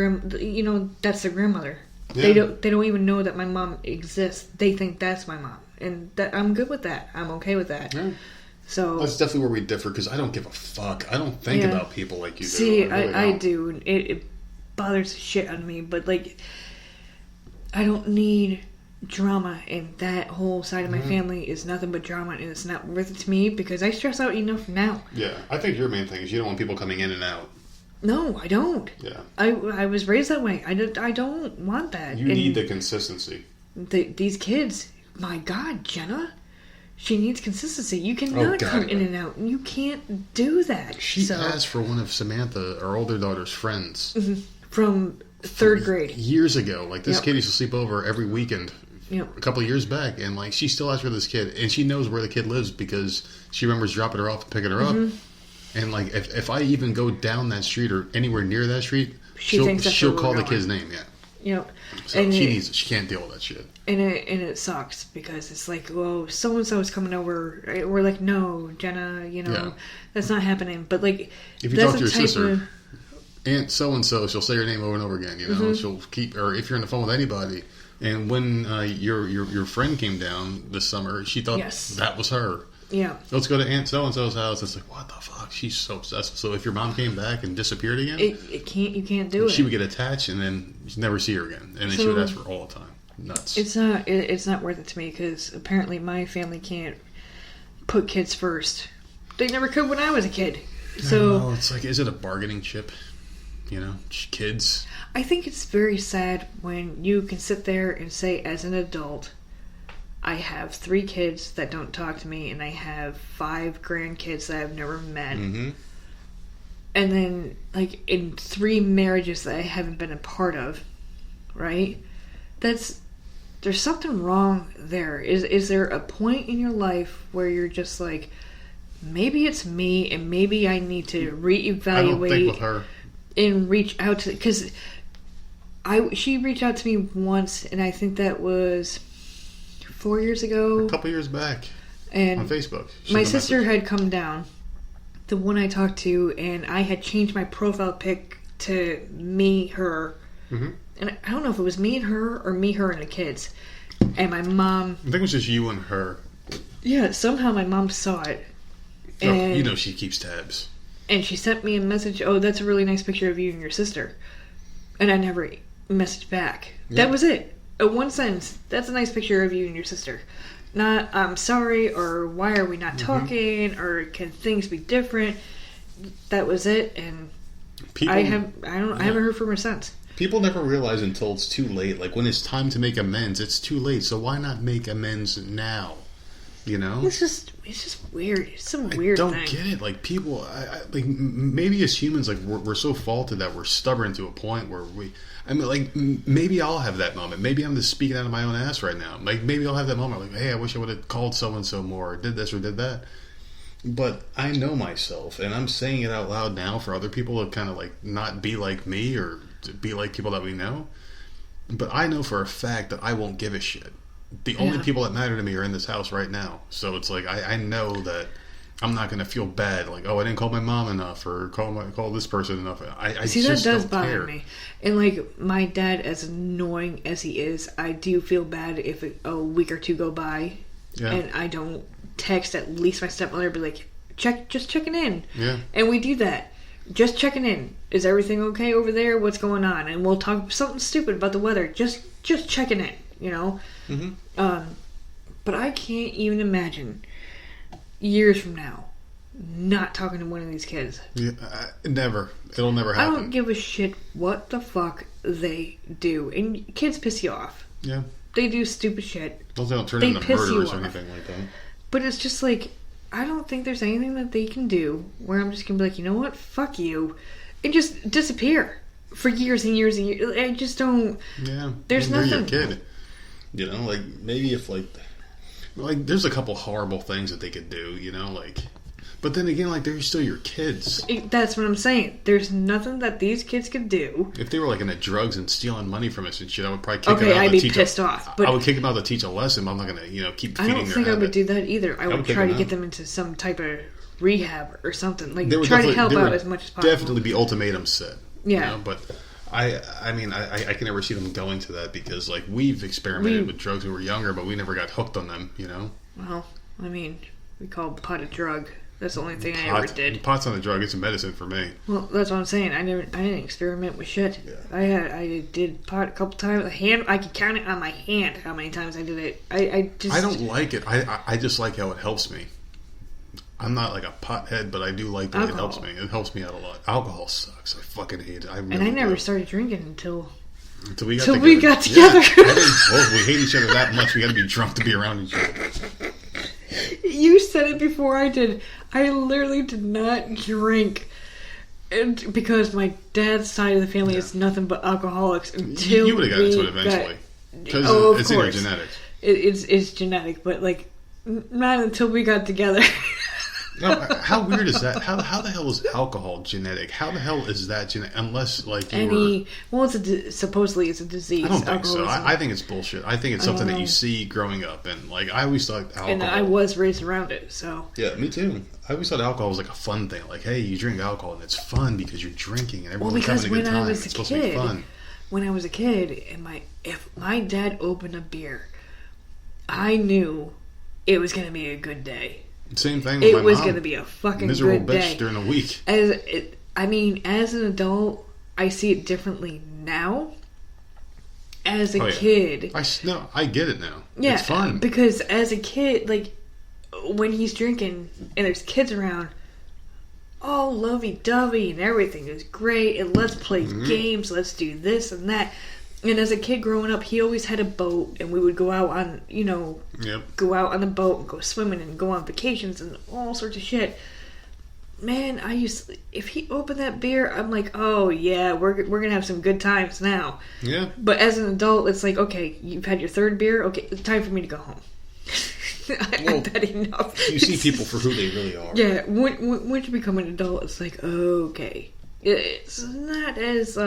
that's their grandmother. Yeah. They don't even know that my mom exists. They think that's my mom. And that I'm good with that. I'm okay with that. Yeah. So that's definitely where we differ because I don't give a fuck. I don't think about people like you do. See, I do. It bothers the shit out of me, but like I don't need drama, and that whole side of my family is nothing but drama, and it's not worth it to me because I stress out enough now. Yeah, I think your main thing is you don't want people coming in and out. No, I don't. Yeah, I was raised that way. I don't want that. You need the consistency. These kids, my God, Jenna, she needs consistency. You cannot come in and out. You can't do that. She asked for one of Samantha, our older daughter's friends, from third grade years ago. Like this kid used to sleep over every weekend. Yep. A couple of years back, and like she still asks for this kid, and she knows where the kid lives because she remembers dropping her off and picking her up. And like if I even go down that street or anywhere near that street, she'll call the kid's name. Yeah. Yep. So and she can't deal with that shit. And it sucks because it's like, well, so and so is coming over. We're like, no, Jenna, that's not happening. But like, if you talk to your sister, Aunt so and so, she'll say your name over and over again. She'll keep, or if you're on the phone with anybody. And when your friend came down this summer, she thought that was her. Yeah. Let's go to Aunt so-and-so's house. It's like, what the fuck? She's so obsessed. So if your mom came back and disappeared again... You can't do it. She would get attached and then you'd never see her again. And then she would ask for all the time. Nuts. It's not worth it to me because apparently my family can't put kids first. They never could when I was a kid. So it's like, is it a bargaining chip? Kids... I think it's very sad when you can sit there and say, as an adult, I have 3 kids that don't talk to me, and I have 5 grandkids that I've never met. Mm-hmm. And then, like, in 3 marriages that I haven't been a part of, right? There's something wrong there. Is there a point in your life where you're just like, maybe it's me, and maybe I need to reevaluate I don't think with her. And reach out to, because she reached out to me once, and I think that was 4 years ago. A couple years back. And on Facebook. My sister had come down, the one I talked to, and I had changed my profile pic to me, her. Mm-hmm. And I don't know if it was me and her, or me, her, and the kids. And my mom... I think it was just you and her. Yeah, somehow my mom saw it. And, you know she keeps tabs. And she sent me a message, oh, that's a really nice picture of you and your sister. And I never messaged back. Yeah. That was it. One sentence. That's a nice picture of you and your sister. Not, I'm sorry, or why are we not talking, or can things be different? That was it, and I haven't heard from her since. People never realize until it's too late. Like, when it's time to make amends, it's too late. So why not make amends now? You know? It's just weird. It's some weird thing. I don't get it. Like, people, like, maybe as humans, like, we're so faulted that we're stubborn to a point where maybe I'll have that moment. Maybe I'm just speaking out of my own ass right now. Like, maybe I'll have that moment. Like, hey, I wish I would have called so-and-so more, or did this or did that. But I know myself, and I'm saying it out loud now for other people to kind of, like, not be like me or to be like people that we know. But I know for a fact that I won't give a shit. The only people that matter to me are in this house right now. So it's like, I know that I'm not going to feel bad. Like, oh, I didn't call my mom enough, or call this person enough. I see, that does don't bother care. me. And, like, my dad, as annoying as he is, I do feel bad if a week or two go by and I don't text at least my stepmother, be like, just checking in. Yeah. And we do that. Just checking in. Is everything okay over there? What's going on? And we'll talk something stupid about the weather. Just checking in, you know? Mm-hmm. But I can't even imagine years from now not talking to one of these kids. Yeah, never. It'll never happen. I don't give a shit what the fuck they do. And kids piss you off. Yeah. They do stupid shit. They don't turn into murderers or anything like that. But it's just like, I don't think there's anything that they can do where I'm just going to be like, you know what? Fuck you. And just disappear for years and years and years. I just don't... Yeah. There's nothing... You're a kid. You know, like, maybe if, like, there's a couple horrible things that they could do, you know, like... But then again, like, they're still your kids. That's what I'm saying. There's nothing that these kids could do. If they were, like, into drugs and stealing money from us and shit, I would probably kick them out. I'd be pissed off. But I would kick them out to teach a lesson, but I'm not going to, you know, keep feeding their habit. I don't think I would do that either. I would try to get them into some type of rehab or something. Like, try to help out as much as possible. Definitely be ultimatums set. Yeah. You know? But I mean, I can never see them going to that because, like, we've experimented with drugs when we were younger, but we never got hooked on them, you know? Well, I mean, we call pot a drug. That's the only thing I ever did. Pot's not a drug; it's a medicine for me. Well, that's what I'm saying. I didn't experiment with shit. Yeah. I did pot a couple times. I could count it on my hand how many times I did it. I don't like it. I just like how it helps me. I'm not like a pothead, but I do like that it helps me. It helps me out a lot. Alcohol sucks. I fucking hate it. And I never started drinking until we got together. Yeah. We hate each other that much. We got to be drunk to be around each other. You said it before I did. I literally did not drink, and because my dad's side of the family is nothing but alcoholics. Until you would have got into it eventually, because it's in your genetics. It's genetic, but like not until we got together. No, how weird is that? How the hell is alcohol genetic? How the hell is that genetic? Unless like supposedly it's a disease. I don't think so. I think it's bullshit. I think it's something that you see growing up, and like I always thought alcohol. And I was raised around it, so yeah, me too. I always thought alcohol was like a fun thing. Like, hey, you drink alcohol and it's fun because you're drinking and everyone's having a good time. It's supposed to be fun. When I was a kid, if my dad opened a beer, I knew it was going to be a good day. Same thing with my mom. It was going to be a fucking miserable good day. Bitch during the week. As an adult, I see it differently now. As a kid... I get it now. Yeah, it's fun. Because as a kid, like, when he's drinking and there's kids around, all lovey-dovey and everything is great, and let's play games, let's do this and that. And as a kid growing up, he always had a boat, and we would go out on, go out on the boat and go swimming and go on vacations and all sorts of shit. Man, if he opened that beer, I'm like, oh yeah, we're gonna have some good times now. Yeah. But as an adult, it's like, okay, you've had your third beer. Okay, it's time for me to go home. I've had enough. You see people for who they really are. Yeah. Once you become an adult, it's like, okay, it's not as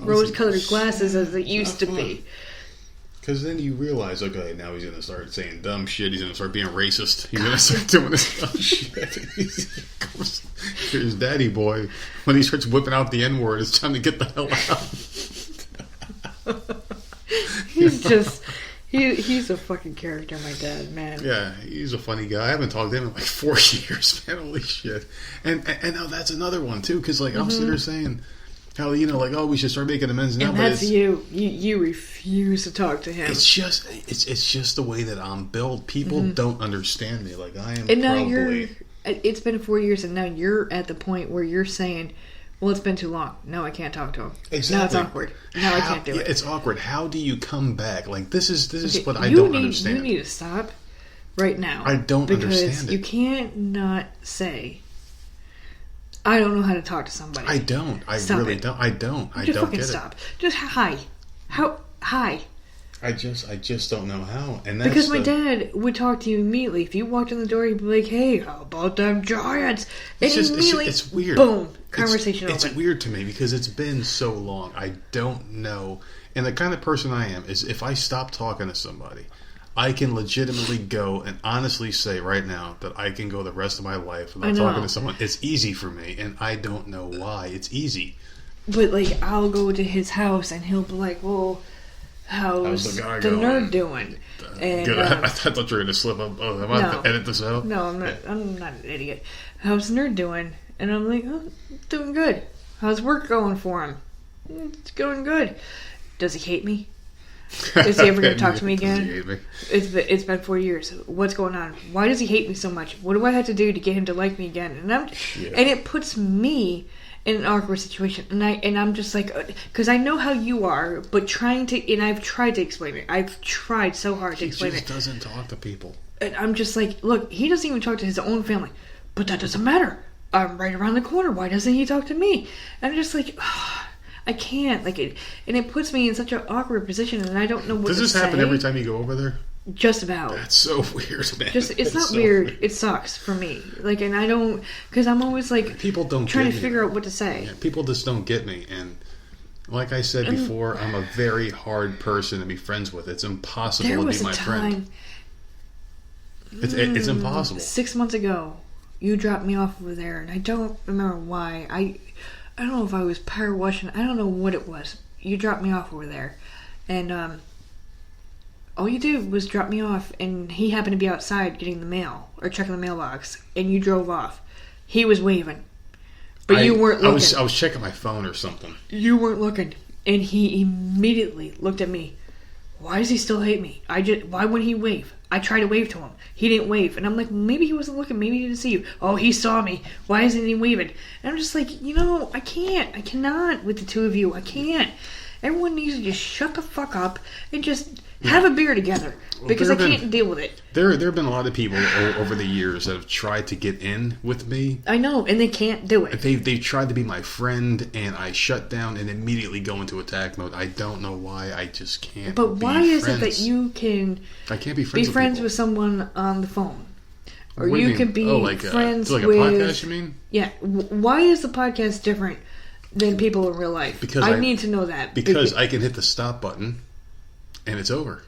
rose-colored glasses as it used to be. Because then you realize, okay, now he's going to start saying dumb shit. He's going to start being racist. He's going to start doing this dumb shit. Here's daddy boy. When he starts whipping out the N-word, it's time to get the hell out. He's a fucking character, my dad, man. Yeah, he's a funny guy. I haven't talked to him in like 4 years, man. Holy shit. And now that's another one, too. Because, like, I'm sitting there saying... How, oh, we should start making amends now. And that's you. You refuse to talk to him. It's just the way that I'm built. People don't understand me. Like, I am. And now it's been 4 years, and now you're at the point where you're saying, well, it's been too long. No, I can't talk to him. Exactly. Now it's awkward. Now I can't do it. It's awkward. How do you come back? Like, this is what I don't understand. You need to stop right now. I don't understand it. Because you can't not say... I don't know how to talk to somebody. I don't. I really don't. I don't. I just don't fucking get stop. it. Just hi. Hi. I just don't know how. And that's because my dad would talk to you immediately. If you walked in the door, he'd be like, "Hey, how about them Giants?" And it's weird. Boom. Conversation It's open. weird to me because it's been so long. I don't know. And the kind of person I am is if I stop talking to somebody, I can legitimately go and honestly say right now that I can go the rest of my life without talking to someone. It's easy for me, and I don't know why. It's easy. But, like, I'll go to his house, and he'll be like, well, how's the nerd doing? And, good. I thought you were going to slip up. Oh, am I going to edit this out? No, I'm not. I'm not an idiot. How's the nerd doing? And I'm like, oh, doing good. How's work going for him? It's going good. Does he hate me? Is he ever going to talk to me again? Does he hate me? It's been 4 years. What's going on? Why does he hate me so much? What do I have to do to get him to like me again? And it puts me in an awkward situation. And I'm just like, because I know how you are, but I've tried to explain it. I've tried so hard to explain it. He just doesn't talk to people. And I'm just like, look, he doesn't even talk to his own family, but that doesn't matter. I'm right around the corner. Why doesn't he talk to me? And I'm just like, I can't, and it puts me in such an awkward position, and I don't know what to say. Does this happen every time you go over there? Just about. That's so weird, man. It's not so weird. It sucks for me. And I don't, because I'm always people don't trying to figure out what to say. Yeah, people just don't get me, and like I said before, I'm a very hard person to be friends with. It's impossible to be my friend. It's impossible. 6 months ago, you dropped me off over there, and I don't remember why. I don't know if I was power washing. I don't know what it was. You dropped me off over there. And all you did was drop me off, and he happened to be outside getting the mail, or checking the mailbox, and you drove off. He was waving. But you weren't looking. I was checking my phone or something. You weren't looking. And he immediately looked at me. Why does he still hate me? Why wouldn't he wave? I tried to wave to him. He didn't wave. And I'm like, maybe he wasn't looking. Maybe he didn't see you. Oh, he saw me. Why isn't he waving? And I'm just like, I can't. I cannot with the two of you. I can't. Everyone needs to just shut the fuck up and just have a beer together. Because I can't deal with it. There have been a lot of people over the years that have tried to get in with me. I know, and they can't do it. They've tried to be my friend, and I shut down and immediately go into attack mode. I don't know why. I just can't. But why is it that you can? I can't be friends with someone on the phone, or you can be friends with a podcast. You mean? Yeah. Why is the podcast different than people in real life? Because I need to know that. Because I can hit the stop button, and it's over.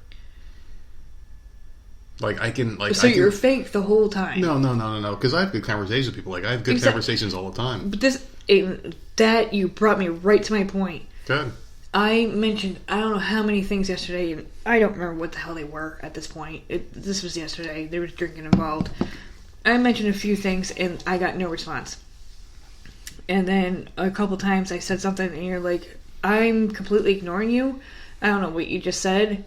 So you're fake the whole time? No. Because I have good conversations with people. I have good conversations all the time. But you brought me right to my point. Good. I mentioned I don't know how many things yesterday. And I don't remember what the hell they were at this point. This was yesterday. There was drinking involved. I mentioned a few things and I got no response. And then a couple times I said something and you're like, "I'm completely ignoring you. I don't know what you just said."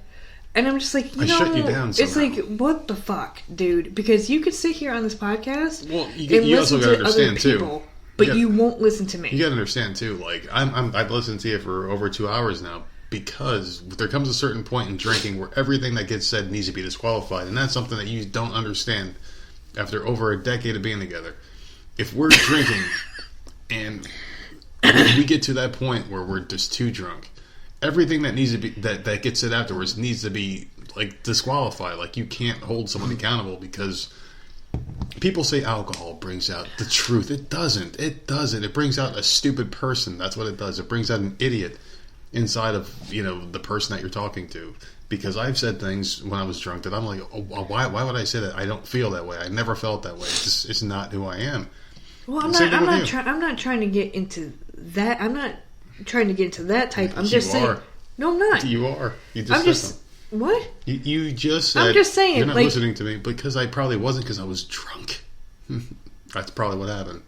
And I'm just like, shut you down somehow. It's like, what the fuck, dude? Because you could sit here on this podcast you also gotta understand but you won't listen to me. You gotta understand too. I've listened to you for over 2 hours now because there comes a certain point in drinking where everything that gets said needs to be disqualified, and that's something that you don't understand after over a decade of being together. If we're drinking and we get to that point where we're just too drunk, everything that needs to be that gets said afterwards needs to be like disqualified. Like, you can't hold someone accountable because people say alcohol brings out the truth. It doesn't. It brings out a stupid person. That's what it does. It brings out an idiot inside of, the person that you're talking to. Because I've said things when I was drunk that I'm like, oh, why would I say that? I don't feel that way. I never felt that way. It's not who I am. Well, I'm not trying to get into that. I'm not trying to get into that type. I'm just saying. No, I'm not. You are. You just I'm said just. something. What? You just said. I'm just saying. You're not listening to me because I probably wasn't, because I was drunk. That's probably what happened.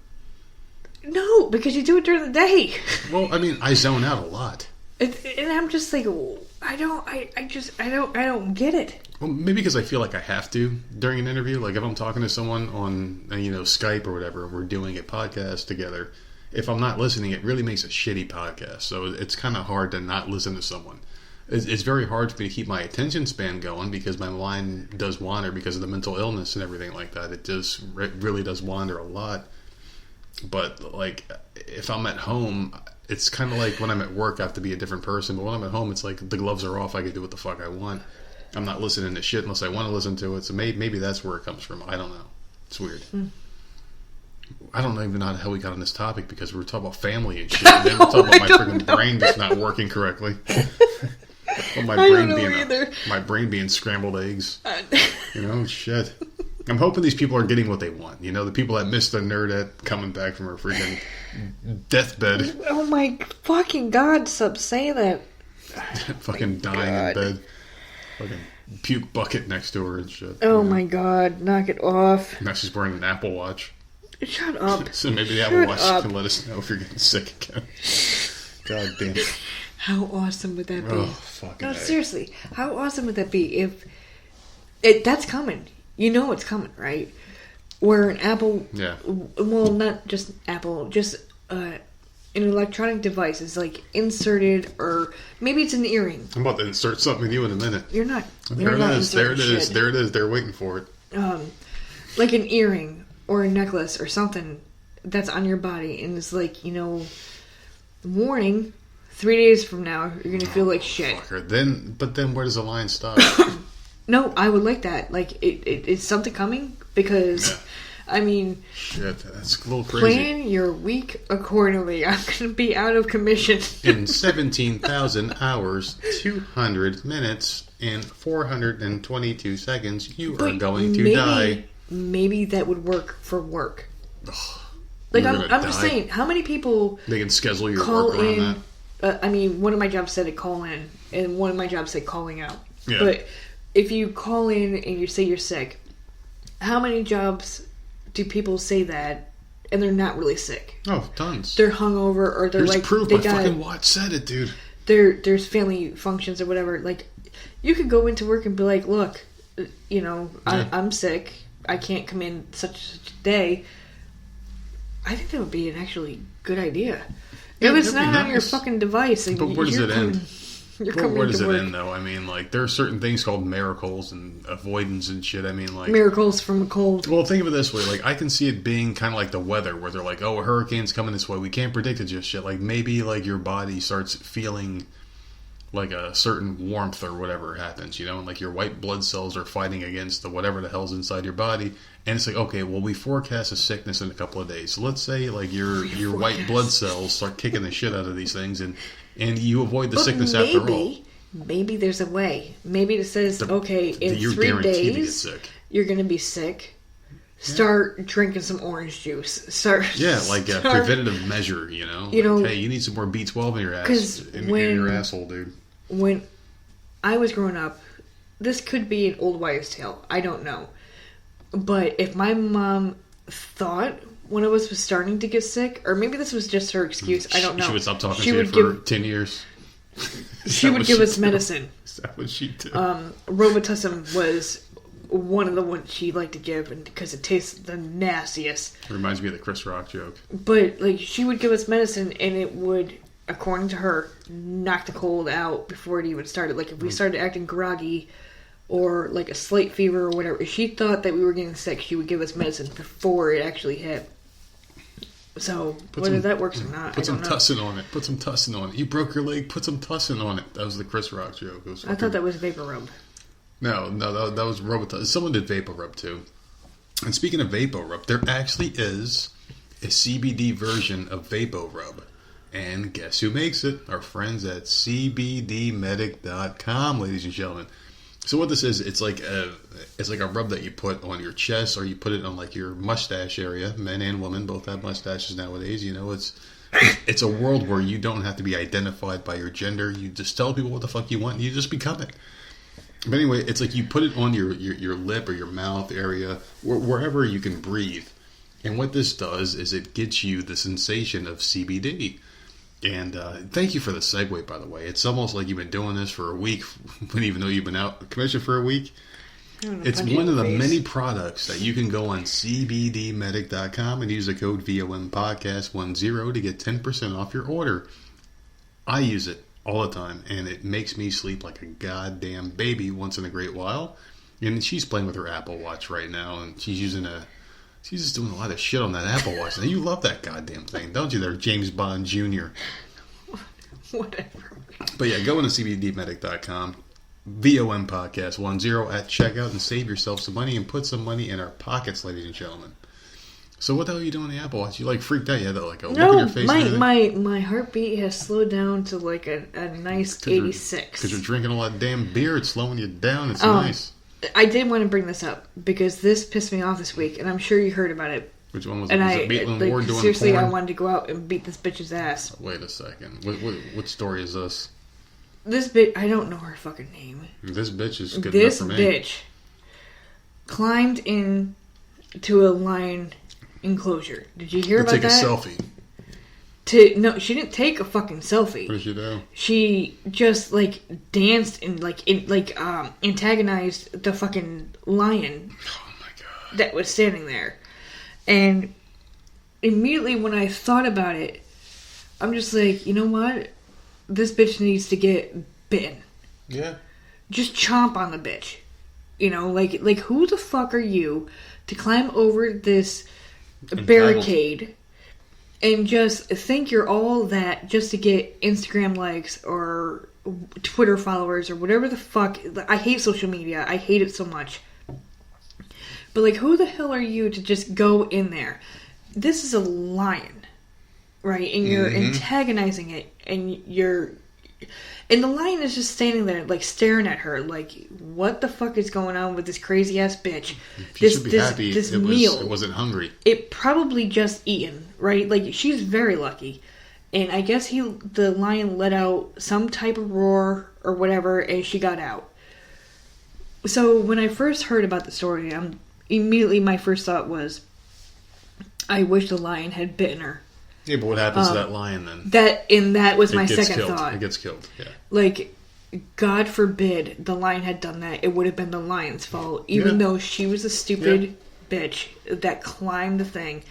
No, because you do it during the day. Well, I mean, I zone out a lot. And I'm just like, I don't get it. Well, maybe because I feel like I have to during an interview. Like, if I'm talking to someone on, Skype or whatever, we're doing a podcast together. If I'm not listening, it really makes a shitty podcast. So it's kind of hard to not listen to someone. It's very hard for me to keep my attention span going because my mind does wander because of the mental illness and everything like that. It really does wander a lot. But, like, if I'm at home, it's kind of like when I'm at work, I have to be a different person. But when I'm at home, it's like the gloves are off. I can do what the fuck I want. I'm not listening to shit unless I want to listen to it. So maybe that's where it comes from. I don't know. It's weird. I don't even know how we got on this topic because we were talking about family and shit. And then we're talking about my freaking brain that's not working correctly. Well, my brain being scrambled eggs. Shit. I'm hoping these people are getting what they want. The people that missed the nerdette coming back from her freaking deathbed. Oh my fucking God, stop saying that. Fucking dying in bed. Fucking puke bucket next to her and shit. Oh my God, knock it off. Now she's wearing an Apple Watch. Shut up. So maybe the Apple Watch can let us know if you're getting sick again. God damn it. How awesome would that be? Oh, fucking seriously. How awesome would that be if... that's coming. You know it's coming, right? Where an Apple... Yeah. Well, not just Apple. Just an electronic device is, like, inserted, or maybe it's an earring. I'm about to insert something in you in a minute. You're not. There it is. There it is. There it is. They're waiting for it. Like an earring or a necklace or something that's on your body, and it's like, warning... 3 days from now, you're going to feel like shit. But then where does the line stop? No, I would like that. Like, it's something coming because, I mean... Shit, that's a little crazy. Plan your week accordingly. I'm going to be out of commission. In 17,000 hours, 200 minutes, and 422 seconds, you are going to die. Maybe that would work for work. Like, I'm just saying, how many people... They can schedule your work around that. One of my jobs said to call in, and one of my jobs said calling out. Yeah. But if you call in and you say you're sick, how many jobs do people say that and they're not really sick? Oh, tons. They're hungover, or they're There's proof. My fucking watch said it, dude. There's family functions or whatever. Like, you could go into work and be like, look, I'm sick. I can't come in such a day. I think that would be an actually good idea. If it's not on your fucking device, but where does it end? Where does it work. end, though? I mean, like, there are certain things called miracles and avoidance and shit. I mean, like... Miracles from a cold. Well, think of it this way. Like, I can see it being kind of like the weather, where they're like, oh, a hurricane's coming this way. We can't predict it just yet. Like, maybe, like, your body starts feeling, like, a certain warmth or whatever happens, And, like, your white blood cells are fighting against the whatever the hell's inside your body. And it's like, okay, well, we forecast a sickness in a couple of days. So let's say, like, your white blood cells start kicking the shit out of these things, and you avoid the sickness after all. Maybe there's a way. Maybe it says, okay, in 3 days, you're going to be sick. Start drinking some orange juice. Like a preventative measure, Like, hey, you need some more B12 in your ass. In your asshole, dude. When I was growing up, this could be an old wives' tale. I don't know. But if my mom thought one of us was starting to get sick, or maybe this was just her excuse, I don't know. She would stop talking to you for 10 years. She would give us medicine. Is that what she did? Robitussin was one of the ones she liked to give, and because it tastes the nastiest. It reminds me of the Chris Rock joke. But, like, she would give us medicine, and it would according to her, knock the cold out before it even started. Like, if we started acting groggy or, like, a slight fever or whatever, if she thought that we were getting sick, she would give us medicine before it actually hit. So, whether that works or not, I don't know. Put some tussin on it. Put some tussin on it. You broke your leg, put some tussin on it. That was the Chris Rock joke. I thought that was Vapor Rub. No, that was Robitussin. Someone did Vapor Rub, too. And speaking of Vapor Rub, there actually is a CBD version of Vapor Rub. And guess who makes it? Our friends at cbdmedic.com, ladies and gentlemen. So what this is, it's like a rub that you put on your chest, or you put it on like your mustache area. Men and women both have mustaches nowadays. You know, it's a world where you don't have to be identified by your gender. You just tell people what the fuck you want, and you just become it. But anyway, it's like you put it on your lip or your mouth area, wherever you can breathe. And what this does is it gets you the sensation of CBD. And thank you for the segue, by the way. It's almost like you've been doing this for a week, even though you've been out of commission for a week. It's one of the many products that you can go on cbdmedic.com and use the code VOMPodcast10 to get 10% off your order. I use it all the time, and it makes me sleep like a goddamn baby once in a great while. And she's playing with her Apple Watch right now, and she's just doing a lot of shit on that Apple Watch. Now, you love that goddamn thing, don't you there, James Bond Jr.? Whatever. But yeah, go into cbdmedic.com, VOMPodcast10 at checkout, and save yourself some money and put some money in our pockets, ladies and gentlemen. So what the hell are you doing on the Apple Watch? You like freaked out? You had that like a look in your face? My heartbeat has slowed down to like a nice 86. Because you're drinking a lot of damn beer. It's slowing you down. It's nice. I did want to bring this up because this pissed me off this week, and I'm sure you heard about it. Which one was it? Was it Maitland Ward doing seriously, porn? I wanted to go out and beat this bitch's ass. Wait a second. What story is this? This bitch, I don't know her fucking name. This bitch is good enough for me. This bitch climbed in to a lion enclosure. Did you hear about that? To take a selfie. No, she didn't take a fucking selfie. What did she do? She just like danced and antagonized the fucking lion. Oh my god. That was standing there. And immediately when I thought about it, I'm just like, you know what? This bitch needs to get bitten. Yeah. Just chomp on the bitch. You know, like who the fuck are you to climb over this barricade and just think you're all that just to get Instagram likes or Twitter followers or whatever the fuck. I hate social media. I hate it so much. But like, who the hell are you to just go in there? This is a lion, right? And you're antagonizing it, and the lion is just standing there, like staring at her, like, what the fuck is going on with this crazy ass bitch? She should be happy this it meal. wasn't hungry. It probably just eaten, right? Like, she's very lucky. And I guess the lion let out some type of roar or whatever, and she got out. So when I first heard about the story, immediately my first thought was, I wish the lion had bitten her. Yeah, but what happens to that lion then? That was my second thought. It gets killed, yeah. Like, God forbid the lion had done that. It would have been the lion's fault. Even though she was a stupid bitch that climbed the thing,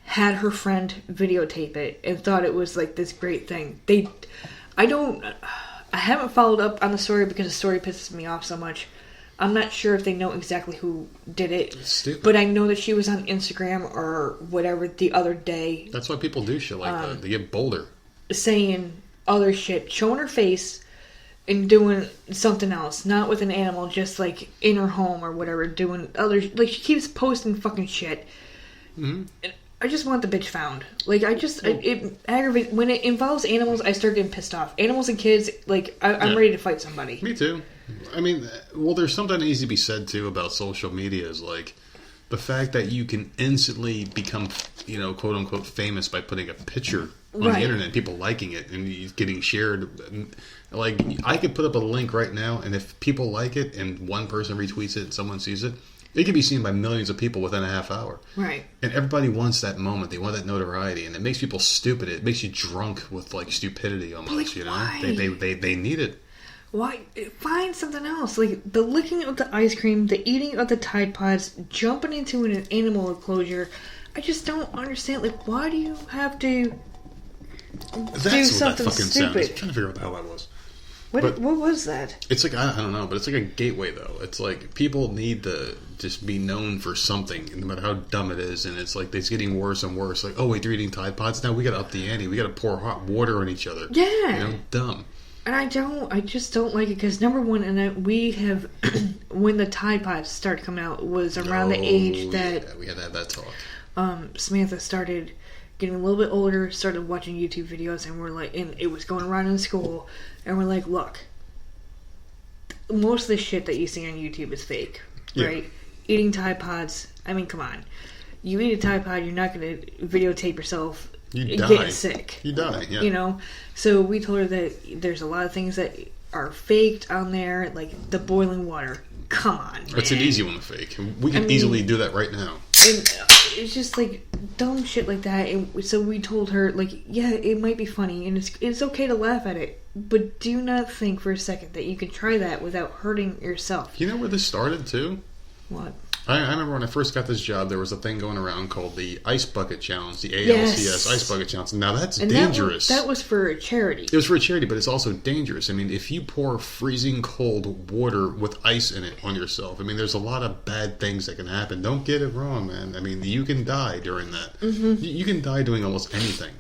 had her friend videotape it, and thought it was like this great thing. I haven't followed up on the story because the story pisses me off so much. I'm not sure if they know exactly who did it. It's stupid. But I know that she was on Instagram or whatever the other day. That's why people do shit like that. They get bolder. Saying other shit, showing her face and doing something else. Not with an animal, just like in her home or whatever, doing other... Like, she keeps posting fucking shit. Mm-hmm. And I just want the bitch found. Like, it aggravates... When it involves animals, I start getting pissed off. Animals and kids, like, I'm ready to fight somebody. Me too. I mean, well, there's something that needs to be said, too, about social media is, like, the fact that you can instantly become, quote-unquote famous by putting a picture on the internet, people liking it, and getting shared. Like, I could put up a link right now, and if people like it, and one person retweets it, and someone sees it, it can be seen by millions of people within a half hour. Right. And everybody wants that moment. They want that notoriety, and it makes people stupid. It makes you drunk with, like, stupidity almost, why? They need it. Why? Find something else. Like, the licking of the ice cream, the eating of the Tide Pods, jumping into an animal enclosure. I just don't understand. Like, why do you have to That's do what something that fucking sound is. stupid. I'm trying to figure out what the hell that was. What was that? It's like, I don't know, but it's like a gateway, though. It's like people need to just be known for something, no matter how dumb it is. And it's like it's getting worse and worse. Like, oh, wait, they're eating Tide Pods? Now we got to up the ante. We got to pour hot water on each other. Yeah. You know, dumb. And I just don't like it because number one, we have, when the Tide Pods started coming out, was around the age that... Yeah, we had to have that talk. Samantha started getting a little bit older, started watching YouTube videos, and we're like, and it was going around in school, and we're like, look, most of the shit that you see on YouTube is fake, right? Eating Tide Pods, I mean, come on. You eat a Tide Pod, you're not going to videotape yourself getting sick. You die, yeah. You know? So we told her that there's a lot of things that are faked on there, like the boiling water. Come on, man. It's an easy one to fake. We can easily do that right now. And it's just like dumb shit like that. And so we told her, like, yeah, it might be funny, and it's okay to laugh at it, but do not think for a second that you can try that without hurting yourself. You know where this started, too? What? I remember when I first got this job, there was a thing going around called the Ice Bucket Challenge, the ALCS Ice Bucket Challenge. Now, that's dangerous. That was for a charity. It was for a charity, but it's also dangerous. I mean, if you pour freezing cold water with ice in it on yourself, I mean, there's a lot of bad things that can happen. Don't get it wrong, man. I mean, you can die during that. Mm-hmm. You can die doing almost anything.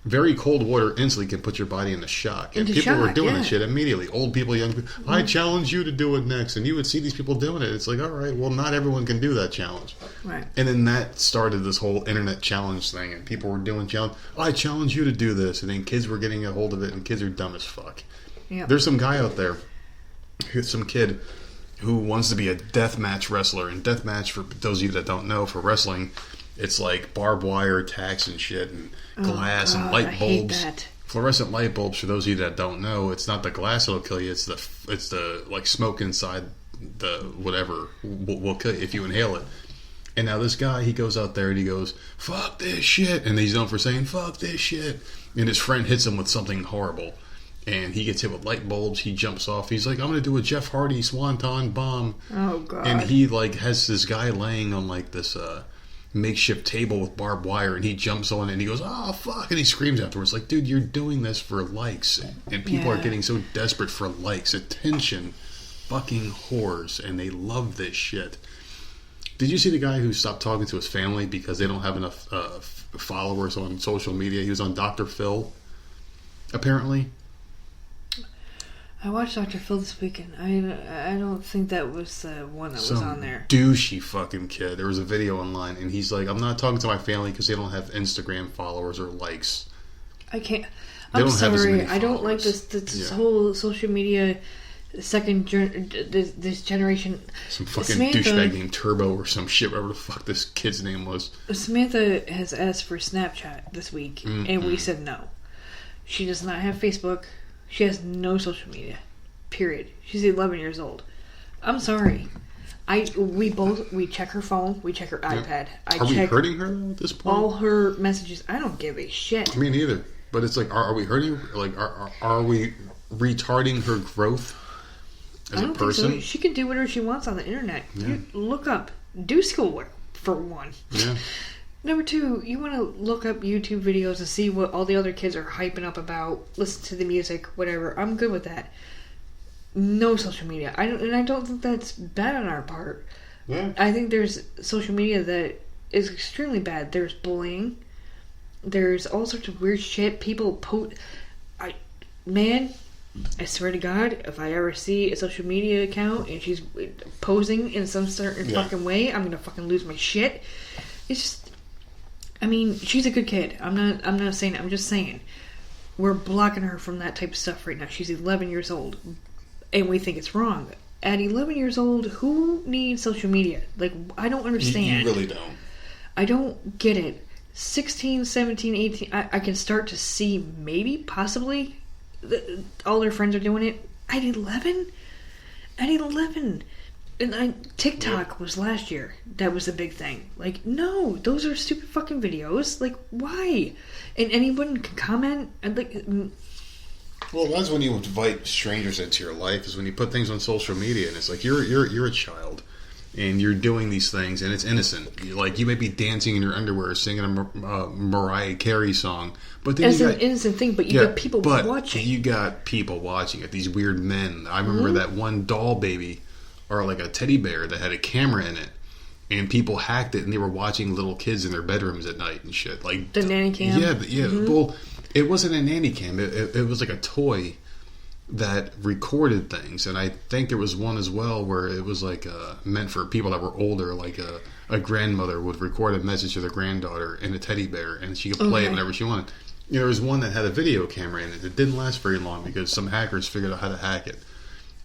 Very cold water instantly can put your body into shock. And people were doing that shit immediately. Old people, young people. I challenge you to do it next. And you would see these people doing it. It's like, all right, well, not everyone can do that challenge. Right. And then that started this whole internet challenge thing. And people were doing challenge. I challenge you to do this. And then kids were getting a hold of it. And kids are dumb as fuck. Yep. There's some guy out there, some kid, who wants to be a deathmatch wrestler. And deathmatch, for those of you that don't know, for wrestling, it's like barbed wire attacks and shit and glass and light bulbs. I hate that. Fluorescent light bulbs, for those of you that don't know, it's not the glass that'll kill you, it's the like smoke inside the whatever will kill you if you inhale it. And now this guy, he goes out there and he goes, fuck this shit, and he's known for saying fuck this shit, and his friend hits him with something horrible, and he gets hit with light bulbs. He jumps off. He's like, I'm gonna do a Jeff Hardy swanton bomb. Oh god. And he like has this guy laying on like this makeshift table with barbed wire, and he jumps on it and he goes, oh fuck, and he screams afterwards like, dude, you're doing this for likes, and people are getting so desperate for likes, attention, fucking whores, and they love this shit. Did you see the guy who stopped talking to his family because they don't have enough followers on social media? He was on Dr. Phil, apparently. I watched Dr. Phil this weekend. I don't think that was the one that was on there. Douchey fucking kid. There was a video online, and he's like, I'm not talking to my family because they don't have Instagram followers or likes. I can't. I'm sorry. I don't like this whole social media this generation. Some fucking douchebag named Turbo or some shit, whatever the fuck this kid's name was. Samantha has asked for Snapchat this week, and we said no. She does not have Facebook. She has no social media. Period. She's 11 years old. I'm sorry. We check her phone. We check her iPad. Are we hurting her at this point? All her messages. I don't give a shit. Me neither. But it's like, are we hurting? Like, are we retarding her growth as a person? Think so. She can do whatever she wants on the internet. Yeah. You look up, do schoolwork for one. Yeah. Number two, you want to look up YouTube videos and see what all the other kids are hyping up about, listen to the music, whatever. I'm good with that. No social media. I don't think that's bad on our part. Yeah. I think there's social media that is extremely bad. There's bullying. There's all sorts of weird shit. People post... I swear to God, if I ever see a social media account and she's posing in some certain fucking way, I'm gonna fucking lose my shit. It's just... I mean, she's a good kid. I'm not saying it. I'm just saying we're blocking her from that type of stuff right now. She's 11 years old, and we think it's wrong. At 11 years old, who needs social media? Like, I don't understand. You really don't. I don't get it. 16, 17, 18, I can start to see maybe, possibly, all their friends are doing it. At 11? At 11. And TikTok was last year. That was the big thing. Like, no, those are stupid fucking videos. Like, why? And anyone can comment. Well, that's when you invite strangers into your life. Is when you put things on social media, and it's like you're a child, and you're doing these things, and it's innocent. You may be dancing in your underwear, singing a Mariah Carey song, but then it's an innocent thing. But you got people watching. You got people watching it. These weird men. I remember that one doll baby, or like a teddy bear that had a camera in it, and people hacked it, and they were watching little kids in their bedrooms at night and shit. Like the nanny cam. Yeah. Well, it wasn't a nanny cam. It was like a toy that recorded things, and I think there was one as well where it was like meant for people that were older, like a grandmother would record a message to their granddaughter in a teddy bear, and she could play it whenever she wanted. There was one that had a video camera in it. It didn't last very long because some hackers figured out how to hack it.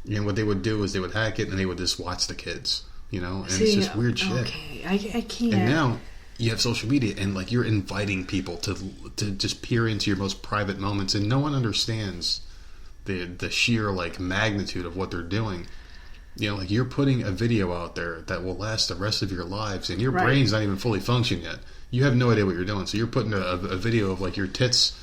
And what they would do is they would hack it, and they would just watch the kids, and it's just weird shit. Okay, I can't. And now you have social media, and like you're inviting people to just peer into your most private moments, and no one understands the sheer like magnitude of what they're doing. Like you're putting a video out there that will last the rest of your lives, and your brain's not even fully functioned yet. You have no idea what you're doing, so you're putting a video of like your tits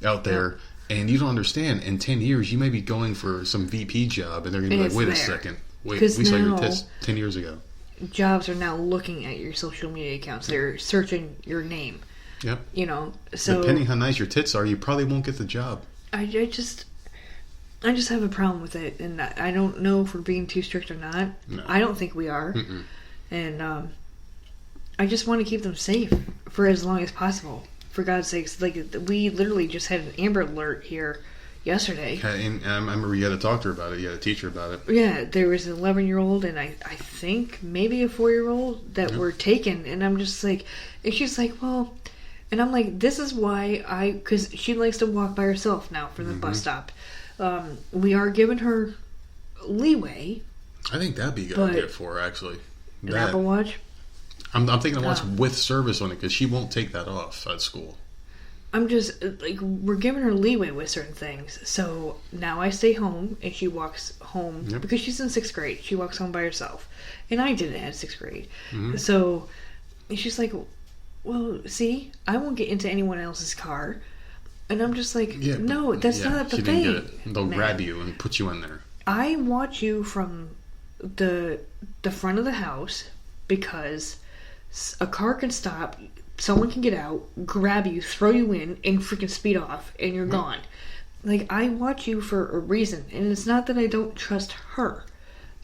out there, and you don't understand. In 10 years, you may be going for some VP job, and they're going to be like, "Wait a second, we saw your tits 10 years ago." Jobs are now looking at your social media accounts. They're searching your name. Yep. So depending how nice your tits are, you probably won't get the job. I just have a problem with it, and I don't know if we're being too strict or not. No. I don't think we are. And I just want to keep them safe for as long as possible. For God's sakes, like we literally just had an Amber Alert here yesterday. And I remember you had to talk to her about it. You had to teach her about it. Yeah, there was an 11-year-old and I think maybe a 4-year-old that were taken, and I'm just like, and she's like, well, and I'm like, this is why because she likes to walk by herself now from the bus stop. We are giving her leeway. I think that'd be a good idea for her, actually. An Apple Watch? I'm thinking of watch with service on it because she won't take that off at school. I'm just, like, we're giving her leeway with certain things. So now I stay home and she walks home because she's in 6th grade. She walks home by herself. And I did it at 6th grade. So she's like, well, see, I won't get into anyone else's car. And I'm just like, no, that's not the thing. Didn't get it. They'll grab you and put you in there. I watch you from the front of the house because a car can stop, someone can get out, grab you, throw you in, and freaking speed off, and you're gone. Like, I watch you for a reason, and it's not that I don't trust her.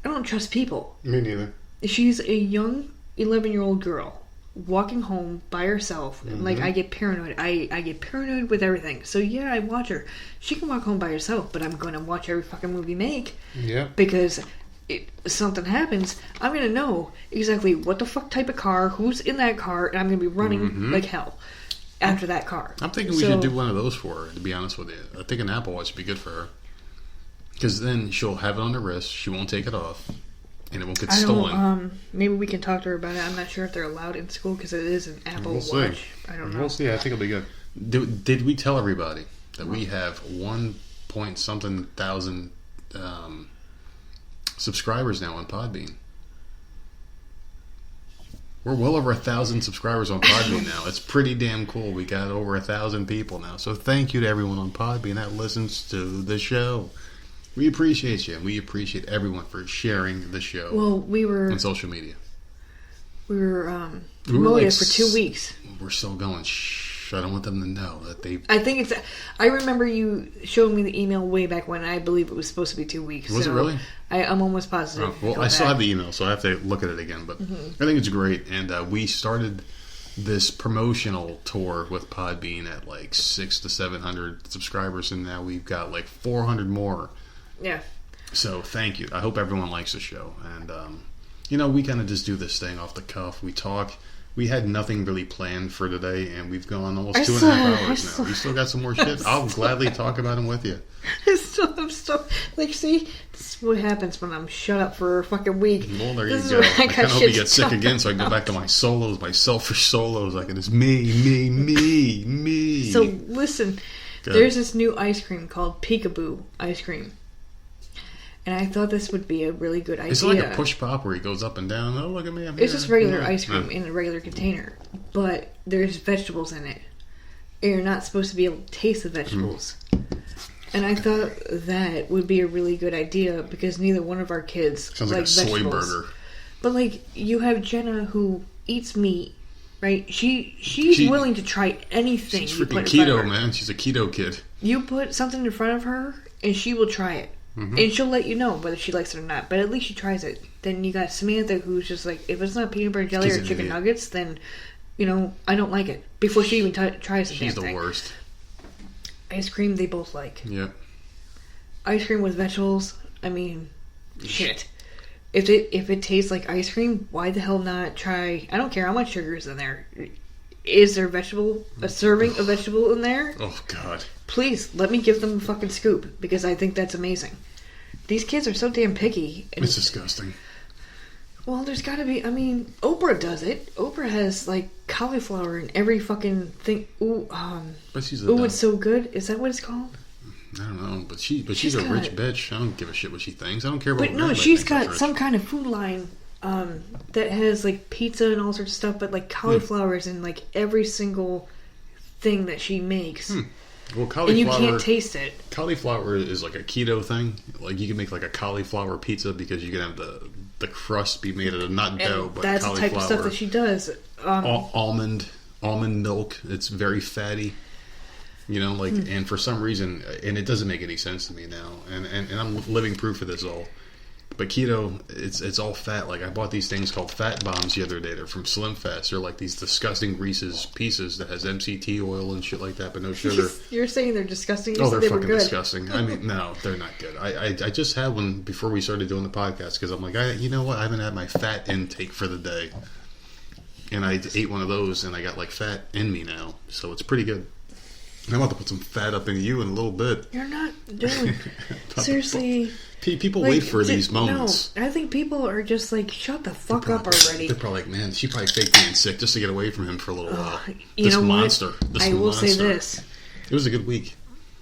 I don't trust people. Me neither. She's a young 11-year-old girl walking home by herself. Like, I get paranoid. I get paranoid with everything. So, yeah, I watch her. She can walk home by herself, but I'm going to watch every fucking movie make. Yeah. Because if something happens, I'm going to know exactly what the fuck type of car, who's in that car, and I'm going to be running like hell after that car. I'm thinking we should do one of those for her, to be honest with you. I think an Apple Watch would be good for her. Because then she'll have it on her wrist, she won't take it off, and it won't get stolen. Maybe we can talk to her about it. I'm not sure if they're allowed in school because it is an Apple Watch. I don't know. We'll see. I think it'll be good. Did we tell everybody that we have 1-point-something thousand subscribers now on Podbean? We're well over 1,000 subscribers on Podbean now. It's pretty damn cool. We got over 1,000 people now. So thank you to everyone on Podbean that listens to the show. We appreciate you. We appreciate everyone for sharing the show. Well, we were on social media. We were promoted for 2 weeks. We're still going. Shh. I don't want them to know that they. I think it's. I remember you showed me the email way back when. I believe it was supposed to be 2 weeks. Was it really? I'm almost positive. Oh, well, I still have the email, so I have to look at it again. But I think it's great, and we started this promotional tour with Podbean at like 600 to 700 subscribers, and now we've got like 400 more. Yeah. So thank you. I hope everyone likes the show, and we kind of just do this thing off the cuff. We talk. We had nothing really planned for today, and we've gone almost 2.5 hours now. We still got some more shit. I'll gladly talk about them with you. I'm still like, see, this is what happens when I'm shut up for a fucking week. Well, there you go. I kind of hope you get sick again, so I can go back to my solos, my selfish solos. I can just me. So listen, there's this new ice cream called Peekaboo ice cream. And I thought this would be a really good idea. It's like a push pop where he goes up and down. Oh, look at me. I'm here. It's just regular ice cream in a regular container. But there's vegetables in it. And you're not supposed to be able to taste the vegetables. And I thought that would be a really good idea because neither one of our kids sounds like a soy vegetables. burger. But like you have Jenna who eats meat, right? She's willing to try anything. She's freaking keto, man. She's a keto kid. You put something in front of her, and she will try it. Mm-hmm. And she'll let you know whether she likes it or not. But at least she tries it. Then you got Samantha, who's just like, if it's not peanut butter jelly or chicken nuggets, then, I don't like it. Before she even tries the damn thing. She's the worst. Ice cream, they both like. Yep. Ice cream with vegetables, shit. If it tastes like ice cream, why the hell not try... I don't care how much sugar is in there. Is there a serving of vegetable in there? Oh, God. Please, let me give them a fucking scoop, because I think that's amazing. These kids are so damn picky. It's disgusting. Well, there's gotta be... Oprah does it. Oprah has, cauliflower in every fucking thing. Ooh, it's so good. Is that what it's called? I don't know, but she's a rich bitch. I don't give a shit what she thinks. I don't care about. But no, she's got some kind of food line that has pizza and all sorts of stuff, but cauliflower is in every single thing that she makes. Well, cauliflower, and you can't taste it. Cauliflower is a keto thing. You can make a cauliflower pizza because you can have the crust be made out of not dough, but that's cauliflower. The type of stuff that she does. Almond milk. It's very fatty. And for some reason, and it doesn't make any sense to me now, and I'm living proof of this all. But keto, it's all fat. I bought these things called Fat Bombs the other day. They're from Slim Fast. They're these disgusting Reese's Pieces that has MCT oil and shit like that, but no sugar. You're saying they're disgusting? They're fucking disgusting. No, they're not good. I just had one before we started doing the podcast because I'm like, you know what? I haven't had my fat intake for the day. And I ate one of those and I got fat in me now. So it's pretty good. I'm about to put some fat up into you in a little bit. You're not doing... Seriously... People wait for these moments. No, I think people are just shut the fuck up already. They're probably man, she probably faked being sick just to get away from him for a little while. This monster. I will say this. It was a good week.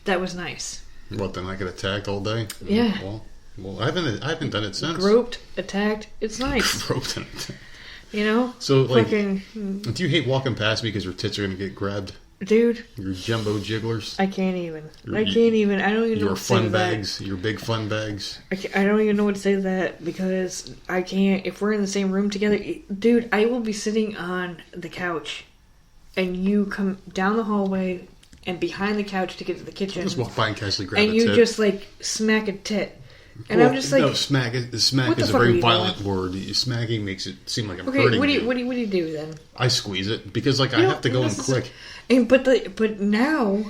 That was nice. What, then I get attacked all day? Yeah. Well, I haven't done it since. Groped, attacked. It's nice. Groped and attacked. So, do you hate walking past me because your tits are going to get grabbed? Dude. Your jumbo jigglers. I can't even. I don't even know what to say to that. Your big fun bags. I don't even know what to say to that because I can't. If we're in the same room together, dude, I will be sitting on the couch and you come down the hallway and behind the couch to get to the kitchen. Just walk by and casually grab and a you tit. Just smack a tit. And I'm just no, smack is a very violent word. Smacking makes it seem like I'm hurting you. What do you do then? I squeeze it because I have to go in quick. But now,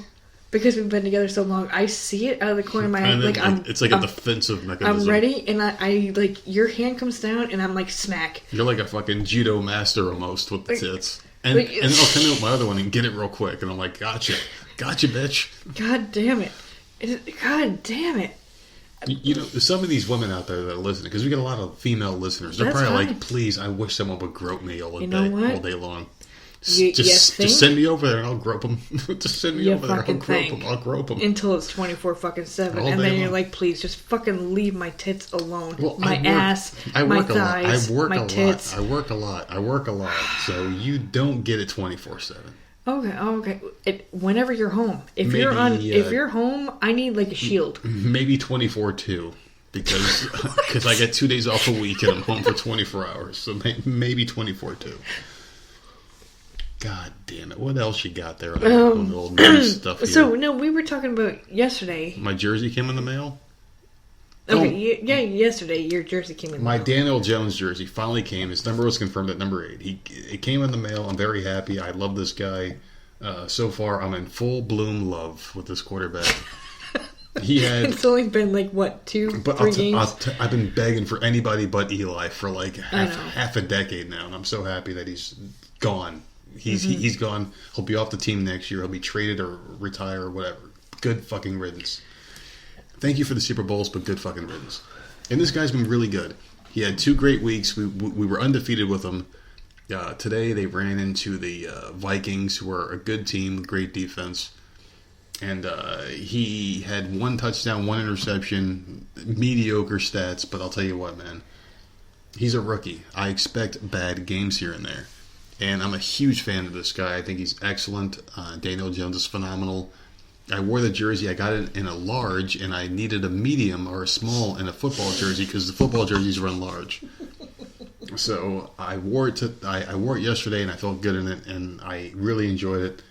because we've been together so long, I see it out of the corner of my eye. It's a defensive mechanism. I'm ready, and I your hand comes down, and I'm smack. You're like a fucking judo master almost with the tits. And I'll come in with my other one and get it real quick, and I'm like, gotcha, bitch. God damn it. God damn it. Some of these women out there that are listening, because we get a lot of female listeners, they're probably like, please, I wish someone would grope me all day long. Just send me over there and I'll grope them. Just send me over there. I'll grope them. Until it's 24/7. And then you're like, please, just fucking leave my tits alone. Well, my ass, my thighs, my tits. I work a lot. So you don't get it 24/7. Okay. Whenever you're home. If you're home, I need a shield. Maybe 24/2. Because I get 2 days off a week and I'm home for 24 hours. So maybe 24/2. God damn it. What else you got there on the old news stuff here? So, no, we were talking about yesterday. My jersey came in the mail? Okay, yesterday your jersey came in the mail. My Daniel Jones jersey finally came. His number was confirmed at number 8. It came in the mail. I'm very happy. I love this guy. So far, I'm in full bloom love with this quarterback. It's only been 2-3 games? I've been begging for anybody but Eli for half a decade now, and I'm so happy that he's gone. He's gone. He'll be off the team next year. He'll be traded or retire or whatever. Good fucking riddance. Thank you for the Super Bowls, but good fucking riddance. And this guy's been really good. He had 2 great weeks. We were undefeated with him. Today they ran into the Vikings, who are a good team, great defense. And he had 1 touchdown, 1 interception, mediocre stats. But I'll tell you what, man. He's a rookie. I expect bad games here and there. And I'm a huge fan of this guy. I think he's excellent. Daniel Jones is phenomenal. I wore the jersey. I got it in a large, and I needed a medium or a small in a football jersey because the football jerseys run large. So I wore it I wore it yesterday, and I felt good in it, and I really enjoyed it.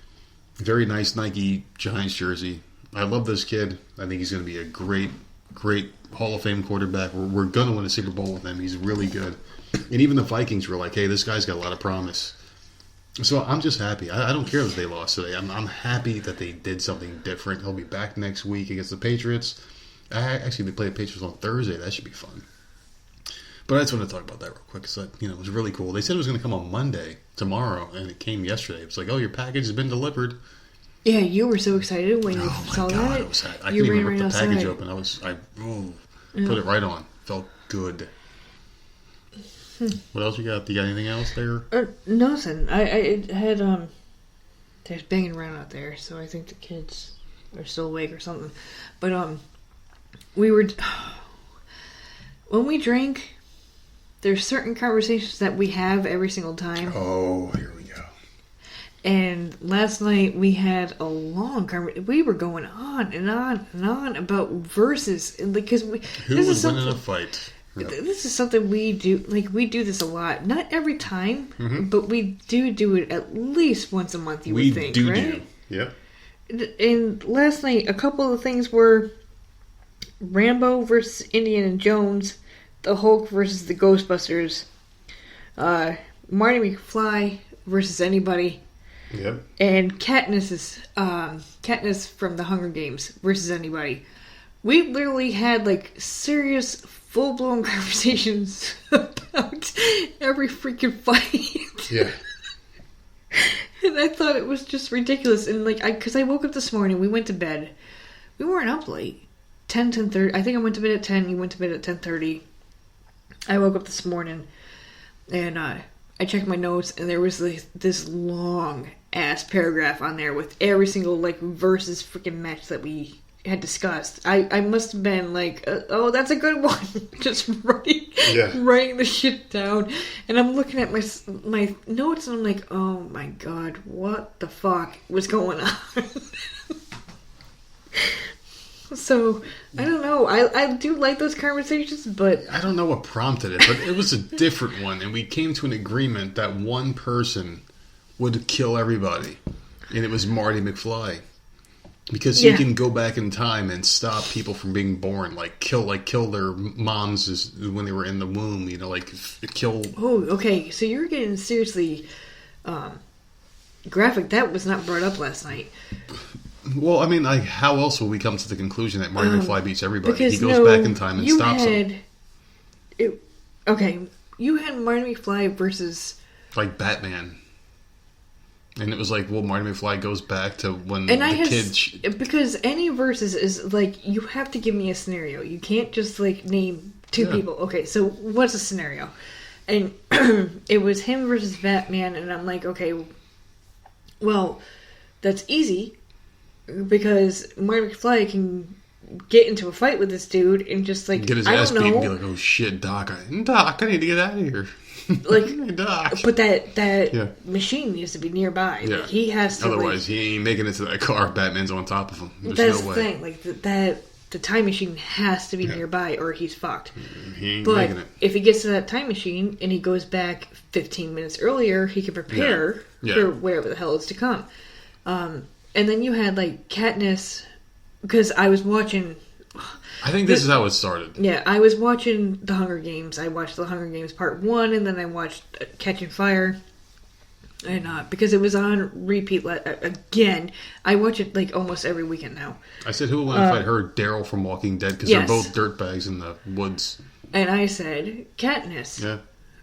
Very nice Nike Giants jersey. I love this kid. I think he's going to be a great Hall of Fame quarterback. We're going to win a Super Bowl with him. He's really good. And even the Vikings were like, hey, this guy's got a lot of promise. So I'm just happy. I don't care that they lost today. I'm happy that they did something different. He'll be back next week against the Patriots. Actually, they play the Patriots on Thursday. That should be fun. But I just want to talk about that real quick. So, it was really cool. They said it was going to come on Monday, tomorrow, and it came yesterday. It was like, oh, your package has been delivered. Yeah, you were so excited when you saw that. I couldn't even rip the package open. I put it right on. Felt good. What else you got? You got anything else there? Nothing. I had there's banging around out there, so I think the kids are still awake or something. But we were when we drink. There's certain conversations that we have every single time. Oh, here we go. And last night we had a long conversation. We were going on and on and on about verses, because who was winning a fight. Yep. This is something we do. We do this a lot. Not every time, but we do it at least once a month. You would think, right? Yep. And last night, a couple of things were Rambo versus Indiana Jones. The Hulk versus the Ghostbusters, Marty McFly versus anybody, yep, and Katniss from the Hunger Games versus anybody. We literally had serious, full-blown conversations about every freaking fight. Yeah. And I thought it was just ridiculous. And because I woke up this morning, we went to bed. We weren't up late. 10:30. I think I went to bed at 10. You went to bed at 10:30. I woke up this morning, and I checked my notes, and there was this long-ass paragraph on there with every single, versus freaking match that we had discussed. I must have been oh, that's a good one. Just writing the shit down. And I'm looking at my notes, and I'm like, oh my god, what the fuck was going on? So, I don't know. I do like those conversations, but I don't know what prompted it, but it was a different one, and we came to an agreement that one person would kill everybody, and it was Marty McFly. Because he can go back in time and stop people from being born, kill their moms when they were in the womb, kill... Oh, okay, so you're getting seriously graphic. That was not brought up last night. Well, I mean, how else will we come to the conclusion that Marty McFly beats everybody? Because, he goes back in time and stops them. Okay, you had Marty McFly versus... Batman. And it was Marty McFly goes back to when kid... Because any versus is, you have to give me a scenario. You can't just, name two people. Okay, so what's a scenario? And it was him versus Batman, and I'm like, okay, well, that's easy. Because Marty McFly can get into a fight with this dude and just get his ass beat and be like, oh shit, Doc, I need to get out of here. Doc. But that machine needs to be nearby. Yeah. He has to. Otherwise, he ain't making it to that car. Batman's on top of him. There's that's no the way. thing. The time machine has to be nearby, or he's fucked. He ain't making it. If he gets to that time machine and he goes back 15 minutes earlier, he can prepare for whatever the hell is to come. And then you had Katniss, because I was watching. I think this is how it started. Yeah, I was watching The Hunger Games. I watched The Hunger Games Part 1, and then I watched Catching Fire. And because it was on repeat again, I watch it like almost every weekend now. I said, who will win if I heard Daryl from Walking Dead? Because they're both dirtbags in the woods. And I said, Katniss. Yeah.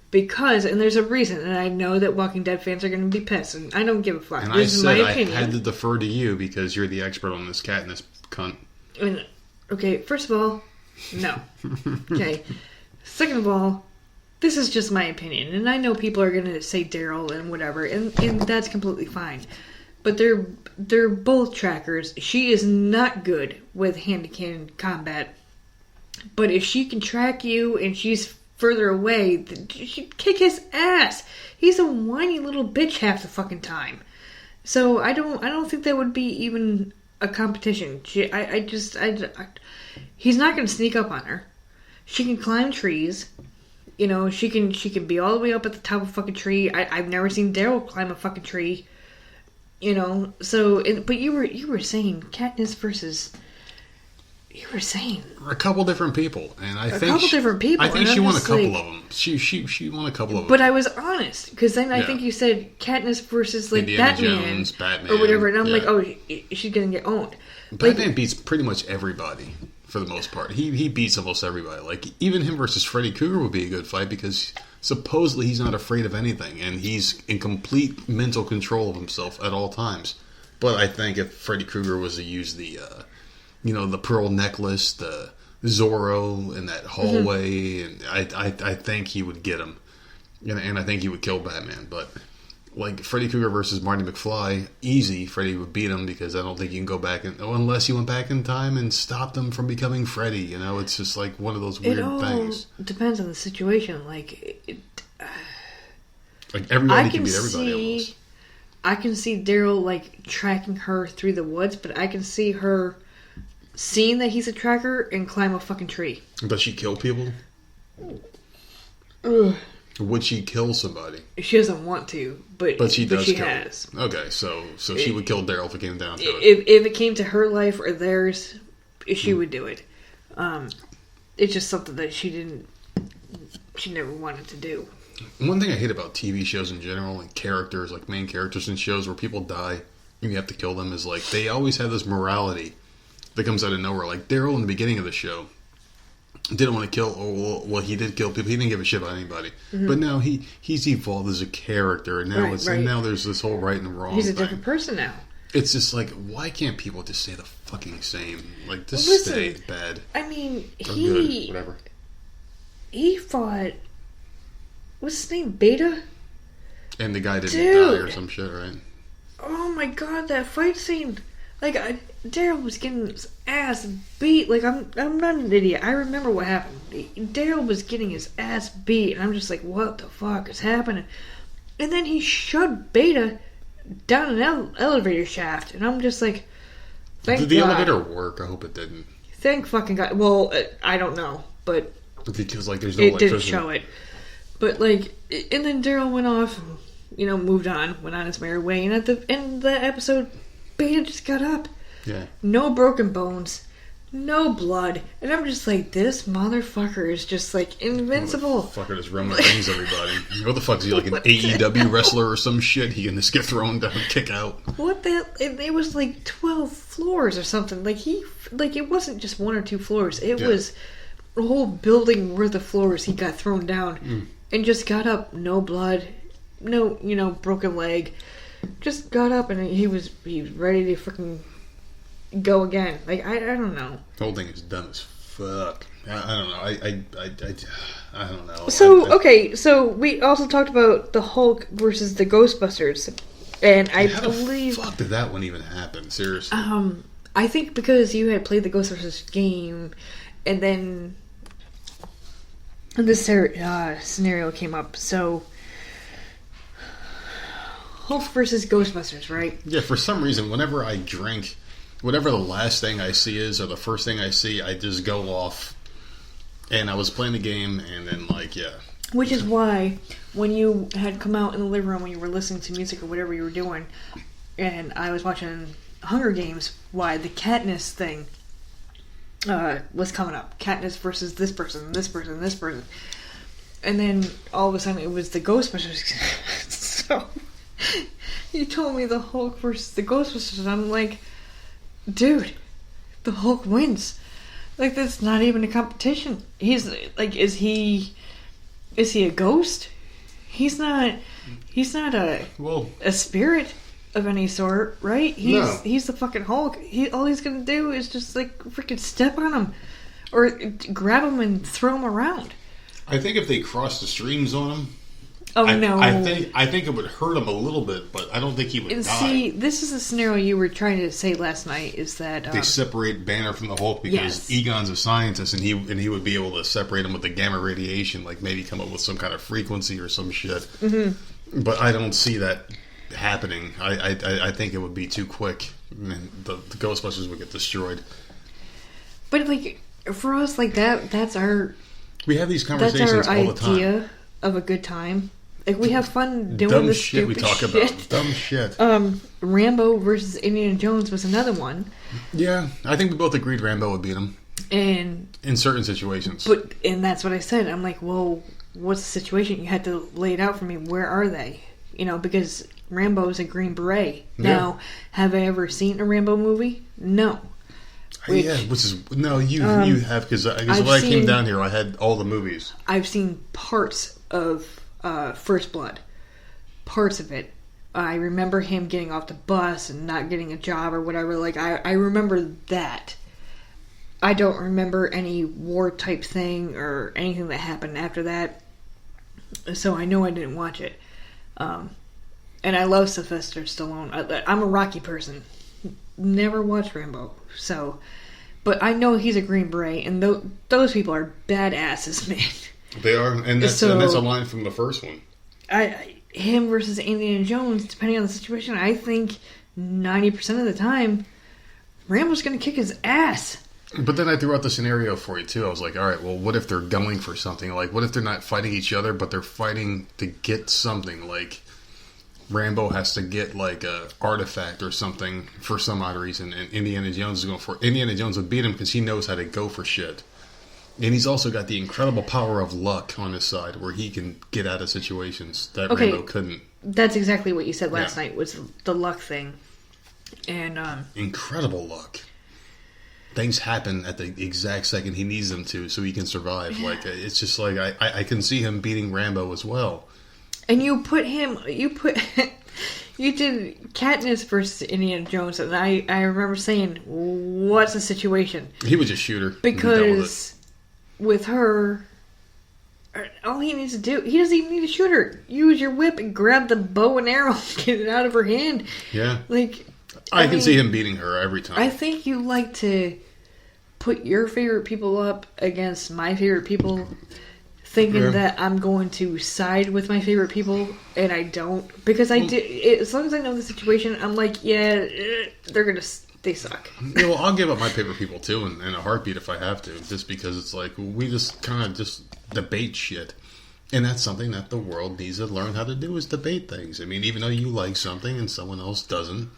Because, and there's a reason, and I know that Walking Dead fans are going to be pissed, and I don't give a fuck. And this is my opinion. I had to defer to you because you're the expert on this Katniss cunt. And, okay, first of all, no. Okay. Second of all, this is just my opinion, and I know people are going to say Daryl and whatever, and that's completely fine. But they're both trackers. She is not good with hand-to-hand combat. But if she can track you and she's further away, she'd kick his ass. He's a whiny little bitch half the fucking time. So I don't think that would be even a competition. He's not going to sneak up on her. She can climb trees. You know, she can be all the way up at the top of a fucking tree. I've never seen Daryl climb a fucking tree. You know, so but you were saying Katniss versus. You were saying a couple different people, and I think a couple different people. I think she won a couple of them. She won a couple of them. But I was honest because then I think you said Katniss versus like Indiana Jones, Batman, or whatever, and I'm like, oh, she's gonna get owned. Batman beats pretty much everybody for the most part. He beats almost everybody. Like even him versus Freddy Krueger would be a good fight because supposedly he's not afraid of anything, and he's in complete mental control of himself at all times. But I think if Freddy Krueger was to use the the pearl necklace, the Zorro in that hallway, and I think he would get him, and I think he would kill Batman. But like Freddy Krueger versus Marty McFly, easy. Freddy would beat him because I don't think you can go back unless you went back in time and stopped him from becoming Freddy. You know, it's just like one of those weird things. Depends on the situation. Like everybody can beat everybody almost. I can see Daryl like tracking her through the woods, but I can see her seeing that he's a tracker and climb a fucking tree. Does she kill people? Ugh. Would she kill somebody? She doesn't want to, but she has. Okay, so she would kill Daryl if it came down to it. If it came to her life or theirs, she would do it. It's just something that she never wanted to do. One thing I hate about TV shows in general and characters, like main characters in shows where people die and you have to kill them, is like they always have this morality that comes out of nowhere. Like Daryl in the beginning of the show didn't want to kill, well, he did kill people. He didn't give a shit about anybody. But now he's evolved as a character, and now and now there's this whole right and wrong. He's a different person now. It's just like, why can't people just stay the fucking same? Like, just stay bad. I mean, good, whatever. He fought. What's his name? Beta? And the guy didn't die or some shit, right? Oh my god, that fight scene! Like, Daryl was getting his ass beat. Like, I'm not an idiot. I remember what happened. Daryl was getting his ass beat, and I'm just like, what the fuck is happening? And then he shoved Beta down an elevator shaft, and I'm just like, thank God. Did the elevator work? I hope it didn't. Thank fucking God. Well, I don't know, but because like there's no electricity. It didn't show it. But like, and then Daryl went off, moved on, went on his merry way, and at the end of the episode, Beta just got up. Yeah. No broken bones. No blood. And I'm just like, this motherfucker is just like invincible. Fucker just Roman Reigns everybody. What the fuck is he, like an AEW wrestler or some shit? He can just get thrown down and kick out. What the? It was like 12 floors or something. Like it wasn't just one or two floors. It was a whole building worth of floors he got thrown down. And just got up. No blood. No, broken leg. Just got up and he was ready to fucking go again. Like, I don't know. The whole thing is dumb as fuck. I don't know. I don't know. So we also talked about the Hulk versus the Ghostbusters. And I believe... How the fuck did that one even happen? Seriously. I think because you had played the Ghostbusters game, and then this scenario came up. So... Hulk versus Ghostbusters, right? Yeah, for some reason, whenever I drink, whatever the last thing I see is, or the first thing I see, I just go off. And I was playing the game, and then, Which is why, when you had come out in the living room, when you were listening to music or whatever you were doing, and I was watching Hunger Games, why the Katniss thing was coming up. Katniss versus this person, this person, this person. And then, all of a sudden, it was the Ghostbusters. So... You told me the Hulk versus the Ghostbusters, and I'm like, dude, the Hulk wins. Like, that's not even a competition. He's like, is he a ghost? He's not a spirit of any sort, right? He's the fucking Hulk. All he's gonna do is just like freaking step on him or grab him and throw him around. I think if they cross the streams on him. Oh, no. I think it would hurt him a little bit, but I don't think he would die. See, this is a scenario you were trying to say last night, is that... they separate Banner from the Hulk because Egon's a scientist, and he would be able to separate him with the gamma radiation, like maybe come up with some kind of frequency or some shit. Mm-hmm. But I don't see that happening. I think it would be too quick, and the Ghostbusters would get destroyed. But, like, for us, like, that's our... We have these That's conversations our all the time. idea of a good time. Like, we have fun doing Dumb this shit we stupid talk shit. about. Dumb shit. Rambo versus Indiana Jones was another one. Yeah, I think we both agreed Rambo would beat him. And in certain situations. And that's what I said. I'm like, well, what's the situation? You had to lay it out for me. Where are they? You know, because Rambo's a Green Beret. Yeah. Now, have I ever seen a Rambo movie? No. You have because when I came down here, I had all the movies. I've seen parts of First Blood, parts of it. I remember him getting off the bus and not getting a job or whatever. Like I remember that. I don't remember any war type thing or anything that happened after that. So I know I didn't watch it. And I love Sylvester Stallone. I'm a Rocky person. Never watched Rambo. So, but I know he's a Green Beret, and those people are badasses, man. They are, and that's a line from the first one. Him versus Indiana Jones, depending on the situation, I think 90% of the time, Rambo's going to kick his ass. But then I threw out the scenario for you, too. I was like, all right, well, what if they're going for something? Like, what if they're not fighting each other, but they're fighting to get something? Like, Rambo has to get, like, a artifact or something for some odd reason, and Indiana Jones is going for it. Indiana Jones would beat him because he knows how to go for shit. And he's also got the incredible power of luck on his side, where he can get out of situations that Rambo couldn't. That's exactly what you said last night, was the luck thing. And incredible luck. Things happen at the exact second he needs them to, so he can survive. Like, it's just like, I can see him beating Rambo as well. And you did Katniss versus Indiana Jones, and I remember saying, what's the situation? He would just shoot her. Because with her, all he needs to do, he doesn't even need to shoot her. Use your whip and grab the bow and arrow and get it out of her hand. Yeah. Like, I can see him beating her every time. I think you like to put your favorite people up against my favorite people, thinking that I'm going to side with my favorite people, and I don't. Because as long as I know the situation, I'm like, yeah, they suck. Yeah, well, I'll give up my favorite people too in a heartbeat if I have to, just because it's like, we just kind of just debate shit. And that's something that the world needs to learn how to do, is debate things. I mean, even though you like something and someone else doesn't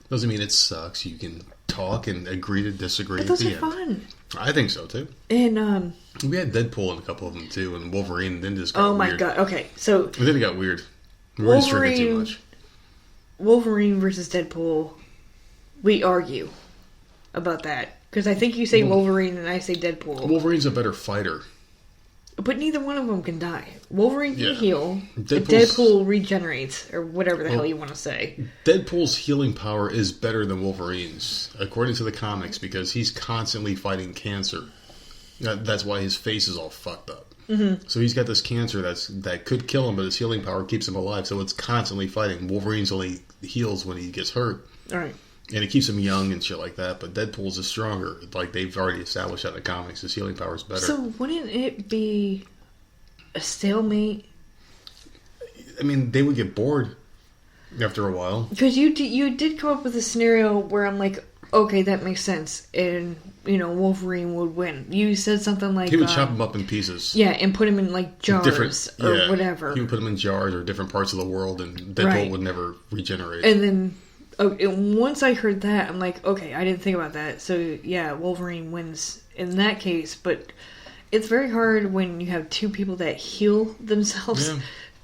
mean it sucks. You can talk and agree to disagree at the end. Those are fun. I think so too. And we had Deadpool in a couple of them too, and Wolverine. Then just got weird. Oh my god! Okay, so and then it got weird. Wolverine too much. Wolverine versus Deadpool. We argue about that because I think you say Wolverine and I say Deadpool. Wolverine's a better fighter. But neither one of them can die. Wolverine can heal. Deadpool regenerates, or whatever the hell you want to say. Deadpool's healing power is better than Wolverine's, according to the comics, because he's constantly fighting cancer. That's why his face is all fucked up. Mm-hmm. So he's got this cancer that could kill him, but his healing power keeps him alive, so it's constantly fighting. Wolverine's only heals when he gets hurt. All right. And it keeps him young and shit like that, but Deadpool's is stronger. Like, they've already established that in the comics. His healing power is better. So wouldn't it be a stalemate? I mean, they would get bored after a while. Because you did come up with a scenario where I'm like, okay, that makes sense. And, Wolverine would win. You said something like... He would chop him up in pieces. Yeah, and put him in, like, jars or whatever. He would put him in jars or different parts of the world, and Deadpool would never regenerate. And then... and once I heard that, I'm like, okay, I didn't think about that. So, yeah, Wolverine wins in that case. But it's very hard when you have two people that heal themselves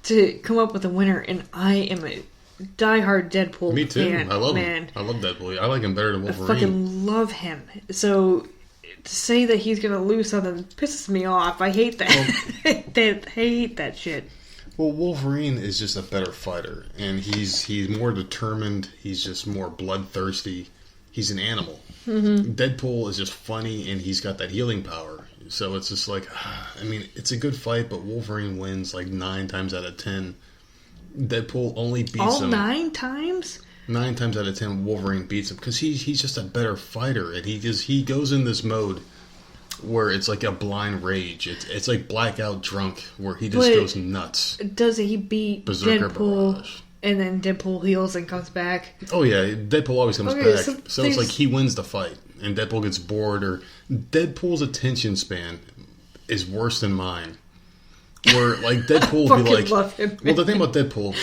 to come up with a winner. And I am a diehard Deadpool fan. Me too. I love him. I love Deadpool. I like him better than Wolverine. I fucking love him. So, to say that he's going to lose something pisses me off. I hate that. I hate that shit. Well, Wolverine is just a better fighter, and he's more determined. He's just more bloodthirsty. He's an animal. Mm-hmm. Deadpool is just funny, and he's got that healing power. So it's just like, I mean, it's a good fight, but Wolverine wins like 9 times out of 10. Deadpool only beats him. All 9 times? 9 times out of 10, Wolverine beats him because he's just a better fighter, and he goes in this mode where it's like a blind rage. It's like blackout drunk, where he just goes nuts. Does he beat Berserker Deadpool, barrage. And then Deadpool heals and comes back? Oh yeah, Deadpool always comes back. So it's like he wins the fight, and Deadpool gets bored, or Deadpool's attention span is worse than mine. Where, like, Deadpool will be like... love him, well, the thing about Deadpool,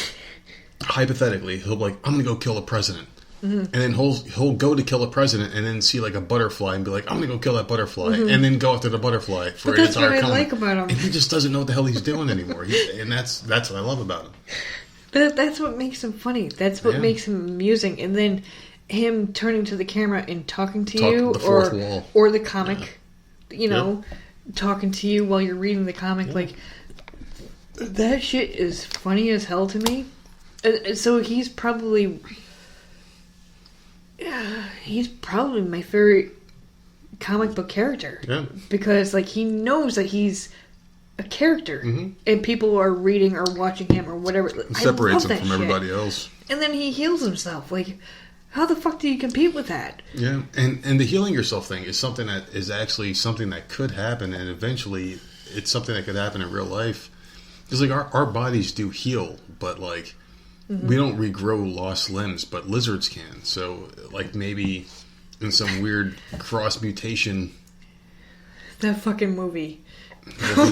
hypothetically, he'll be like, I'm going to go kill the president. Mm-hmm. And then he'll go to kill the president and then see, like, a butterfly and be like, I'm going to go kill that butterfly. Mm-hmm. And then go after the butterfly for an entire comic. That's what I like about him. And he just doesn't know what the hell he's doing anymore. And that's what I love about him. That's what makes him funny. That's what makes him amusing. And then him turning to the camera and talking to you, the fourth wall. Or the comic, talking to you while you're reading the comic, like, that shit is funny as hell to me. So he's probably my favorite comic book character. Yeah. Because, like, he knows that he's a character. Mm-hmm. And people are reading or watching him or whatever. It separates him from everybody else. And then he heals himself. Like, how the fuck do you compete with that? Yeah. And the healing yourself thing is something that is actually something that could happen. And eventually it's something that could happen in real life. Because, like, our bodies do heal. But, like... Mm-hmm. We don't regrow lost limbs, but lizards can. So, like, maybe in some weird cross mutation. That fucking movie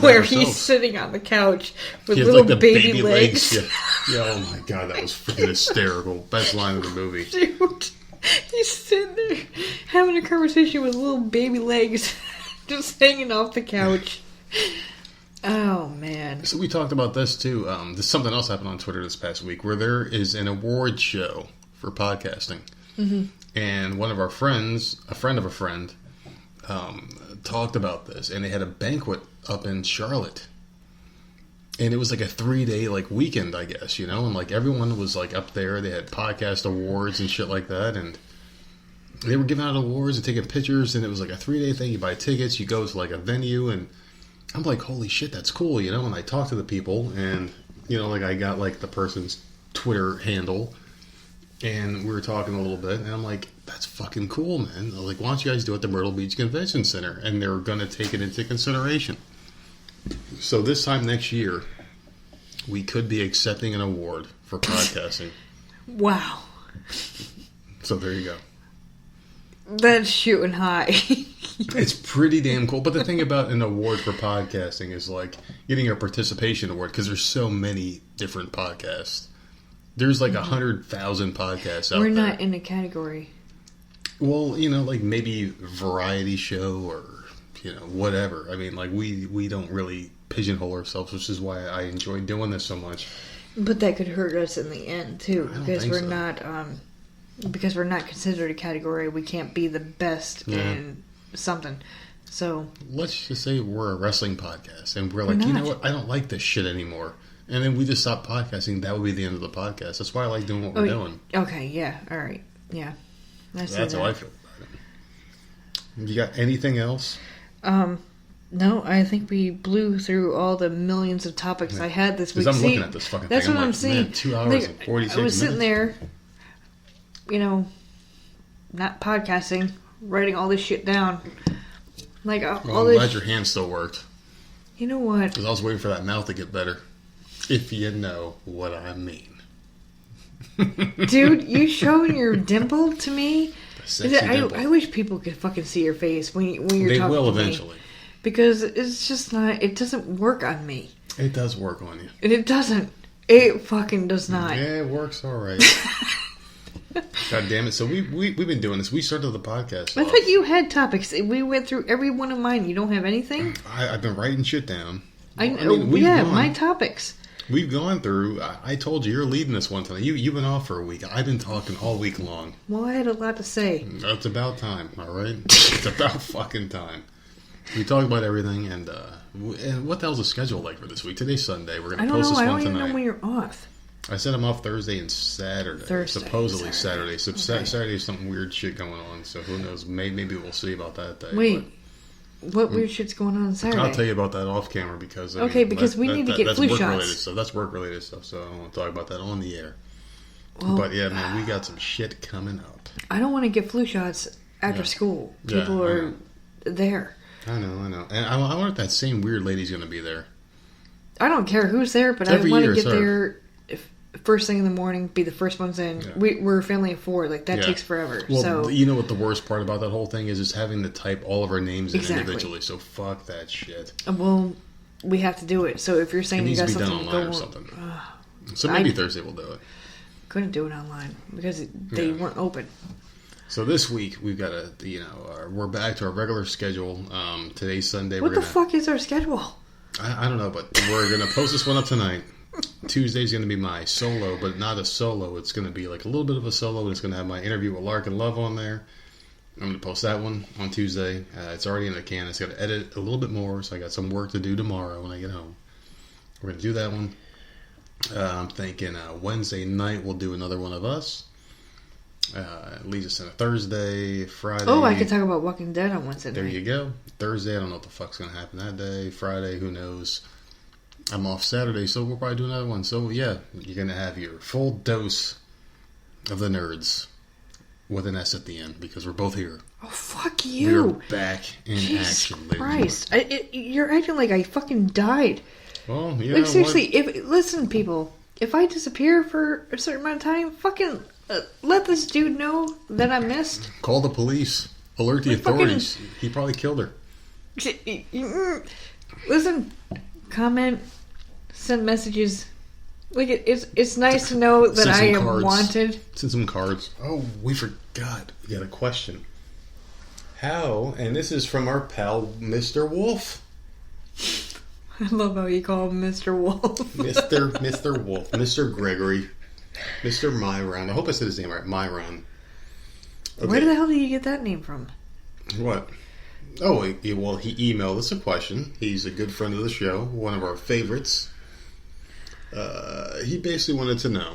where he's sitting on the couch with little like, the baby legs. Yeah, oh my god, that was freaking hysterical. Best line of the movie. Dude, he's sitting there having a conversation with little baby legs just hanging off the couch. Oh, man. So we talked about this, too. Something else happened on Twitter this past week where there is an award show for podcasting. Mm-hmm. And one of our friends, a friend of a friend, talked about this. And they had a banquet up in Charlotte. And it was like a 3-day, like, weekend, I guess, And, like, everyone was, like, up there. They had podcast awards and shit like that. And they were giving out awards and taking pictures. And it was like a 3-day thing. You buy tickets. You go to, like, a venue and... I'm like, holy shit, that's cool, And I talked to the people, and, like, I got, like, the person's Twitter handle, and we were talking a little bit, and I'm like, that's fucking cool, man. I was like, why don't you guys do it at the Myrtle Beach Convention Center? And they're going to take it into consideration. So this time next year, we could be accepting an award for podcasting. Wow. So there you go. That's shooting high. It's pretty damn cool. But the thing about an award for podcasting is like getting a participation award because there's so many different podcasts. There's like 100,000 podcasts out there. We're not in a category. Well, like maybe variety show or, whatever. I mean, like we don't really pigeonhole ourselves, which is why I enjoy doing this so much. But that could hurt us in the end too, because we're not because we're not considered a category. We can't be the best in something. So let's just say we're a wrestling podcast and we're like, you know what, I don't like this shit anymore, and then we just stop podcasting. That would be the end of the podcast. That's why I like doing what we're doing. Okay, yeah, all right, yeah, that's how I feel about it. You got anything else? No, I think we blew through all the millions of topics I had this week. Because I'm looking at this fucking thing. That's what I'm saying. 2 hours and 46 minutes. I was sitting there, not podcasting, writing all this shit down. Like, I'm glad your hand still worked. You know what? Because I was waiting for that mouth to get better. If you know what I mean. Dude, you showing your dimple to me? Dimple. I wish people could fucking see your face when you're talking to me. They will eventually. Because it's just not, it doesn't work on me. It does work on you. And it doesn't. It fucking does not. Yeah, it works alright. God damn it. So we've been doing this. We started the podcast. I thought you had topics. We went through every one of mine. You don't have anything? I've been writing shit down. My topics. We've gone through. I told you, you're leading this one tonight. You've been off for a week. I've been talking all week long. Well, I had a lot to say. It's about time, alright? It's about fucking time. We talk about everything, and what the hell's the schedule like for this week? Today's Sunday. We're going to post this one tonight. I don't even know when you're off. I said I'm off Thursday and Saturday. Supposedly Saturday. So okay. Saturday is some weird shit going on. So who knows? Maybe we'll see about that day. Wait, what weird shit's going on Saturday? I'll tell you about that off camera because because we need to get flu shots. Related stuff. That's work related stuff. So I don't want to talk about that on the air. Well, but yeah, man, we got some shit coming up. I don't want to get flu shots after school. People are there. I know. And I wonder if that same weird lady's going to be there. I don't care who's there, but I want to get there. first thing in the morning, be the first ones in. Yeah. We're a family of 4. Like, that takes forever. Well, so you know what the worst part about that whole thing is having to type all of our names in Exactly. individually. So fuck that shit. well, we have to do it. So if you're It saying you needs got to be done something to online go or on, something. So maybe Thursday we'll do it. couldn't do it online because they weren't open. So this week we've got we're back to our regular schedule. Today's Sunday. What the fuck is our schedule? I don't know, but we're gonna post this one up tonight. Tuesday's gonna be my solo, but not a solo. It's gonna be like a little bit of a solo, and it's gonna have my interview with Lark and Love on there. I'm gonna post that one on Tuesday. It's already in the can. It's gotta edit a little bit more, so I got some work to do tomorrow when I get home. We're gonna do that one. I'm thinking Wednesday night we'll do another one of us. It leads us into Thursday, Friday. Oh, I could talk about Walking Dead on Wednesday night. There you go. Thursday, I don't know what the fuck's going to happen that day. Friday, who knows. I'm off Saturday, so we'll probably do another one. So, yeah, you're going to have your full dose of the nerds with an S at the end because we're both here. Oh, fuck you. We're back in Jesus action, ladies. Christ. You're acting like I fucking died. Well, yeah. Like, seriously, listen, people. If I disappear for a certain amount of time, fucking let this dude know that I missed. Call the police. Alert the authorities. He probably killed her. Listen, comment, send messages. Like, it's nice to know that I am wanted. Send some cards. Oh, we forgot. We got a question. How, and this is from our pal, Mr. Wolf. I love how you call him Mr. Wolf. Mr. Wolf. Mr. Gregory. Mr. Myron. I hope I said his name right. Myron. Okay. Where the hell did you get that name from? What? Oh, well, he emailed us a question. He's a good friend of the show, one of our favorites. He basically wanted to know,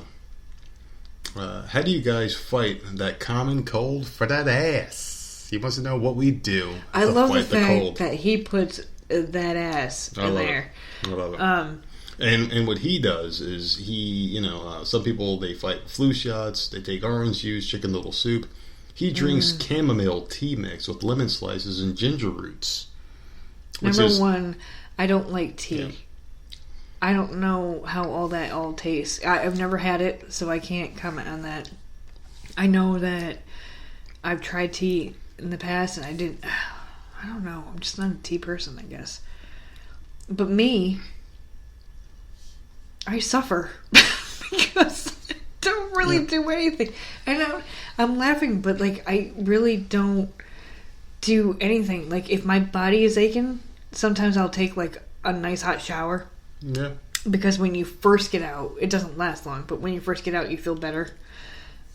how do you guys fight that common cold for that ass? He wants to know what we do I to love fight the fact cold. that he puts that ass in there. I love it. And what he does is some people, they fight flu shots, they take orange juice, chicken noodle soup. He drinks chamomile tea mix with lemon slices and ginger roots. Number one, I don't like tea. Yeah. I don't know how all that all tastes. I've never had it, so I can't comment on that. I know that I've tried tea in the past, and I didn't... I don't know. I'm just not a tea person, I guess. But me... I suffer because I don't really do anything. And I'm laughing, but like I really don't do anything. Like if my body is aching, sometimes I'll take like a nice hot shower. Yeah. Because when you first get out, it doesn't last long, but when you first get out, you feel better.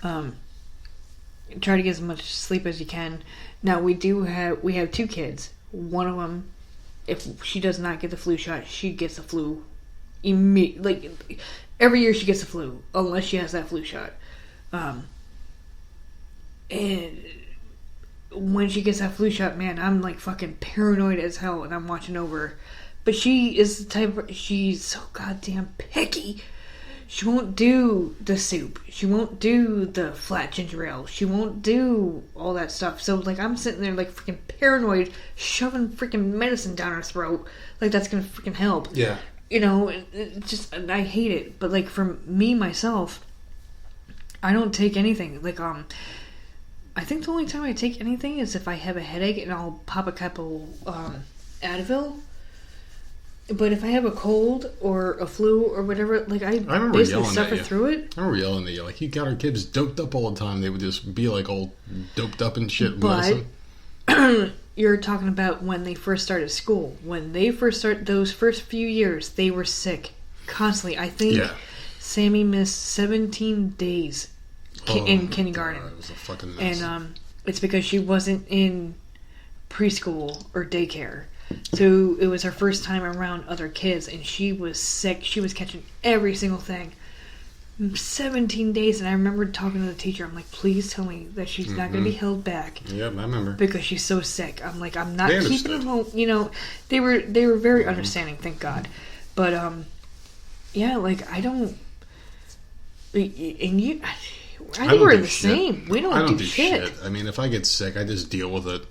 Try to get as much sleep as you can. Now we have 2 kids. One of them, if she does not get the flu shot, she gets the flu. Like every year she gets the flu unless she has that flu shot, and when she gets that flu shot, man, I'm like fucking paranoid as hell, and I'm watching over her. But she is the type she's so goddamn picky. She won't do the soup, she won't do the flat ginger ale, she won't do all that stuff. So like I'm sitting there like freaking paranoid, shoving freaking medicine down her throat like that's gonna freaking help. Yeah. And I hate it. But like for me myself, I don't take anything. Like I think the only time I take anything is if I have a headache and I'll pop a couple Advil. But if I have a cold or a flu or whatever, like I basically suffer through it. I remember yelling at you, like you got our kids doped up all the time. They would just be like all doped up and shit. But you're talking about when they first started school. When they first started, those first few years, they were sick constantly. I think Sammy missed 17 days in kindergarten. God, it was a fucking mess. And it's because she wasn't in preschool or daycare. So it was her first time around other kids, and she was sick. She was catching every single thing. 17 days, and I remember talking to the teacher. I'm like, please tell me that she's not going to be held back. Yep, I remember. Because she's so sick. I'm like, I'm not keeping them home. They were very understanding, thank God. But yeah, like I don't. And you, I think we're the same. We don't do shit. I mean, if I get sick, I just deal with it.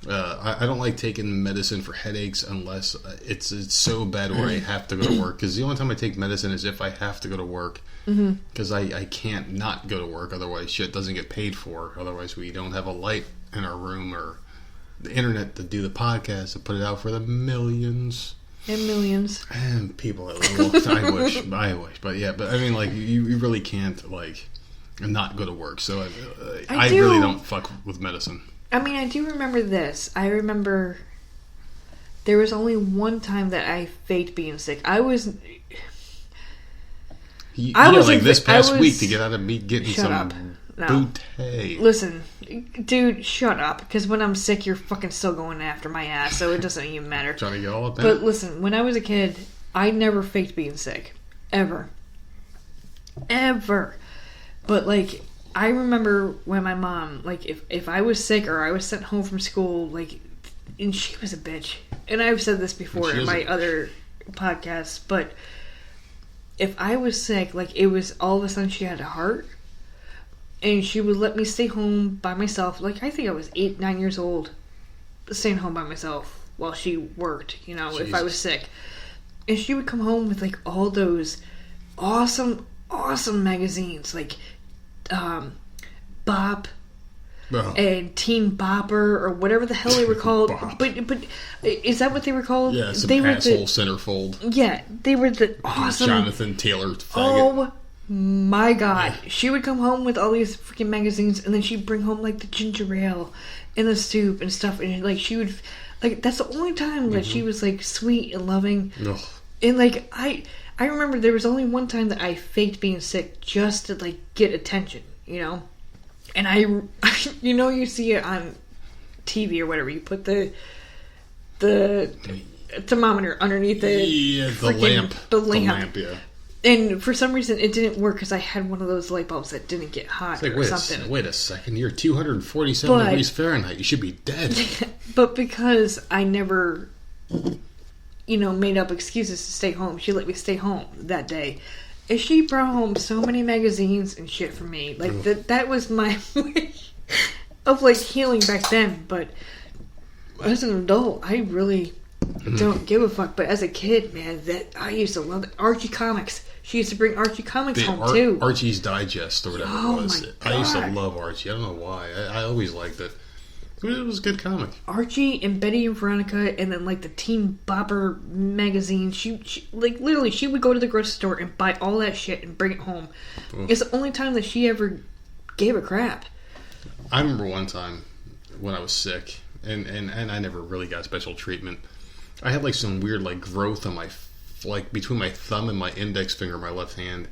I don't like taking medicine for headaches unless it's so bad where I have to go to work. Because the only time I take medicine is if I have to go to work. Because I can't not go to work. Otherwise, shit doesn't get paid for. Otherwise, we don't have a light in our room or the internet to do the podcast to put it out for the millions. And millions. And people that I wish. But yeah, but I mean, like, you really can't, like, not go to work. So I really don't fuck with medicine. I mean, I do remember this. I remember there was only one time that I faked being sick. I was like this past week to get out of me getting shut some up. No. bootay. Listen, dude, shut up. Because when I'm sick, you're fucking still going after my ass, so it doesn't even matter. Trying to get all of that. But listen, when I was a kid, I never faked being sick. Ever. But, like, I remember when my mom, like, if I was sick or I was sent home from school, like, and she was a bitch. And I've said this before in my other podcasts, but if I was sick, like, it was all of a sudden she had a heart, and she would let me stay home by myself. Like, I think I was 8, 9 years old, staying home by myself while she worked, you know, if I was sick. And she would come home with, like, all those awesome magazines, like, Bop, and Teen Bopper, or whatever the hell they were called. But is that what they were called? Yeah, some they asshole centerfold. Yeah, they were the awesome Jonathan Taylor faggot. Oh my god. Yeah. She would come home with all these freaking magazines, and then she'd bring home, like, the ginger ale and the soup and stuff, and, like, she would, like, that's the only time that she was, like, sweet and loving. Ugh. And, like, I remember there was only one time that I faked being sick just to, like, get attention, you know? And you know, you see it on TV or whatever. You put the thermometer underneath the lamp. The lamp, yeah. And for some reason, it didn't work because I had one of those light bulbs that didn't get hot or something. Wait a second. You're 247 degrees Fahrenheit. You should be dead. But because I never, you know, made up excuses to stay home, she let me stay home that day. And she brought home so many magazines and shit for me. Like, that was my wish of, like, healing back then. But as an adult, I really don't give a fuck. But as a kid, man, I used to love it. Archie comics. She used to bring Archie comics home, too. Archie's Digest or whatever it was. My God. I used to love Archie. I don't know why. I always liked it. It was a good comic. Archie and Betty and Veronica, and then, like, the Teen Bopper magazine. She like, literally, she would go to the grocery store and buy all that shit and bring it home. It's the only time that she ever gave a crap. I remember one time when I was sick, and I never really got special treatment. I had, like, some weird, like, growth on my, like, between my thumb and my index finger, my left hand,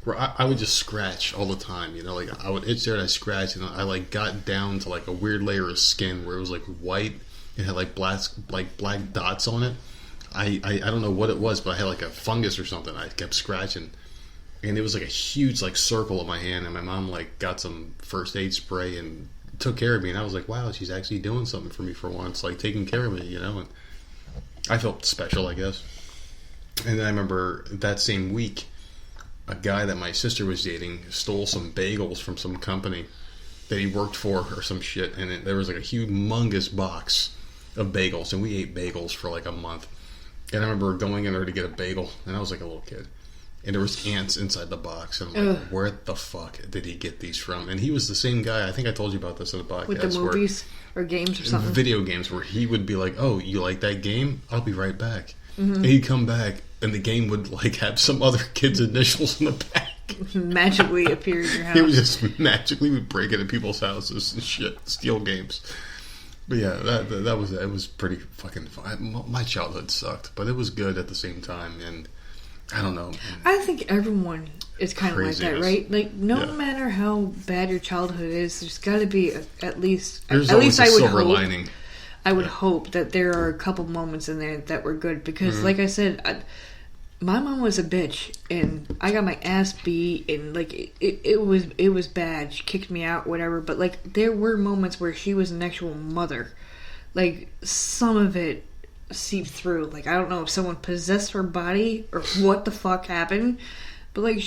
where I would just scratch all the time, you know, like, I would itch there and I scratch, and I, like, got down to, like, a weird layer of skin where it was, like, white and had, like, black dots on it. I don't know what it was, but I had, like, a fungus or something. I kept scratching, and it was, like, a huge, like, circle on my hand, and my mom, like, got some first aid spray and took care of me, and I was like, wow, she's actually doing something for me for once, like, taking care of me, you know, and I felt special, I guess. And then I remember that same week, a guy that my sister was dating stole some bagels from some company that he worked for or some shit, and there was, like, a humongous box of bagels, and we ate bagels for, like, a month. And I remember going in there to get a bagel, and I was, like, a little kid, and there was ants inside the box, and I'm like, where the fuck did he get these from? And he was the same guy, I think I told you about this in the podcast, with the movies or games or something, video games, where he would be like, oh, you like that game? I'll be right back. And he'd come back, and the game would, like, have some other kid's initials in the back. Magically appear in your house. He would just magically would break into people's houses and shit, steal games. But yeah, that was it. It was pretty fucking fun. My childhood sucked, but it was good at the same time. And I don't know. I think everyone is kind of like that, right? Like, no matter how bad your childhood is, there's got to be at least there's at always least a I would silver hope. lining. I would hope that there are a couple moments in there that were good, because, like I said, my mom was a bitch, and I got my ass beat, and, like, it was bad. She kicked me out, whatever. But, like, there were moments where she was an actual mother. Like, some of it seeped through. Like, I don't know if someone possessed her body or what the fuck happened, but, like,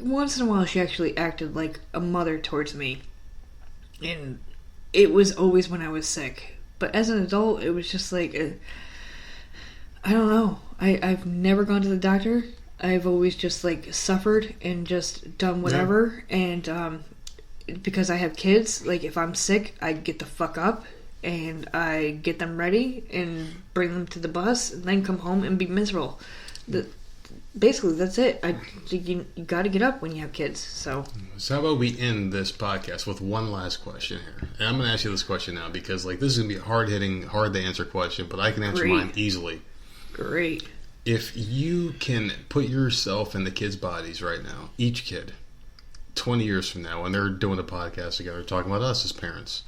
once in a while she actually acted like a mother towards me, and it was always when I was sick. But as an adult, it was just like, I don't know. I've never gone to the doctor. I've always just like suffered and just done whatever. Yeah. And because I have kids, like if I'm sick, I get the fuck up and I get them ready and bring them to the bus and then come home and be miserable. Basically, that's it. You got to get up when you have kids. So how about we end this podcast with one last question here? And I'm going to ask you this question now because like this is going to be a hard-hitting, hard-to-answer question, but I can answer mine easily. Great. If you can put yourself in the kids' bodies right now, each kid, 20 years from now, when they're doing a podcast together, talking about us as parents,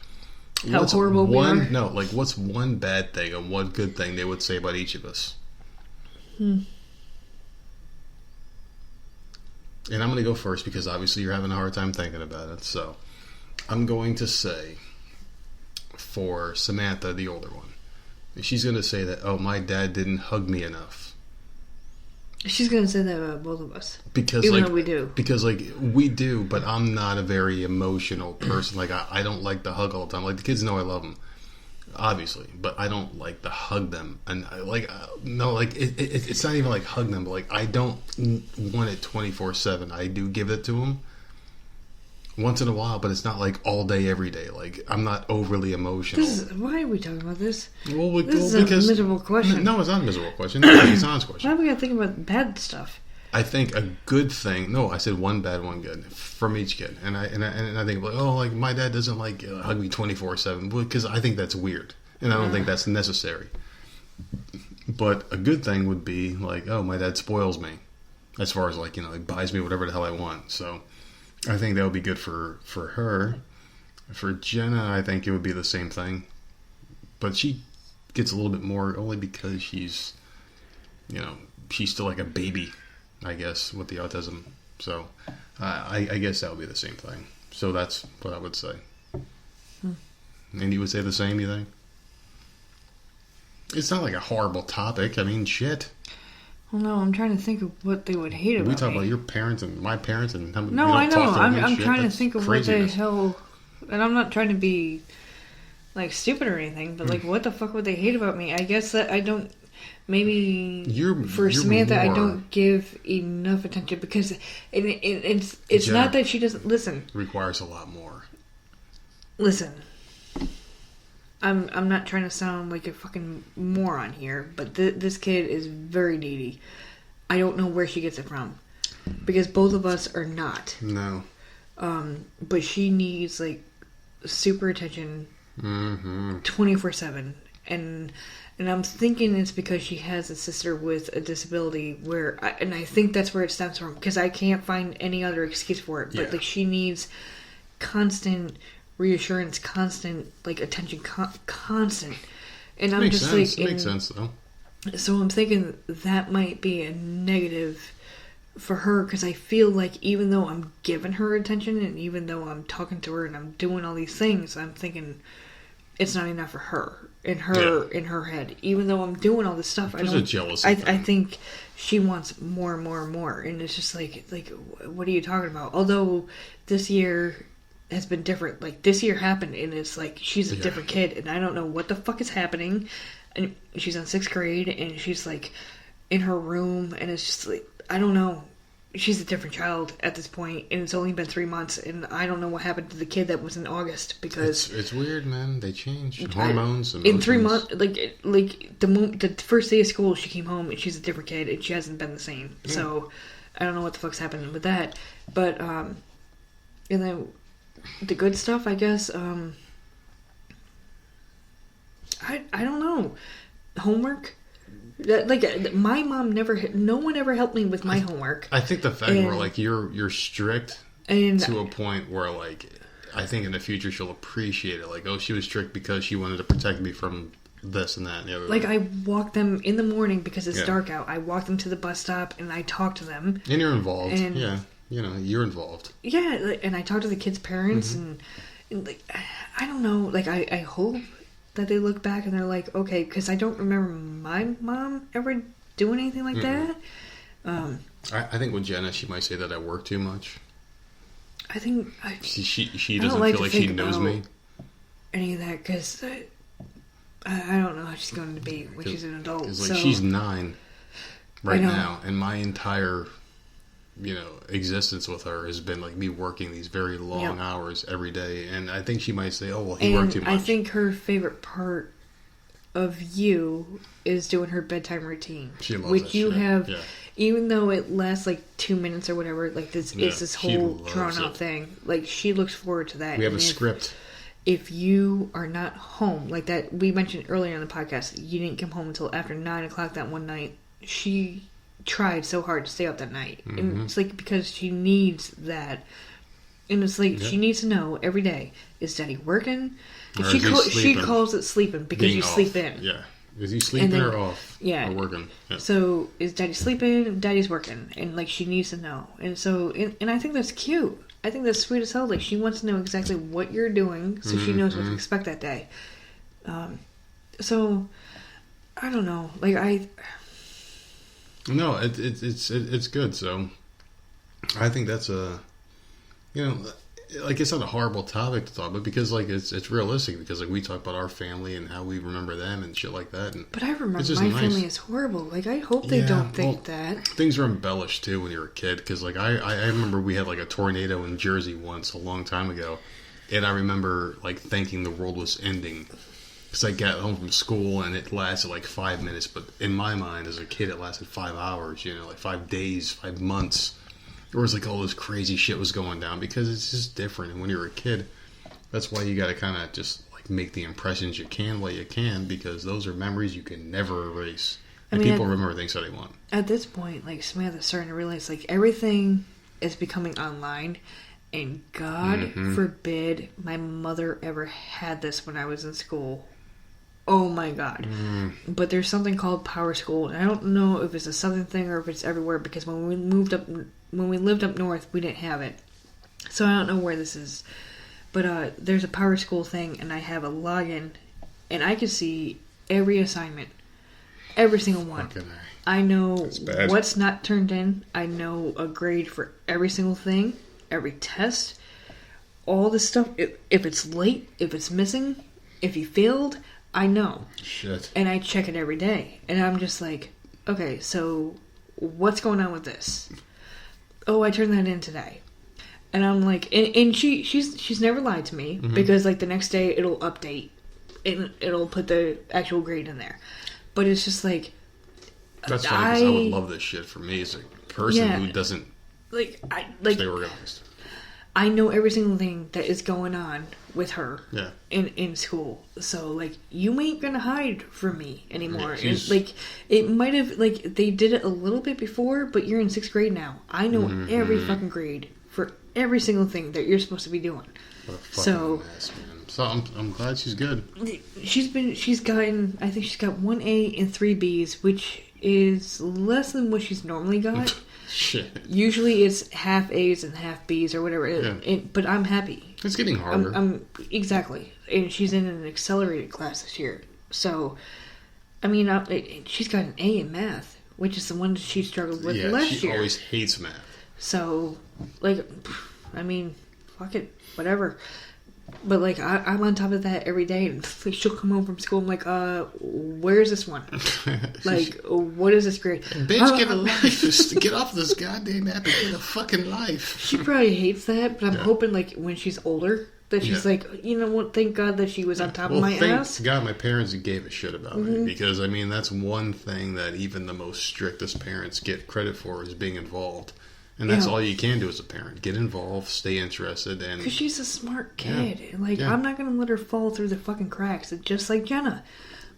how horrible we are? No, like what's one bad thing and one good thing they would say about each of us? And I'm going to go first because obviously you're having a hard time thinking about it. So I'm going to say for Samantha, the older one, she's going to say that, oh, my dad didn't hug me enough. She's going to say that about both of us. Because, even like, though we do. Because, like, we do, but I'm not a very emotional person. Like, I don't like to hug all the time. Like, the kids know I love them, obviously, but I don't like to hug them. And, it's not even like hug them, but, like, I don't want it 24/7. I do give it to them once in a while, but it's not like all day, every day. Like, I'm not overly emotional. Why are we talking about this? This is a miserable question. No, it's not a miserable question. It's An's question. Why are we going to think about bad stuff? I think a good thing. No, I said one bad, one good from each kid, and I think like, oh, like my dad doesn't like hug me 24/7 because I think that's weird, and I don't think that's necessary. But a good thing would be like, oh, my dad spoils me, as far as like he buys me whatever the hell I want. So I think that would be good for her. For Jenna, I think it would be the same thing, but she gets a little bit more only because she's still like a baby, I guess, with the autism. So I guess that would be the same thing. So that's what I would say. And you would say the same, you think? It's not like a horrible topic. I mean, shit. Well, no, I'm trying to think of what they would hate about me. We talk about your parents and my parents and how many. No, I know. I'm trying to think of what the hell. And I'm not trying to be like stupid or anything, but like, what the fuck would they hate about me? I guess that I don't. Maybe for Samantha, I don't give enough attention because it's not that she doesn't listen. Requires a lot more. Listen, I'm not trying to sound like a fucking moron here, but this kid is very needy. I don't know where she gets it from because both of us are not. No. But she needs like super attention, 24/7, and I'm thinking it's because she has a sister with a disability and I think that's where it stems from because I can't find any other excuse for it. But like she needs constant reassurance, constant like attention, constant. And I'm just like, makes sense though. So I'm thinking that might be a negative for her because I feel like even though I'm giving her attention and even though I'm talking to her and I'm doing all these things, I'm thinking it's not enough for her. In her head, even though I'm doing all this stuff, There's a jealousy I think she wants more and more and more, and it's just like what are you talking about? Although this year has been different. Like this year happened, and it's like she's a different kid, and I don't know what the fuck is happening. And she's in 6th grade, and she's like in her room, and it's just like I don't know. She's a different child at this point, and it's only been 3 months, and I don't know what happened to the kid that was in August because it's weird, man. They change hormones. In 3 months, like the first day of school, she came home and she's a different kid, and she hasn't been the same. Yeah. So I don't know what the fuck's happening with that, but and then the good stuff, I guess. I don't know, homework. Like my mom no one ever helped me with my homework. I think the fact where like you're strict to a point where like I think in the future she'll appreciate it. Like, oh, she was strict because she wanted to protect me from this and that and the other. Like I walk them in the morning because it's dark out. I walk them to the bus stop and I talk to them. And you're involved. And, you're involved. Yeah, and I talk to the kids' parents and like I don't know. Like I hope that they look back and they're like, okay, because I don't remember my mom ever doing anything like that. I think with Jenna, she might say that I work too much. I think she doesn't feel like she knows me. Any of that because I don't know how she's going to be when she's an adult. It's like she's 9 right now, and my entire, existence with her has been like me working these very long hours every day. And I think she might say, "Oh, well, he worked too much." I think her favorite part of you is doing her bedtime routine. She loves which that you shit. have, yeah. Even though it lasts like 2 minutes or whatever. Like this is this whole drawn out thing. Like she looks forward to that. We have a script. If you are not home, like that we mentioned earlier in the podcast, you didn't come home until after 9 o'clock that one night. She tried so hard to stay up that night, and it's like because she needs that, and it's like she needs to know every day: is Daddy working? She calls it sleeping because you sleep in. Yeah, is he sleeping or off? Yeah, or working. Yeah. So is Daddy sleeping? Daddy's working, and like she needs to know, and so and I think that's cute. I think that's sweet as hell. Like she wants to know exactly what you're doing, so she knows what to expect that day. So I don't know. Like No, it's good. So I think that's like it's not a horrible topic to talk about because like it's realistic because like we talk about our family and how we remember them and shit like that. And but I remember my family is horrible. Like I hope they don't think that things are embellished too when you're a kid because like I remember we had like a tornado in Jersey once a long time ago, and I remember like thinking the world was ending. Because I got home from school and it lasted like 5 minutes, but in my mind as a kid it lasted 5 hours, like 5 days, 5 months. There was like all this crazy shit was going down because it's just different. And when you're a kid, that's why you got to kind of just like make the impressions you can while you can because those are memories you can never erase. And people remember things that they want. At this point, like Samantha's starting to realize like everything is becoming online. And God forbid my mother ever had this when I was in school. Oh my God. But there's something called Power School, and I don't know if it's a southern thing or if it's everywhere because when we lived up north, we didn't have it. So I don't know where this is. But there's a Power School thing, and I have a login, and I can see every assignment. Every single one. I know what's not turned in. I know a grade for every single thing, every test, all this stuff. If it's late, if it's missing, if you failed, I know. Shit. And I check it every day. And I'm just like, okay, so what's going on with this? Oh, I turned that in today. And I'm like, and she's never lied to me because like the next day it'll update and it'll put the actual grade in there. But it's just like, that's funny because I would love this shit for me as a person who doesn't stay organized. I know every single thing that is going on with her in school. So, like, you ain't gonna hide from me anymore. Yeah, and, like, it might have, like, they did it a little bit before, but you're in 6th grade now. I know every fucking grade for every single thing that you're supposed to be doing. What a fucking mess, man. So, I'm glad she's good. She's gotten, I think she's got 1 A and 3 B's, which is less than what she's normally got. Shit. Usually it's half A's and half B's or whatever. Yeah. But I'm happy. It's getting harder. Exactly. And she's in an accelerated class this year. So, I mean, she's got an A in math, which is the one she struggled with last year. She always hates math. So, like, I mean, fuck it. Whatever. But, like, I'm on top of that every day. And like, she'll come home from school. I'm like, where's this one? Like, what is this grade? Bitch, get a life. Just get off this goddamn app and get a fucking life. She probably hates that, but I'm hoping, like, when she's older, that she's like, you know what, thank God that she was on top of my ass. Thank God my parents gave a shit about me. Because, I mean, that's one thing that even the most strictest parents get credit for is being involved. And that's all you can do as a parent. Get involved, stay interested, and... Because she's a smart kid. Yeah. Like, I'm not going to let her fall through the fucking cracks. It's just like Jenna.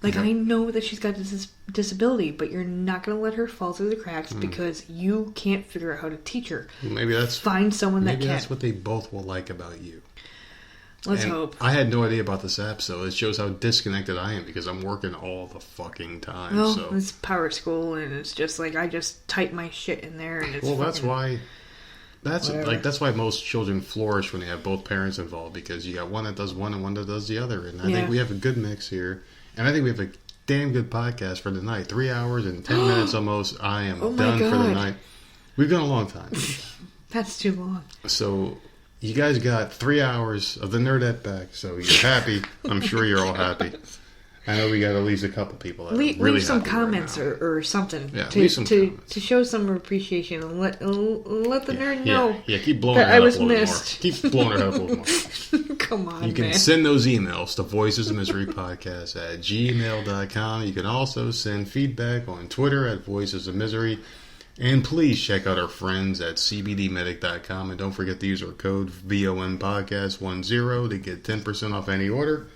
Like, I know that she's got this disability, but you're not going to let her fall through the cracks because you can't figure out how to teach her. Maybe that's... Find someone that can. Maybe that's what they both will like about you. Let's hope. I had no idea about this app, so it shows how disconnected I am because I'm working all the fucking time. Well, so. It's Power School, and it's just like I just type my shit in there, and it's that's why. That's why most children flourish when they have both parents involved because you got one that does one and one that does the other, and I think we have a good mix here, and I think we have a damn good podcast for tonight. 3 hours and 10 minutes almost. I am done for the night. We've gone a long time. That's too long. So. You guys got 3 hours of the nerdette back, so you're happy. I'm sure you're all happy. I know we got at least a couple people. That Leave some comments or something leave some comments. to show some appreciation and let the nerd know. Yeah, keep blowing that her I up was a little missed. more. Keep blowing her up a little more. Come on, You can man. send those emails to voicesofmiserypodcast@gmail.com. You can also send feedback on Twitter at Voices of Misery. And please check out our friends at cbdmedic.com. And don't forget to use our code VOMPodcast10 to get 10% off any order.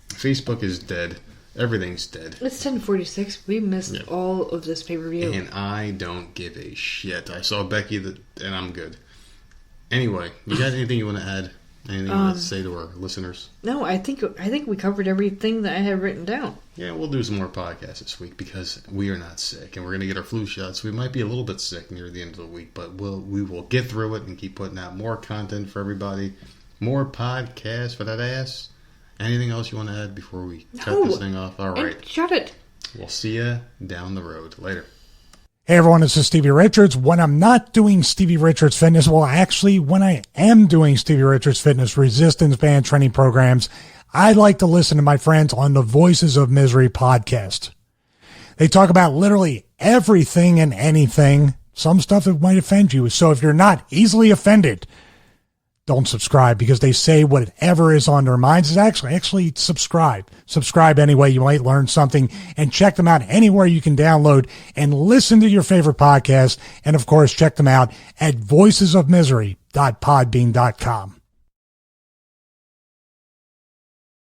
Facebook is dead. Everything's dead. It's 10:46. We missed all of this pay-per-view. And I don't give a shit. I saw Becky, and I'm good. Anyway, you got anything you want to add? Anything you want to say to our listeners? No, I think we covered everything that I had written down. Yeah, we'll do some more podcasts this week because we are not sick, and we're going to get our flu shots. We might be a little bit sick near the end of the week, but we will get through it and keep putting out more content for everybody. More podcasts for that ass. Anything else you want to add before we cut this thing off? All right. Shut it. We'll see you down the road. Later. Hey everyone, this is Stevie Richards. When I'm not doing Stevie Richards Fitness, well actually when I am doing Stevie Richards Fitness resistance band training programs, I like to listen to my friends on the Voices of Misery podcast. They talk about literally everything and anything, some stuff that might offend you. So if you're not easily offended, don't subscribe because they say whatever is on their minds is actually subscribe. Subscribe anyway. You might learn something, and check them out anywhere you can download and listen to your favorite podcast. And of course, check them out at voicesofmisery.podbean.com.